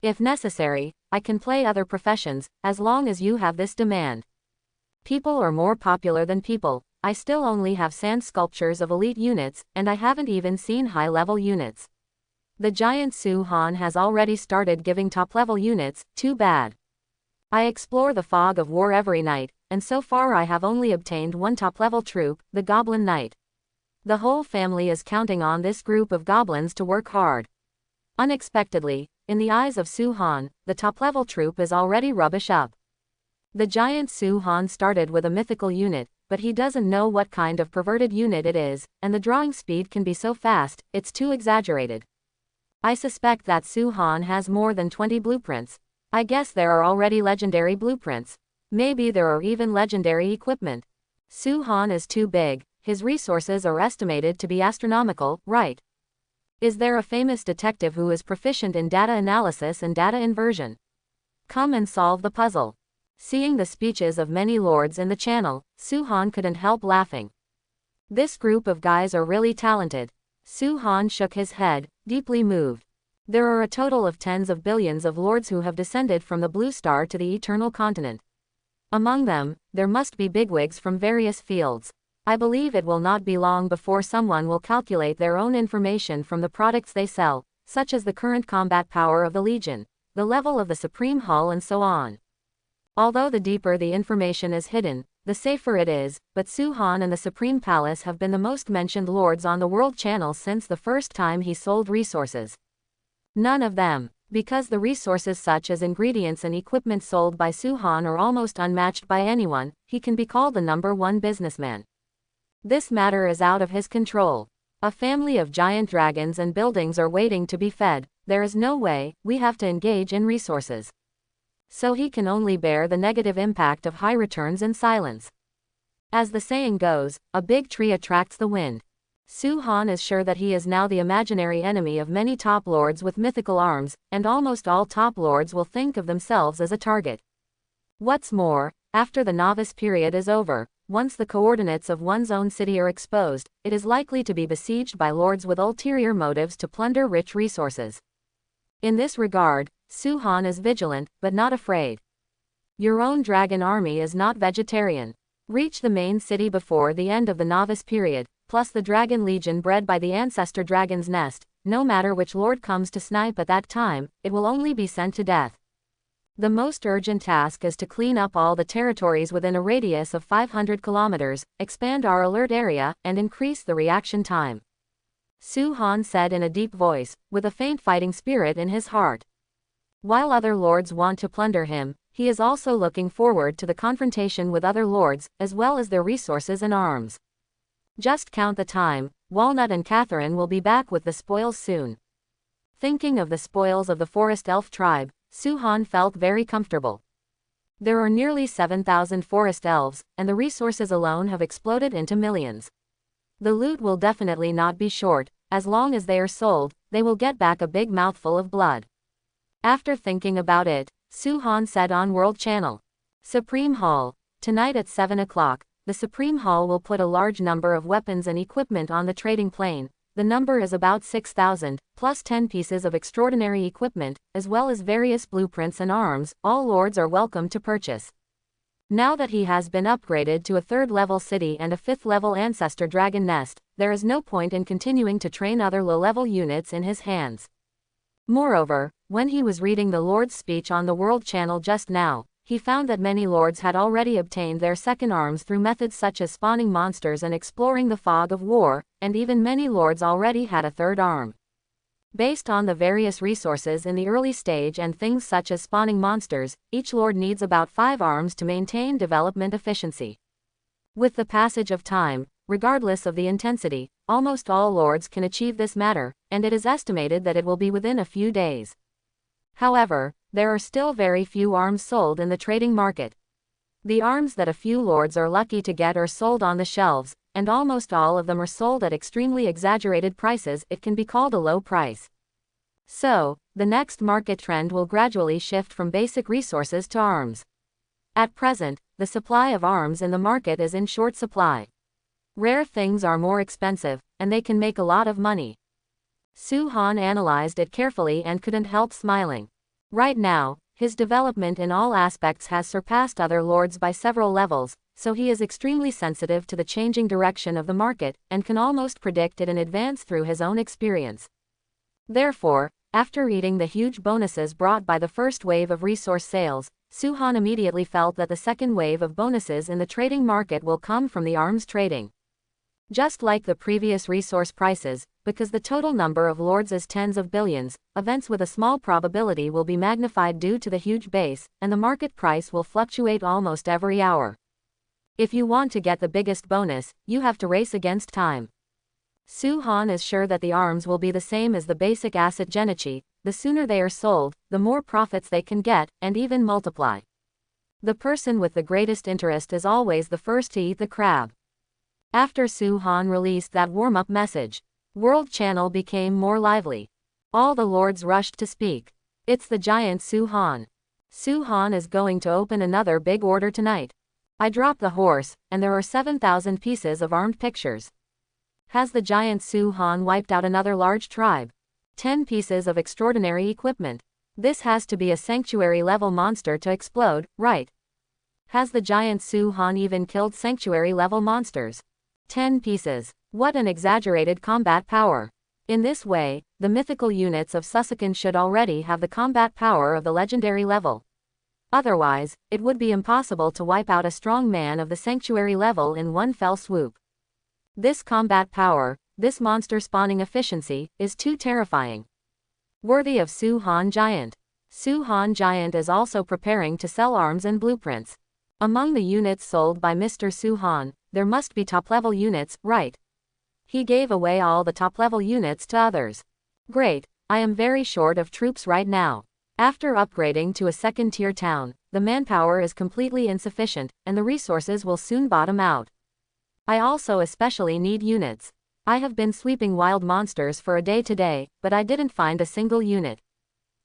If necessary, I can play other professions, as long as you have this demand. People are more popular than people. I still only have sand sculptures of elite units, and I haven't even seen high-level units. The giant Suhan has already started giving top-level units. Too bad. I explore the fog of war every night, and so far I have only obtained 1 top-level troop, the Goblin Knight. The whole family is counting on this group of goblins to work hard. Unexpectedly, in the eyes of Suhan, the top-level troop is already rubbish up. The giant Suhan started with a mythical unit, but he doesn't know what kind of perverted unit it is, and the drawing speed can be so fast, it's too exaggerated. I suspect that Suhan has more than 20 blueprints. I guess there are already legendary blueprints. Maybe there are even legendary equipment. Suhan is too big, his resources are estimated to be astronomical, right? Is there a famous detective who is proficient in data analysis and data inversion? Come and solve the puzzle. Seeing the speeches of many lords in the channel, Suhan couldn't help laughing. This group of guys are really talented. Suhan shook his head, deeply moved. There are a total of tens of billions of lords who have descended from the Blue Star to the Eternal Continent. Among them, there must be bigwigs from various fields. I believe it will not be long before someone will calculate their own information from the products they sell, such as the current combat power of the Legion, the level of the Supreme Hull and so on. Although the deeper the information is hidden, the safer it is, but Suhan and the Supreme Palace have been the most mentioned lords on the World Channel since the first time he sold resources. None of them, because the resources such as ingredients and equipment sold by Suhan are almost unmatched by anyone, he can be called the #1 businessman. This matter is out of his control. A family of giant dragons and buildings are waiting to be fed. There is no way, we have to engage in resources. So he can only bear the negative impact of high returns in silence. As the saying goes, a big tree attracts the wind. Suhan is sure that he is now the imaginary enemy of many top lords with mythical arms, and almost all top lords will think of themselves as a target. What's more, after the novice period is over, once the coordinates of one's own city are exposed, it is likely to be besieged by lords with ulterior motives to plunder rich resources. In this regard, Suhan is vigilant, but not afraid. Your own dragon army is not vegetarian. Reach the main city before the end of the novice period, plus the dragon legion bred by the ancestor dragon's nest. No matter which lord comes to snipe at that time, it will only be sent to death. The most urgent task is to clean up all the territories within a radius of 500 kilometers, expand our alert area, and increase the reaction time. Suhan said in a deep voice, with a faint fighting spirit in his heart. While other lords want to plunder him, he is also looking forward to the confrontation with other lords, as well as their resources and arms. Just count the time, Walnut and Catherine will be back with the spoils soon. Thinking of the spoils of the forest elf tribe, Suhan felt very comfortable. There are nearly 7,000 forest elves, and the resources alone have exploded into millions. The loot will definitely not be short. As long as they are sold, they will get back a big mouthful of blood. After thinking about it, Suhan said on World Channel. Supreme Hall. Tonight at 7 o'clock, the Supreme Hall will put a large number of weapons and equipment on the trading plane. The number is about 6,000, plus 10 pieces of extraordinary equipment, as well as various blueprints and arms. All lords are welcome to purchase. Now that he has been upgraded to a 3rd-level city and a 5th-level ancestor dragon nest, there is no point in continuing to train other low-level units in his hands. Moreover, when he was reading the Lord's speech on the World Channel just now, he found that many lords had already obtained their second arms through methods such as spawning monsters and exploring the fog of war, and even many lords already had a third arm. Based on the various resources in the early stage and things such as spawning monsters, each lord needs about 5 arms to maintain development efficiency. With the passage of time, regardless of the intensity, almost all lords can achieve this matter, and it is estimated that it will be within a few days. However, there are still very few arms sold in the trading market. The arms that a few lords are lucky to get are sold on the shelves, and almost all of them are sold at extremely exaggerated prices. It can be called a low price. So, the next market trend will gradually shift from basic resources to arms. At present, the supply of arms in the market is in short supply. Rare things are more expensive, and they can make a lot of money. Su-han analyzed it carefully and couldn't help smiling. Right now, his development in all aspects has surpassed other lords by several levels, so he is extremely sensitive to the changing direction of the market, and can almost predict it in advance through his own experience. Therefore, after eating the huge bonuses brought by the first wave of resource sales, Su-han immediately felt that the second wave of bonuses in the trading market will come from the arms trading. Just like the previous resource prices, because the total number of lords is tens of billions, events with a small probability will be magnified due to the huge base, and the market price will fluctuate almost every hour. If you want to get the biggest bonus, you have to race against time. Su-han is sure that the arms will be the same as the basic asset genichi. The sooner they are sold, the more profits they can get, and even multiply. The person with the greatest interest is always the first to eat the crab. After Su-han released that warm-up message, World Channel became more lively. All the lords rushed to speak. It's the giant Su-han. Su-han is going to open another big order tonight. I dropped the horse, and there are 7,000 pieces of armed pictures. Has the giant Su-han wiped out another large tribe? 10 pieces of extraordinary equipment. This has to be a sanctuary-level monster to explode, right? Has the giant Su-han even killed sanctuary-level monsters? 10 pieces. What an exaggerated combat power. In this way, the mythical units of Susakan should already have the combat power of the legendary level. Otherwise, it would be impossible to wipe out a strong man of the sanctuary level in one fell swoop. This combat power, this monster spawning efficiency, is too terrifying. Worthy of Su-han Giant. Su-han Giant is also preparing to sell arms and blueprints. Among the units sold by Mr. Su-han, there must be top-level units, right? He gave away all the top-level units to others. Great, I am very short of troops right now. After upgrading to a second-tier town, the manpower is completely insufficient, and the resources will soon bottom out. I also especially need units. I have been sweeping wild monsters for a day today, but I didn't find a single unit.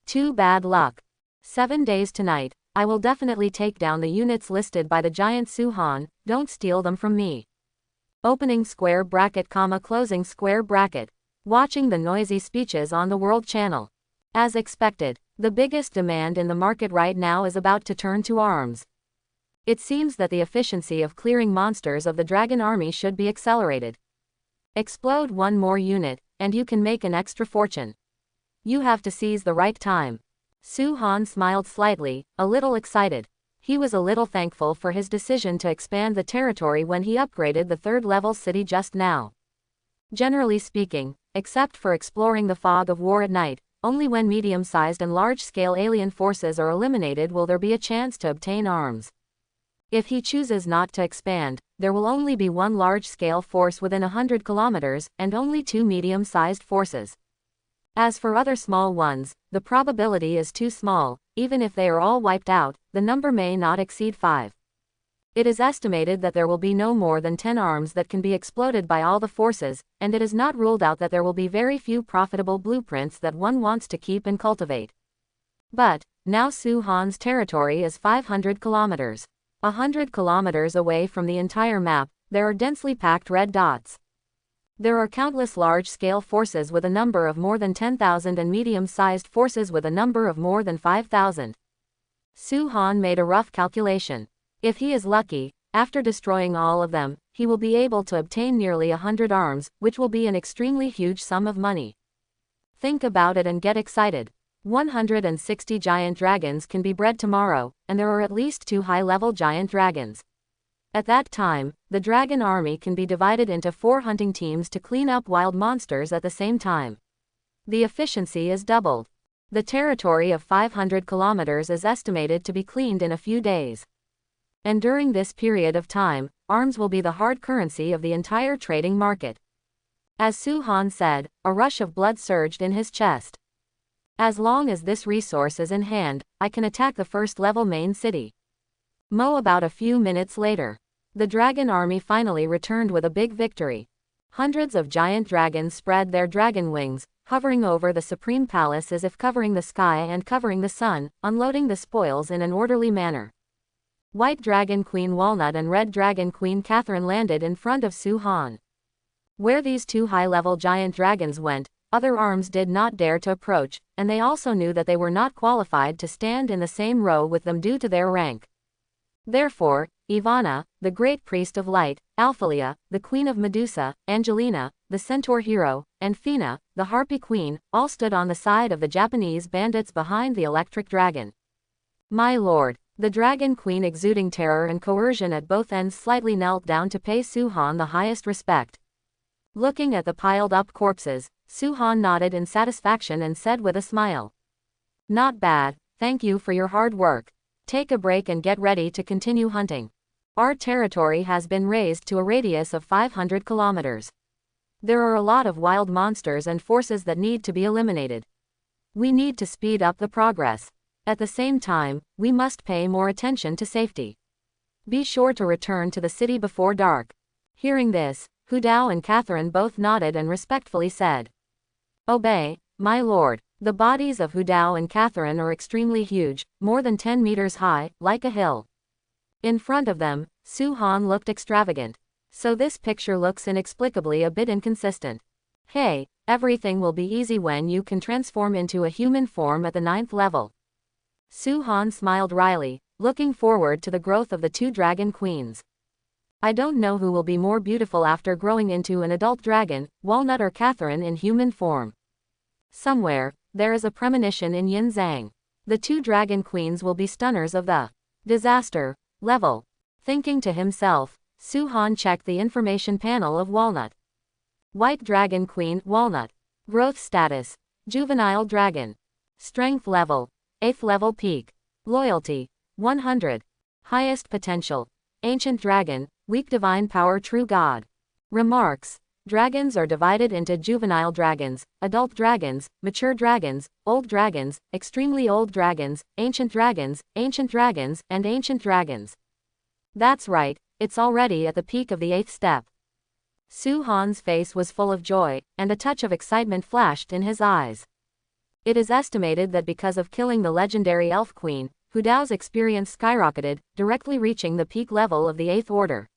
Too bad luck. 7 days tonight, I will definitely take down the units listed by the giant Su-han. Don't steal them from me. Opening square bracket, closing square bracket. Watching the noisy speeches on the World Channel. As expected, the biggest demand in the market right now is about to turn to arms. It seems that the efficiency of clearing monsters of the dragon army should be accelerated. Explode one more unit, and you can make an extra fortune. You have to seize the right time. Su-han smiled slightly, a little excited. He was a little thankful for his decision to expand the territory when he upgraded the third-level city just now. Generally speaking, except for exploring the fog of war at night, only when medium-sized and large-scale alien forces are eliminated will there be a chance to obtain arms. If he chooses not to expand, there will only be one large-scale force within 100 kilometers, and only 2 medium-sized forces. As for other small ones, the probability is too small. Even if they are all wiped out, the number may not exceed 5. It is estimated that there will be no more than 10 arms that can be exploded by all the forces, and it is not ruled out that there will be very few profitable blueprints that one wants to keep and cultivate. But, now Su-han's territory is 500 kilometers. 100 kilometers away from the entire map, there are densely packed red dots. There are countless large-scale forces with a number of more than 10,000 and medium-sized forces with a number of more than 5,000. Su-han made a rough calculation. If he is lucky, after destroying all of them, he will be able to obtain nearly 100 arms, which will be an extremely huge sum of money. Think about it and get excited. 160 giant dragons can be bred tomorrow, and there are at least 2 high-level giant dragons. At that time, the dragon army can be divided into 4 hunting teams to clean up wild monsters at the same time. The efficiency is doubled. The territory of 500 kilometers is estimated to be cleaned in a few days. And during this period of time, arms will be the hard currency of the entire trading market. As Su-Han said, a rush of blood surged in his chest. As long as this resource is in hand, I can attack the first-level main city. About a few minutes later, the dragon army finally returned with a big victory. Hundreds of giant dragons spread their dragon wings, hovering over the supreme palace as if covering the sky and covering the sun, unloading the spoils in an orderly manner. White Dragon Queen Walnut and Red Dragon Queen Catherine landed in front of Su-Han. Where these 2 high-level giant dragons went, other arms did not dare to approach, and they also knew that they were not qualified to stand in the same row with them due to their rank. Therefore, Ivana, the Great Priest of Light, Alphalia, the Queen of Medusa, Angelina, the Centaur Hero, and Fina, the Harpy Queen, all stood on the side of the Japanese bandits behind the Electric Dragon. My lord, the Dragon Queen, exuding terror and coercion at both ends, slightly knelt down to pay Su-Han the highest respect. Looking at the piled-up corpses, Su-Han nodded in satisfaction and said with a smile, "Not bad, thank you for your hard work. Take a break and get ready to continue hunting. Our territory has been raised to a radius of 500 kilometers. There are a lot of wild monsters and forces that need to be eliminated. We need to speed up the progress. At the same time, we must pay more attention to safety. Be sure to return to the city before dark." Hearing this, Hu Dao and Catherine both nodded and respectfully said, "Obey, my lord." The bodies of Hu Dao and Catherine are extremely huge, more than 10 meters high, like a hill. In front of them, Su-Han looked extravagant. So this picture looks inexplicably a bit inconsistent. Hey, everything will be easy when you can transform into a human form at the 9th level. Su-Han smiled wryly, looking forward to the growth of the 2 dragon queens. I don't know who will be more beautiful after growing into an adult dragon, Walnut or Catherine in human form. Somewhere, there is a premonition in Yin Zhang. The 2 dragon queens will be stunners of the disaster level. Thinking to himself, Su-Han checked the information panel of Walnut. White Dragon Queen Walnut. Growth status: Juvenile Dragon. Strength level: 8th level peak. Loyalty: 100. Highest potential: Ancient Dragon, Weak Divine Power True God. Remarks: Dragons are divided into juvenile dragons, adult dragons, mature dragons, old dragons, extremely old dragons, ancient dragons, and ancient dragons. That's right, it's already at the peak of the 8th step. Su-Han's face was full of joy, and a touch of excitement flashed in his eyes. It is estimated that because of killing the legendary Elf Queen, Hu Dao's experience skyrocketed, directly reaching the peak level of the 8th order.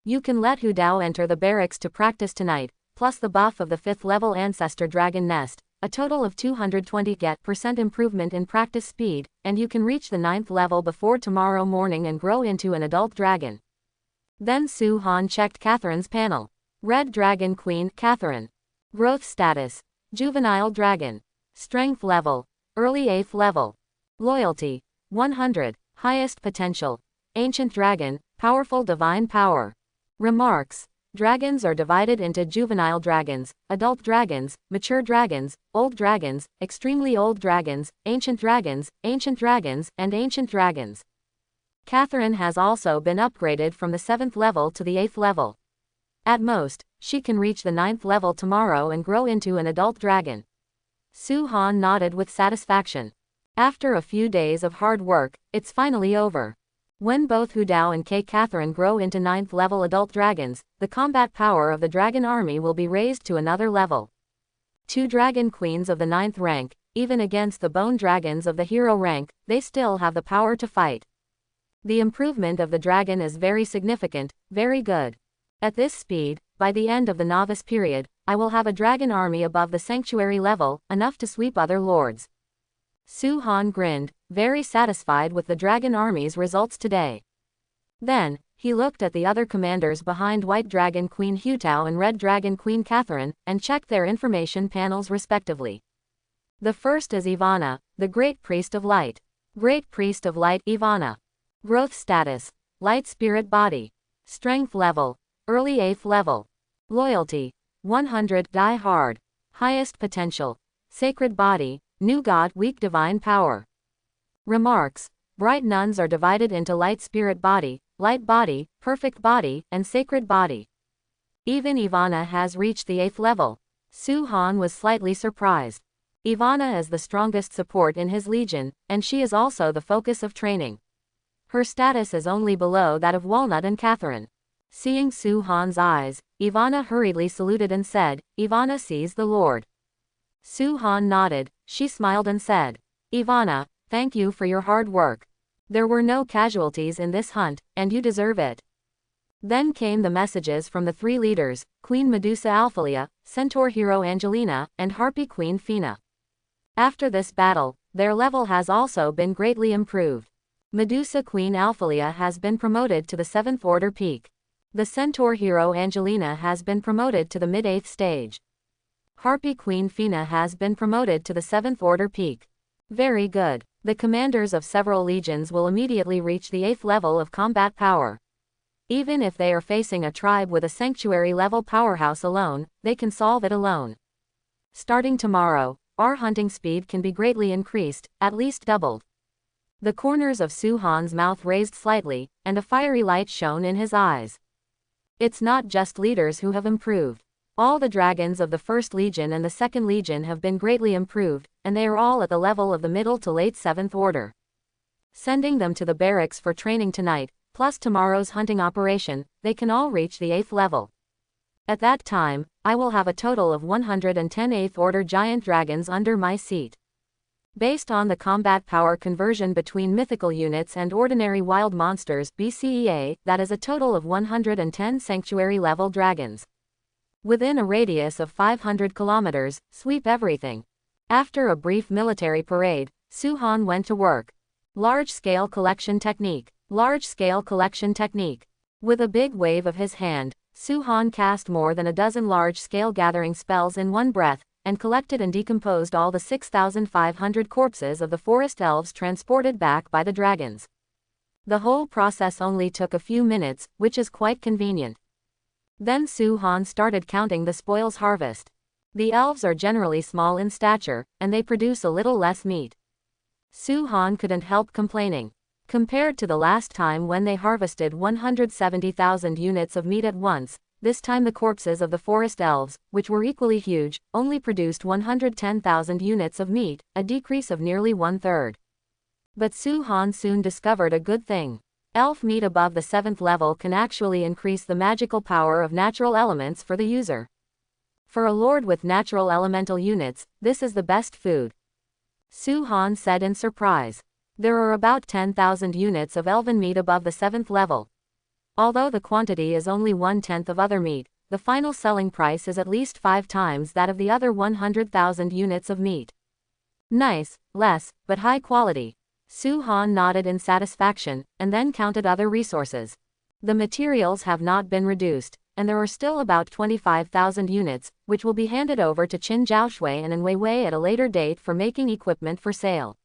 You can let Hu Dao enter the barracks to practice tonight, plus the buff of the 5th level Ancestor Dragon Nest, a total of 220% improvement in practice speed, and you can reach the 9th level before tomorrow morning and grow into an adult dragon. Then Su-Han checked Catherine's panel. Red Dragon Queen Catherine. Growth status: Juvenile Dragon. Strength level: Early 8th level. Loyalty: 100. Highest potential: Ancient Dragon, Powerful Divine Power. Remarks: Dragons are divided into juvenile dragons, adult dragons, mature dragons, old dragons, extremely old dragons, ancient dragons, and ancient dragons. Catherine has also been upgraded from the 7th level to the 8th level. At most, she can reach the 9th level tomorrow and grow into an adult dragon. Su-Han nodded with satisfaction. After a few days of hard work, it's finally over. When both Hu Dao and Catherine grow into 9th level adult dragons, the combat power of the dragon army will be raised to another level. 2 dragon queens of the 9th rank, even against the bone dragons of the hero rank, they still have the power to fight. The improvement of the dragon is very significant, very good. At this speed, by the end of the novice period, I will have a dragon army above the sanctuary level, enough to sweep other lords. Su-Han grinned, very satisfied with the dragon army's results today. Then, he looked at the other commanders behind White Dragon Queen Hu Dao and Red Dragon Queen Catherine, and checked their information panels respectively. The first is Ivana, the Great Priest of Light. Great Priest of Light Ivana. Growth status. Light Spirit Body. Strength level. Early 8th level. Loyalty. 100 Die Hard. Highest potential. Sacred Body. New God Weak Divine Power. Remarks. Bright nuns are divided into Light Spirit Body, Light Body, Perfect Body, and Sacred Body. Even Ivana has reached the 8th level. Su-han was slightly surprised. Ivana is the strongest support in his legion, and she is also the focus of training. Her status is only below that of Walnut and Catherine. Seeing Su-han's eyes, Ivana hurriedly saluted and said, "Ivana sees the Lord." Su-han nodded, she smiled and said, "Ivana, thank you for your hard work. There were no casualties in this hunt, and you deserve it." Then came the messages from the 3 leaders, Queen Medusa Alphalia, Centaur Hero Angelina, and Harpy Queen Fina. After this battle, their level has also been greatly improved. Medusa Queen Alphalia has been promoted to the 7th Order Peak. The Centaur Hero Angelina has been promoted to the mid-8th stage. Harpy Queen Fina has been promoted to the 7th Order Peak. Very good. The commanders of several legions will immediately reach the 8th level of combat power. Even if they are facing a tribe with a sanctuary level powerhouse alone, they can solve it alone. Starting tomorrow, our hunting speed can be greatly increased, at least doubled. The corners of Su-han's mouth raised slightly, and a fiery light shone in his eyes. It's not just leaders who have improved. All the dragons of the 1st Legion and the 2nd Legion have been greatly improved, and they are all at the level of the middle to late 7th Order. Sending them to the barracks for training tonight, plus tomorrow's hunting operation, they can all reach the 8th level. At that time, I will have a total of 110 8th Order giant dragons under my seat. Based on the combat power conversion between mythical units and ordinary wild monsters BCEA, that is a total of 110 sanctuary level dragons. Within a radius of 500 kilometers, sweep everything. After a brief military parade, Su-han went to work. Large-scale collection technique. Large-scale collection technique. With a big wave of his hand, Su-han cast more than a dozen large-scale gathering spells in one breath, and collected and decomposed all the 6,500 corpses of the forest elves transported back by the dragons. The whole process only took a few minutes, which is quite convenient. Then Su-han started counting the spoils harvest. The elves are generally small in stature, and they produce a little less meat. Su-han couldn't help complaining. Compared to the last time when they harvested 170,000 units of meat at once, this time the corpses of the forest elves, which were equally huge, only produced 110,000 units of meat, a decrease of nearly 1/3. But Su-han soon discovered a good thing. Elf meat above the 7th level can actually increase the magical power of natural elements for the user. For a lord with natural elemental units, this is the best food. Su-han said in surprise. There are about 10,000 units of elven meat above the 7th level. Although the quantity is only 1/10 of other meat, the final selling price is at least 5 times that of the other 100,000 units of meat. Nice, less, but high quality. Su-han nodded in satisfaction, and then counted other resources. The materials have not been reduced, and there are still about 25,000 units, which will be handed over to Qin Zhaoshui and Wei at a later date for making equipment for sale.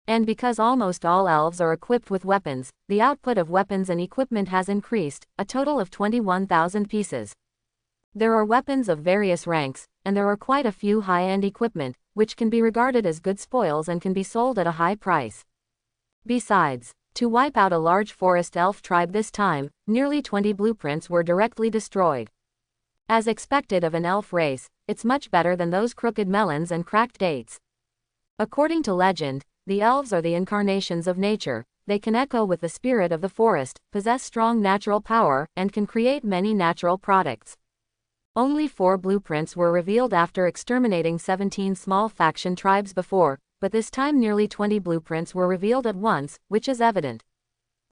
And because almost all elves are equipped with weapons, the output of weapons and equipment has increased, a total of 21,000 pieces. There are weapons of various ranks, and there are quite a few high-end equipment, which can be regarded as good spoils and can be sold at a high price. Besides, to wipe out a large forest elf tribe this time, nearly 20 blueprints were directly destroyed. As expected of an elf race, it's much better than those crooked melons and cracked dates. According to legend, the elves are the incarnations of nature, they can echo with the spirit of the forest, possess strong natural power, and can create many natural products. Only 4 blueprints were revealed after exterminating 17 small faction tribes before, but this time nearly 20 blueprints were revealed at once, which is evident.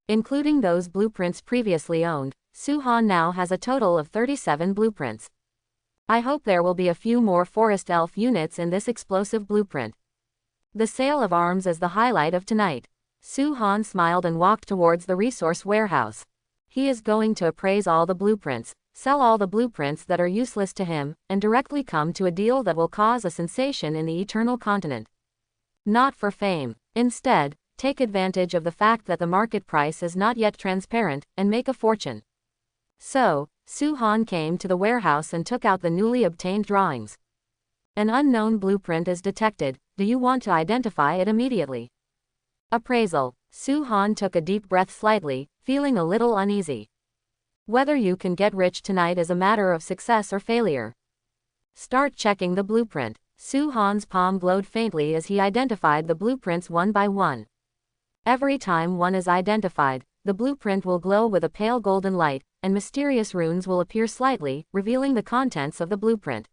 Including those blueprints previously owned, Su-han now has a total of 37 blueprints. I hope there will be a few more forest elf units in this explosive blueprint. The sale of arms is the highlight of tonight. Su-han smiled and walked towards the resource warehouse. He is going to appraise all the blueprints, sell all the blueprints that are useless to him, and directly come to a deal that will cause a sensation in the Eternal Continent. Not for fame. Instead, take advantage of the fact that the market price is not yet transparent, and make a fortune. So, Su-han came to the warehouse and took out the newly obtained drawings. An unknown blueprint is detected. Do you want to identify it immediately? Appraisal. Su-han took a deep breath slightly, feeling a little uneasy. Whether you can get rich tonight is a matter of success or failure. Start checking the blueprint. Su-han's palm glowed faintly as he identified the blueprints one by one. Every time one is identified, the blueprint will glow with a pale golden light, and mysterious runes will appear slightly, revealing the contents of the blueprint.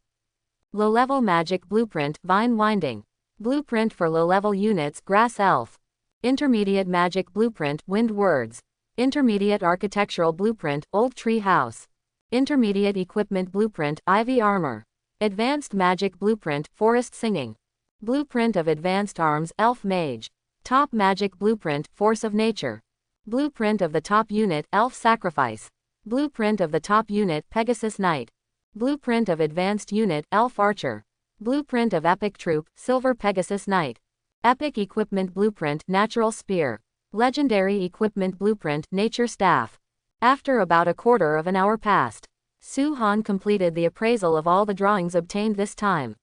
Low-level magic blueprint, vine winding. Blueprint for low-level units, grass elf. Intermediate magic blueprint, wind words. Intermediate architectural blueprint, old tree house. Intermediate equipment blueprint, ivy armor. Advanced magic blueprint, forest singing. Blueprint of advanced arms, elf mage. Top magic blueprint, force of nature. Blueprint of the top unit, elf sacrifice. Blueprint of the top unit, Pegasus Knight. Blueprint of advanced unit, elf archer. Blueprint of epic troop, silver Pegasus Knight. Epic equipment blueprint, natural spear. Legendary equipment blueprint, nature staff. After about a quarter of an hour passed, Su-han completed the appraisal of all the drawings obtained this time.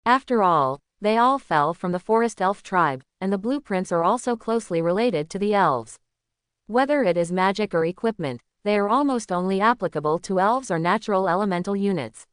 After all, they all fell from the forest elf tribe, and the blueprints are also closely related to the elves. Whether it is magic or equipment, they are almost only applicable to elves or natural elemental units.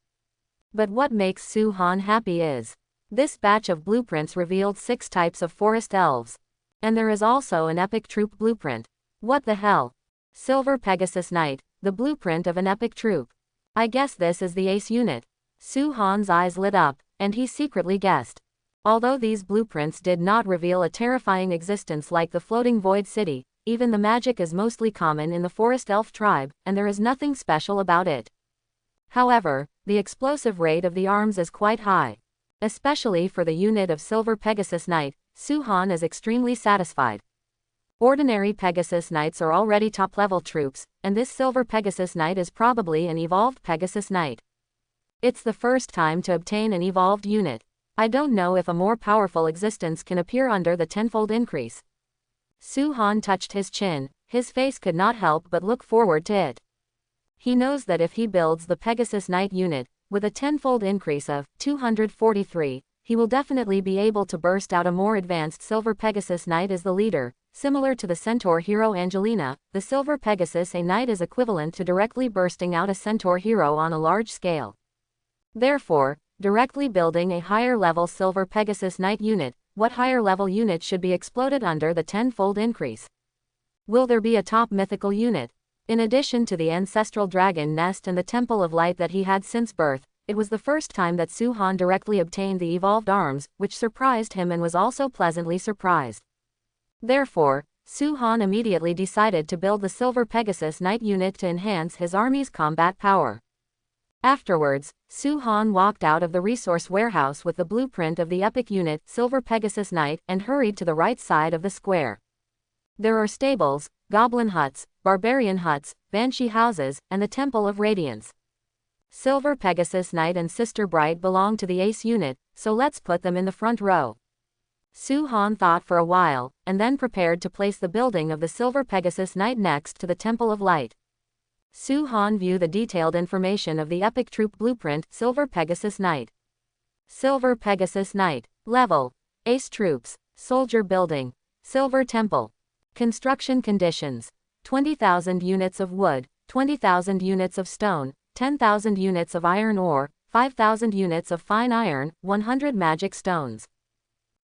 But what makes Su-han happy is, this batch of blueprints revealed 6 types of forest elves. And there is also an epic troop blueprint. What the hell? Silver Pegasus Knight, the blueprint of an epic troop. I guess this is the ace unit. Su-han's eyes lit up, and he secretly guessed. Although these blueprints did not reveal a terrifying existence like the floating void city, even the magic is mostly common in the forest elf tribe, and there is nothing special about it. However, the explosive rate of the arms is quite high. Especially for the unit of Silver Pegasus Knight, Su-han is extremely satisfied. Ordinary Pegasus Knights are already top-level troops, and this Silver Pegasus Knight is probably an evolved Pegasus Knight. It's the first time to obtain an evolved unit. I don't know if a more powerful existence can appear under the tenfold increase. Su-han touched his chin. His face could not help but look forward to it. He knows that if he builds the Pegasus Knight unit, with a tenfold increase of 243, he will definitely be able to burst out a more advanced Silver Pegasus Knight as the leader. Similar to the Centaur hero Angelina, the Silver Pegasus A Knight is equivalent to directly bursting out a Centaur hero on a large scale. Therefore, directly building a higher-level Silver Pegasus Knight unit, what higher-level unit should be exploded under the tenfold increase? Will there be a top mythical unit? In addition to the ancestral dragon nest and the Temple of Light that he had since birth, it was the first time that Su-han directly obtained the evolved arms, which surprised him and was also pleasantly surprised. Therefore, Su-han immediately decided to build the Silver Pegasus Knight unit to enhance his army's combat power. Afterwards, Su-han walked out of the resource warehouse with the blueprint of the epic unit, Silver Pegasus Knight, and hurried to the right side of the square. There are stables, goblin huts, barbarian huts, banshee houses, and the Temple of Radiance. Silver Pegasus Knight and Sister Bright belong to the ace unit, so let's put them in the front row. Su-han thought for a while, and then prepared to place the building of the Silver Pegasus Knight next to the Temple of Light. Su-han viewed the detailed information of the epic troop blueprint, Silver Pegasus Knight. Silver Pegasus Knight. Level: Ace Troops. Soldier Building. Silver Temple. Construction conditions: 20,000 units of wood, 20,000 units of stone, 10,000 units of iron ore, 5,000 units of fine iron, 100 magic stones.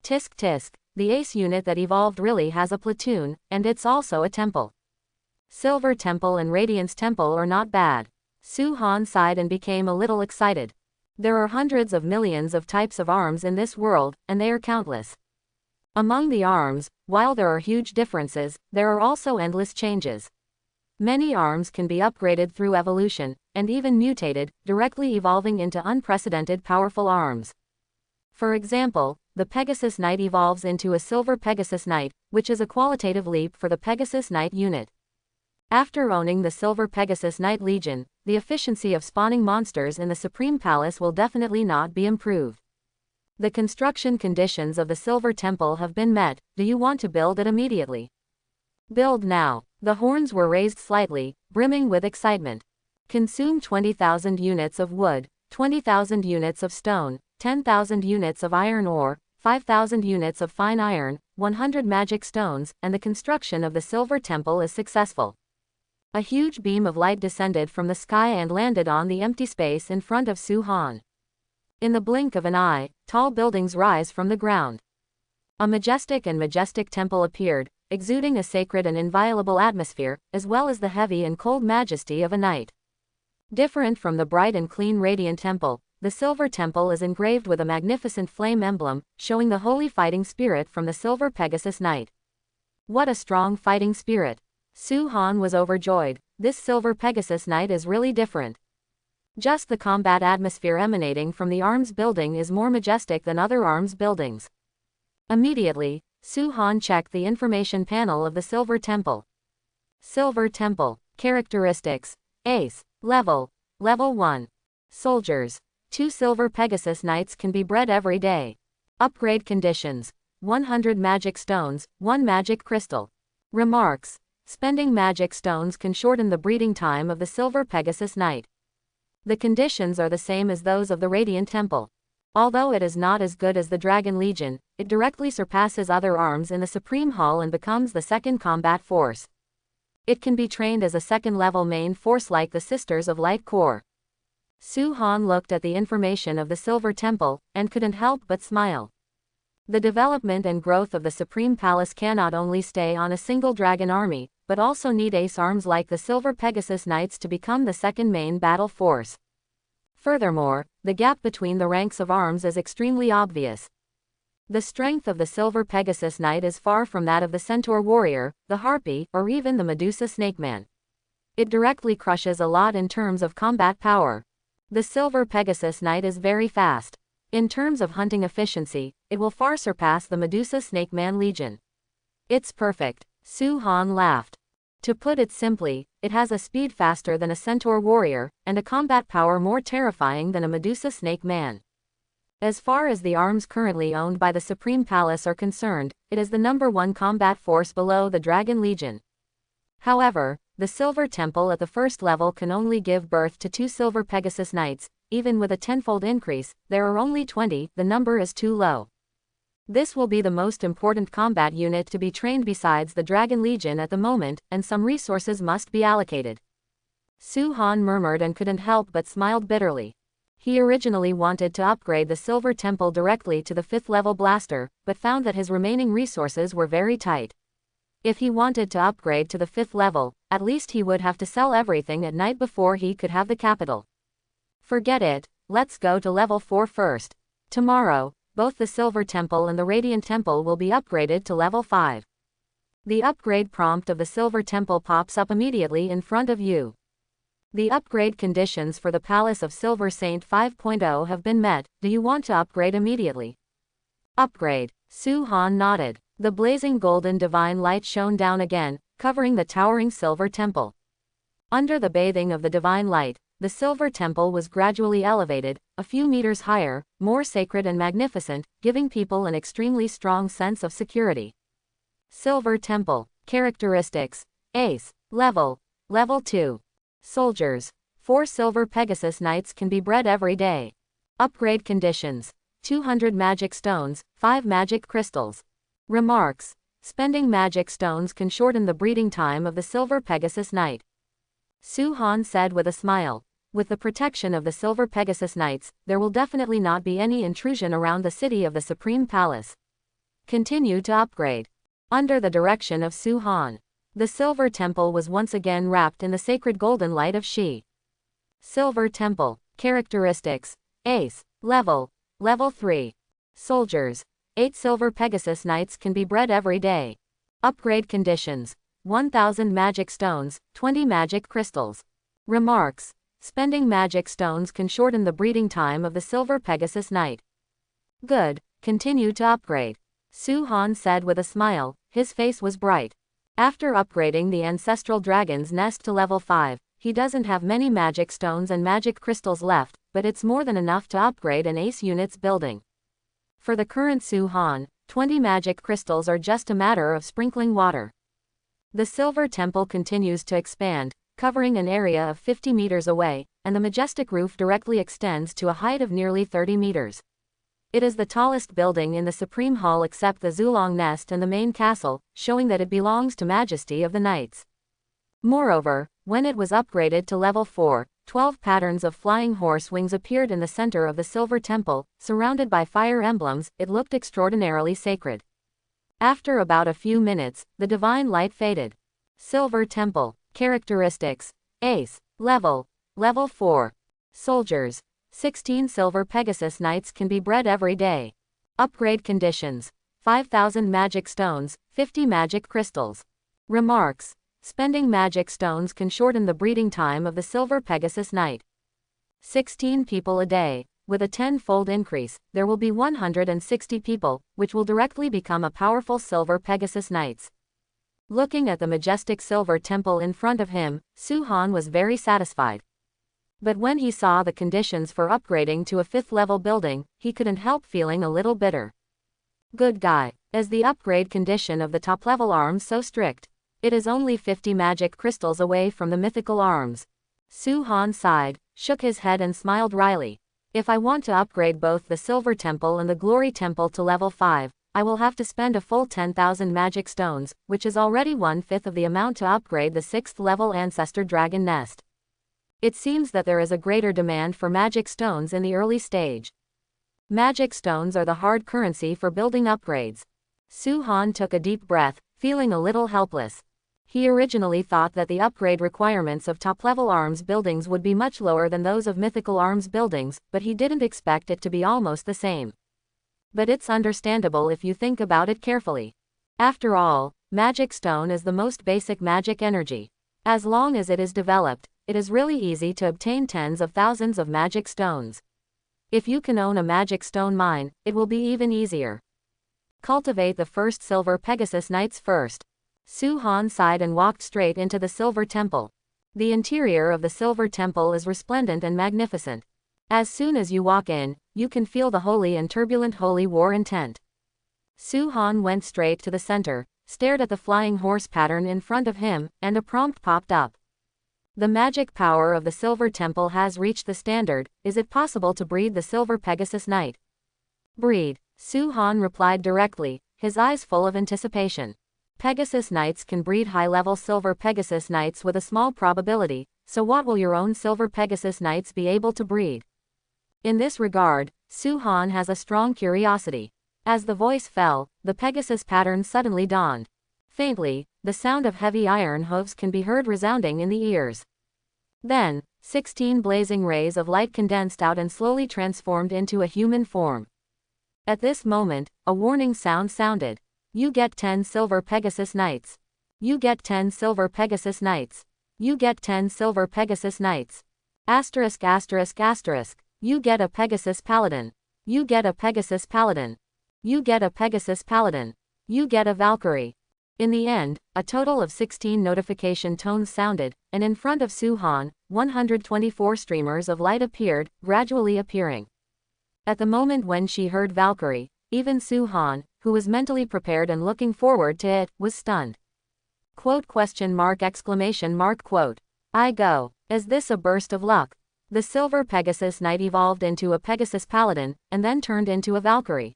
Tisk tisk, the ace unit that evolved really has a platoon, and it's also a temple. Silver Temple and Radiance Temple are not bad. Su-han sighed and became a little excited. There are hundreds of millions of types of arms in this world, and they are countless. Among the arms, while there are huge differences, there are also endless changes. Many arms can be upgraded through evolution, and even mutated, directly evolving into unprecedented powerful arms. For example, the Pegasus Knight evolves into a Silver Pegasus Knight, which is a qualitative leap for the Pegasus Knight unit. After owning the Silver Pegasus Knight Legion, the efficiency of spawning monsters in the Supreme Palace will definitely not be improved. The construction conditions of the Silver Temple have been met. Do you want to build it immediately? Build now. The horns were raised slightly, brimming with excitement. Consume 20,000 units of wood, 20,000 units of stone, 10,000 units of iron ore, 5,000 units of fine iron, 100 magic stones, and the construction of the Silver Temple is successful. A huge beam of light descended from the sky and landed on the empty space in front of Su-Han. In the blink of an eye, tall buildings rise from the ground. A majestic temple appeared, exuding a sacred and inviolable atmosphere, as well as the heavy and cold majesty of a knight. Different from the bright and clean radiant temple, the Silver Temple is engraved with a magnificent flame emblem, showing the holy fighting spirit from the Silver Pegasus Knight. What a strong fighting spirit! Su-Han was overjoyed. This Silver Pegasus Knight is really different. Just the combat atmosphere emanating from the arms building is more majestic than other arms buildings. Immediately, Su-Han checked the information panel of the Silver Temple. Silver Temple. Characteristics. Ace. Level 1. Soldiers. 2 Silver Pegasus Knights can be bred every day. Upgrade conditions. 100 magic stones, 1 magic crystal. Remarks. Spending magic stones can shorten the breeding time of the Silver Pegasus Knight. The conditions are the same as those of the Radiant Temple. Although it is not as good as the Dragon Legion, it directly surpasses other arms in the Supreme Hall and becomes the second combat force. It can be trained as a second-level main force like the Sisters of Light Corps. Su-Han looked at the information of the Silver Temple, and couldn't help but smile. The development and growth of the Supreme Palace cannot only stay on a single dragon army, but also need ace arms like the Silver Pegasus Knights to become the second main battle force. Furthermore, the gap between the ranks of arms is extremely obvious. The strength of the Silver Pegasus Knight is far from that of the Centaur Warrior, the Harpy, or even the Medusa Snakeman. It directly crushes a lot in terms of combat power. The Silver Pegasus Knight is very fast. In terms of hunting efficiency, it will far surpass the Medusa Snakeman Legion. It's perfect. Su-Han laughed. To put it simply, it has a speed faster than a Centaur Warrior, and a combat power more terrifying than a Medusa Snake Man. As far as the arms currently owned by the Supreme Palace are concerned, it is the #1 combat force below the Dragon Legion. However, the Silver Temple at the first level can only give birth to 2 Silver Pegasus Knights. Even with a tenfold increase, there are only 20, the number is too low. This will be the most important combat unit to be trained besides the Dragon Legion at the moment, and some resources must be allocated. Su-Han murmured and couldn't help but smiled bitterly. He originally wanted to upgrade the Silver Temple directly to the 5th level blaster, but found that his remaining resources were very tight. If he wanted to upgrade to the 5th level, at least he would have to sell everything at night before he could have the capital. Forget it, let's go to level 4 first. Tomorrow, both the Silver Temple and the Radiant Temple will be upgraded to level 5. The upgrade prompt of the Silver Temple pops up immediately in front of you. The upgrade conditions for the Palace of Silver Saint 5.0 have been met. Do you want to upgrade immediately? Upgrade. Su-Han nodded. The blazing golden divine light shone down again, covering the towering Silver Temple. Under the bathing of the divine light, the Silver Temple was gradually elevated, a few meters higher, more sacred and magnificent, giving people an extremely strong sense of security. Silver Temple. Characteristics. Ace. Level 2. Soldiers. 4 Silver Pegasus Knights can be bred every day. Upgrade conditions. 200 magic stones, 5 magic crystals. Remarks. Spending magic stones can shorten the breeding time of the Silver Pegasus Knight. Su-Han said with a smile. With the protection of the Silver Pegasus Knights, there will definitely not be any intrusion around the city of the Supreme Palace. Continue to upgrade. Under the direction of Su-Han, the Silver Temple was once again wrapped in the sacred golden light of Shi. Silver Temple. Characteristics. Ace. Level 3. Soldiers. 8 Silver Pegasus Knights can be bred every day. Upgrade conditions. 1,000 magic stones, 20 magic crystals. Remarks. Spending magic stones can shorten the breeding time of the Silver Pegasus Knight. Good, continue to upgrade. Su-Han said with a smile, his face was bright. After upgrading the ancestral dragon's nest to level 5, he doesn't have many magic stones and magic crystals left, but it's more than enough to upgrade an ace unit's building. For the current Su-Han, 20 magic crystals are just a matter of sprinkling water. The Silver Temple continues to expand, covering an area of 50 meters away, and the majestic roof directly extends to a height of nearly 30 meters. It is the tallest building in the Supreme Hall except the Zulong Nest and the main castle, showing that it belongs to Majesty of the Knights. Moreover, when it was upgraded to level 4, 12 patterns of flying horse wings appeared in the center of the Silver Temple, surrounded by fire emblems. It looked extraordinarily sacred. After about a few minutes, the divine light faded. Silver Temple. Characteristics. Ace. Level 4. Soldiers. 16 Silver Pegasus Knights can be bred every day. Upgrade conditions. 5,000 magic stones, 50 magic crystals. Remarks. Spending magic stones can shorten the breeding time of the Silver Pegasus Knight. 16 people a day. With a 10-fold increase, there will be 160 people, which will directly become a powerful Silver Pegasus Knights. Looking at the majestic Silver Temple in front of him, Su-Han was very satisfied. But when he saw the conditions for upgrading to a 5th-level building, he couldn't help feeling a little bitter. Good guy. Is the upgrade condition of the top-level arms so strict? It is only 50 magic crystals away from the mythical arms. Su-Han sighed, shook his head and smiled wryly. If I want to upgrade both the Silver Temple and the Glory Temple to level 5, I will have to spend a full 10,000 magic stones, which is already 1/5 of the amount to upgrade the 6th-level Ancestor Dragon Nest. It seems that there is a greater demand for magic stones in the early stage. Magic stones are the hard currency for building upgrades. Su-Han took a deep breath, feeling a little helpless. He originally thought that the upgrade requirements of top-level arms buildings would be much lower than those of mythical arms buildings, but he didn't expect it to be almost the same. But it's understandable if you think about it carefully. After all, magic stone is the most basic magic energy. As long as it is developed, it is really easy to obtain tens of thousands of magic stones. If you can own a magic stone mine, it will be even easier. Cultivate the first Silver Pegasus Knights first. Su-Han sighed and walked straight into the Silver Temple. The interior of the Silver Temple is resplendent and magnificent. As soon as you walk in, you can feel the holy and turbulent holy war intent. Su-Han went straight to the center, stared at the flying horse pattern in front of him, and a prompt popped up. The magic power of the Silver Temple has reached the standard. Is it possible to breed the Silver Pegasus Knight? Breed. Su-Han replied directly, his eyes full of anticipation. Pegasus Knights can breed high-level Silver Pegasus Knights with a small probability, so what will your own Silver Pegasus Knights be able to breed? In this regard, Su-Han has a strong curiosity. As the voice fell, the Pegasus pattern suddenly dawned. Faintly, the sound of heavy iron hooves can be heard resounding in the ears. Then, 16 blazing rays of light condensed out and slowly transformed into a human form. At this moment, a warning sound sounded. You get 10 Silver Pegasus Knights. You get 10 Silver Pegasus Knights. You get 10 Silver Pegasus Knights. Asterisk asterisk asterisk. You get a Pegasus Paladin. You get a Pegasus Paladin. You get a Pegasus Paladin. You get a Valkyrie. In the end, a total of 16 notification tones sounded, and in front of Su-Han, 124 streamers of light appeared, gradually appearing. At the moment when she heard Valkyrie, even Su-Han, who was mentally prepared and looking forward to it, was stunned. Quote ? Exclamation mark quote. I go. Is this a burst of luck? The Silver Pegasus Knight evolved into a Pegasus Paladin, and then turned into a Valkyrie.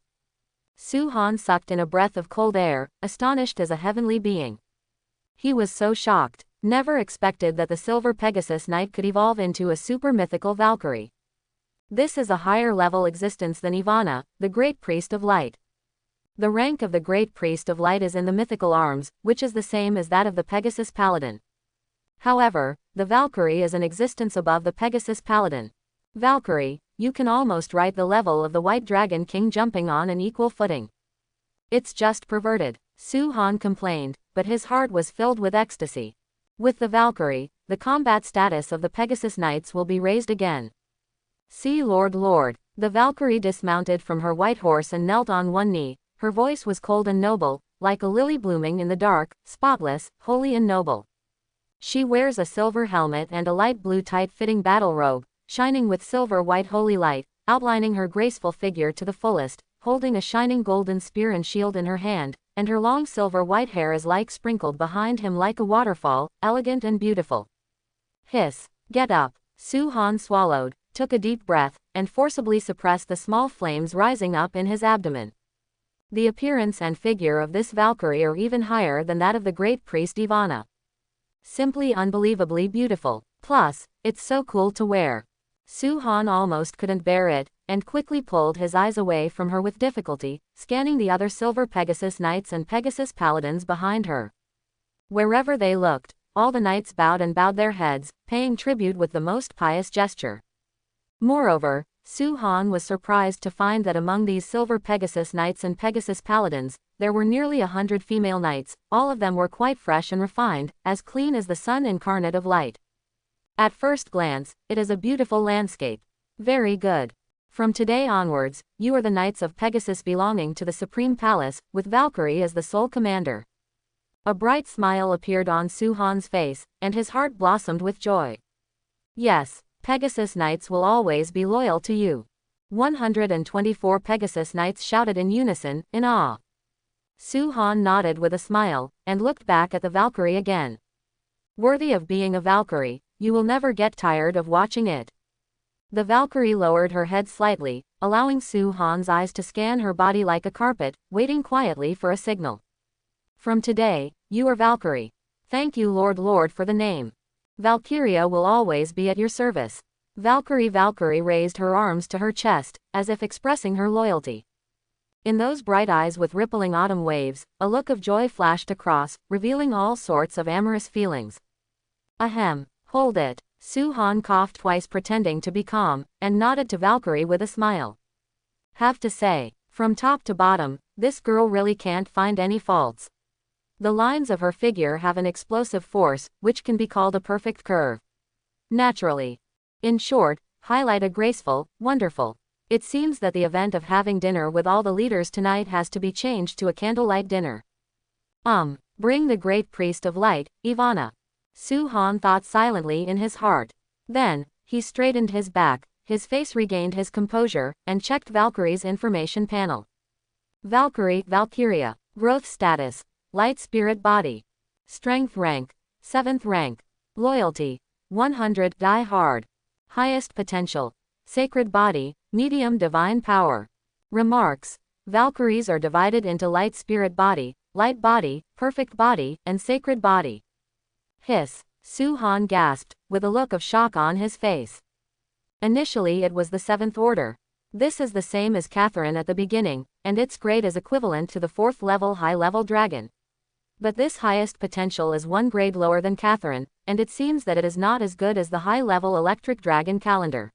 Su-Han sucked in a breath of cold air, astonished as a heavenly being. He was so shocked, never expected that the Silver Pegasus Knight could evolve into a super mythical Valkyrie. This is a higher level existence than Ivana, the Great Priest of Light. The rank of the Great Priest of Light is in the mythical arms, which is the same as that of the Pegasus Paladin. However, the Valkyrie is an existence above the Pegasus Paladin. Valkyrie, you can almost write the level of the White Dragon King jumping on an equal footing. It's just perverted, Su-Han complained, but his heart was filled with ecstasy. With the Valkyrie, the combat status of the Pegasus Knights will be raised again. See Lord. The Valkyrie dismounted from her white horse and knelt on one knee. Her voice was cold and noble, like a lily blooming in the dark, spotless, holy and noble. She wears a silver helmet and a light blue tight-fitting battle robe, shining with silver-white holy light, outlining her graceful figure to the fullest, holding a shining golden spear and shield in her hand, and her long silver-white hair is like sprinkled behind him like a waterfall, elegant and beautiful. Hiss. Get up. Su-han swallowed, took a deep breath, and forcibly suppressed the small flames rising up in his abdomen. The appearance and figure of this Valkyrie are even higher than that of the great priest Ivana. Simply unbelievably beautiful. Plus, it's so cool to wear. Su-han almost couldn't bear it, and quickly pulled his eyes away from her with difficulty, scanning the other Silver Pegasus Knights and Pegasus Paladins behind her. Wherever they looked, all the knights bowed their heads, paying tribute with the most pious gesture. Moreover, Su-han was surprised to find that among these Silver Pegasus Knights and Pegasus Paladins, there were nearly 100 female knights. All of them were quite fresh and refined, as clean as the sun incarnate of light. At first glance, it is a beautiful landscape. Very good. From today onwards, you are the Knights of Pegasus belonging to the Supreme Palace, with Valkyrie as the sole commander. A bright smile appeared on Su-han's face, and his heart blossomed with joy. Yes, Pegasus Knights will always be loyal to you. 124 Pegasus Knights shouted in unison, in awe. Su-han nodded with a smile, and looked back at the Valkyrie again. Worthy of being a Valkyrie, you will never get tired of watching it. The Valkyrie lowered her head slightly, allowing Su-han's eyes to scan her body like a carpet, waiting quietly for a signal. From today, you are Valkyrie. Thank you Lord for the name. Valkyria will always be at your service. Valkyrie raised her arms to her chest, as if expressing her loyalty. In those bright eyes with rippling autumn waves, a look of joy flashed across, revealing all sorts of amorous feelings. Ahem, hold it. Su-han coughed twice pretending to be calm, and nodded to Valkyrie with a smile. Have to say, from top to bottom, this girl really can't find any faults. The lines of her figure have an explosive force, which can be called a perfect curve. Naturally. In short, highlight a graceful, wonderful. It seems that the event of having dinner with all the leaders tonight has to be changed to a candlelight dinner. Bring the great priest of light, Ivana. Su-han thought silently in his heart. Then, he straightened his back, his face regained his composure, and checked Valkyrie's information panel. Valkyria. Growth status. Light spirit body. Strength rank. 7th rank. Loyalty. 100. Die hard. Highest potential. Sacred body. Medium divine power. Remarks. Valkyries are divided into light spirit body, light body, perfect body, and sacred body. Hiss. Su-han gasped, with a look of shock on his face. Initially it was the 7th order. This is the same as Catherine at the beginning, and its grade is equivalent to the 4th level high-level dragon. But this highest potential is 1 grade lower than Catherine, and it seems that it is not as good as the high-level electric dragon calendar.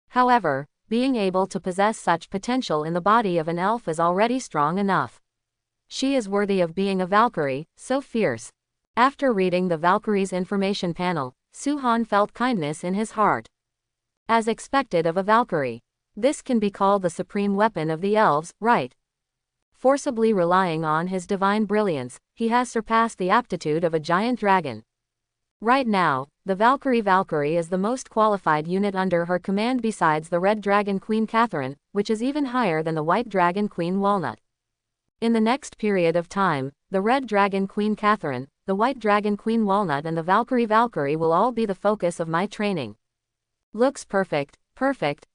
However, being able to possess such potential in the body of an elf is already strong enough. She is worthy of being a Valkyrie, so fierce. After reading the Valkyrie's information panel, Su-han felt kindness in his heart. As expected of a Valkyrie. This can be called the supreme weapon of the elves, right? Forcibly relying on his divine brilliance, he has surpassed the aptitude of a giant dragon. Right now, the Valkyrie is the most qualified unit under her command besides the Red Dragon Queen Catherine, which is even higher than the White Dragon Queen Walnut. In the next period of time, the Red Dragon Queen Catherine, the White Dragon Queen Walnut and the Valkyrie will all be the focus of my training. Looks perfect,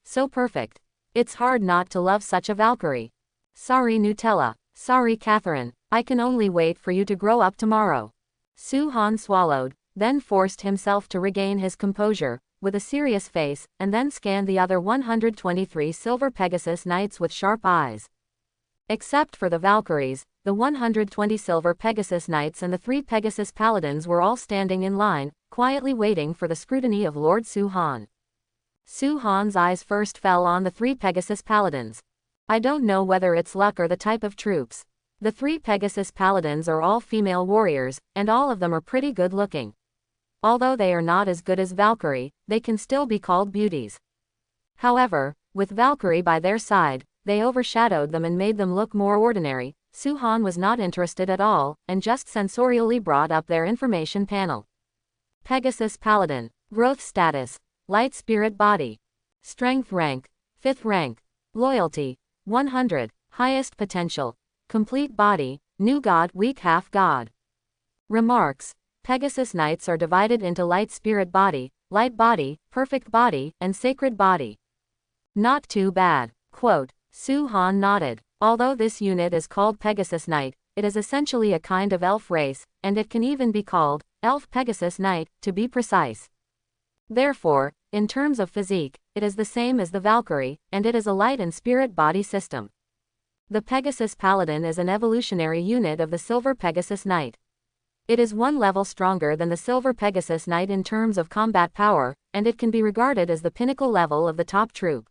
so perfect. It's hard not to love such a Valkyrie. Sorry Nutella, sorry Catherine, I can only wait for you to grow up tomorrow. Su-han swallowed, then forced himself to regain his composure, with a serious face, and then scanned the other 123 Silver Pegasus Knights with sharp eyes. Except for the Valkyries, the 120 Silver Pegasus Knights and the 3 Pegasus Paladins were all standing in line, quietly waiting for the scrutiny of Lord Su-han. Su-han's eyes first fell on the 3 Pegasus Paladins. I don't know whether it's luck or the type of troops. The 3 Pegasus Paladins are all female warriors, and all of them are pretty good looking. Although they are not as good as Valkyrie, they can still be called beauties. However, with Valkyrie by their side, they overshadowed them and made them look more ordinary, Su-han was not interested at all, and just sensorially brought up their information panel. Pegasus Paladin. Growth status. Light Spirit Body. Strength rank. 5th rank. Loyalty. 100. Highest potential. Complete body. New god, weak half god. Remarks. Pegasus Knights are divided into Light Spirit Body, Light Body, Perfect Body, and Sacred Body. Not too bad. Quote. Su-han nodded. Although this unit is called Pegasus Knight, it is essentially a kind of elf race, and it can even be called Elf Pegasus Knight, to be precise. Therefore, in terms of physique, it is the same as the Valkyrie, and it is a light and spirit body system. The Pegasus Paladin is an evolutionary unit of the Silver Pegasus Knight. It is one level stronger than the Silver Pegasus Knight in terms of combat power, and it can be regarded as the pinnacle level of the top troop.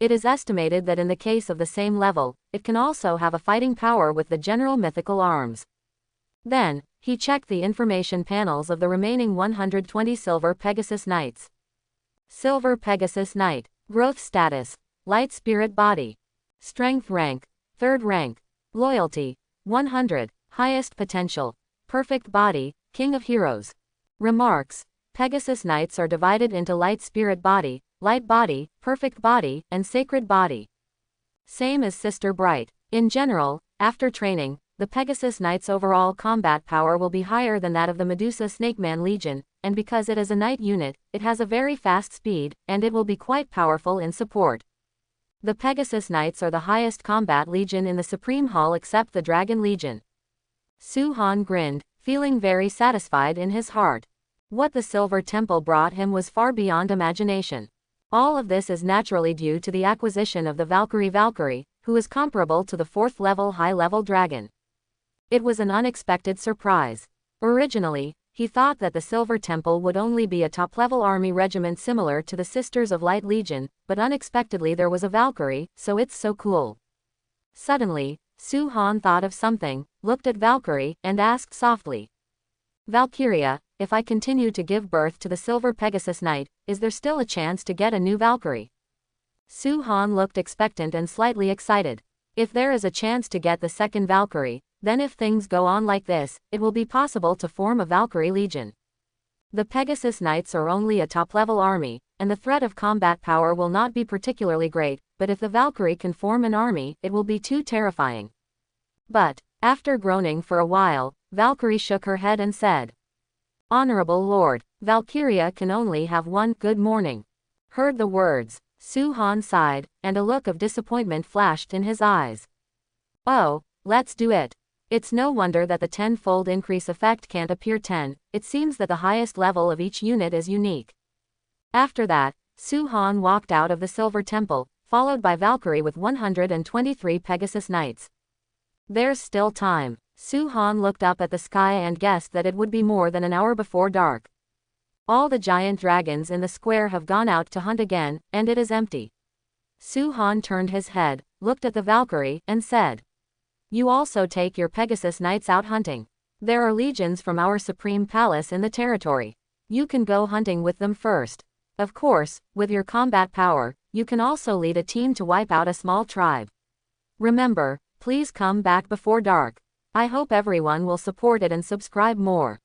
It is estimated that in the case of the same level, it can also have a fighting power with the general mythical arms. Then, he checked the information panels of the remaining 120 Silver Pegasus Knights. Silver Pegasus Knight. Growth status. Light Spirit Body. Strength rank. 3rd rank. Loyalty. 100. Highest potential. Perfect Body, King of Heroes. Remarks. Pegasus Knights are divided into Light Spirit Body, Light Body, Perfect Body, and Sacred Body. Same as Sister Bright. In general, after training, the Pegasus Knight's overall combat power will be higher than that of the Medusa Snakeman Legion, and because it is a knight unit, it has a very fast speed, and it will be quite powerful in support. The Pegasus Knights are the highest combat legion in the Supreme Hall except the Dragon Legion. Su-han grinned, feeling very satisfied in his heart. What the Silver Temple brought him was far beyond imagination. All of this is naturally due to the acquisition of the Valkyrie, who is comparable to the 4th level high-level dragon. It was an unexpected surprise. Originally, he thought that the Silver Temple would only be a top-level army regiment similar to the Sisters of Light Legion, but unexpectedly there was a Valkyrie, so it's so cool. Suddenly, Su-han thought of something, looked at Valkyrie, and asked softly. Valkyria, if I continue to give birth to the Silver Pegasus Knight, is there still a chance to get a new Valkyrie? Su-han looked expectant and slightly excited. If there is a chance to get the second Valkyrie, then if things go on like this, it will be possible to form a Valkyrie Legion. The Pegasus Knights are only a top-level army, and the threat of combat power will not be particularly great, but if the Valkyrie can form an army, it will be too terrifying. But, after groaning for a while, Valkyrie shook her head and said, Honorable Lord, Valkyria can only have one. Good morning. Heard the words, Su-han sighed, and a look of disappointment flashed in his eyes. Oh, let's do it. It's no wonder that the tenfold increase effect can't appear 10, it seems that the highest level of each unit is unique. After that, Su-han walked out of the Silver Temple, followed by Valkyrie with 123 Pegasus Knights. There's still time. Su-han looked up at the sky and guessed that it would be more than an hour before dark. All the giant dragons in the square have gone out to hunt again, and it is empty. Su-han turned his head, looked at the Valkyrie, and said, You also take your Pegasus Knights out hunting. There are legions from our Supreme Palace in the territory. You can go hunting with them first. Of course, with your combat power, you can also lead a team to wipe out a small tribe. Remember, please come back before dark. I hope everyone will support it and subscribe more.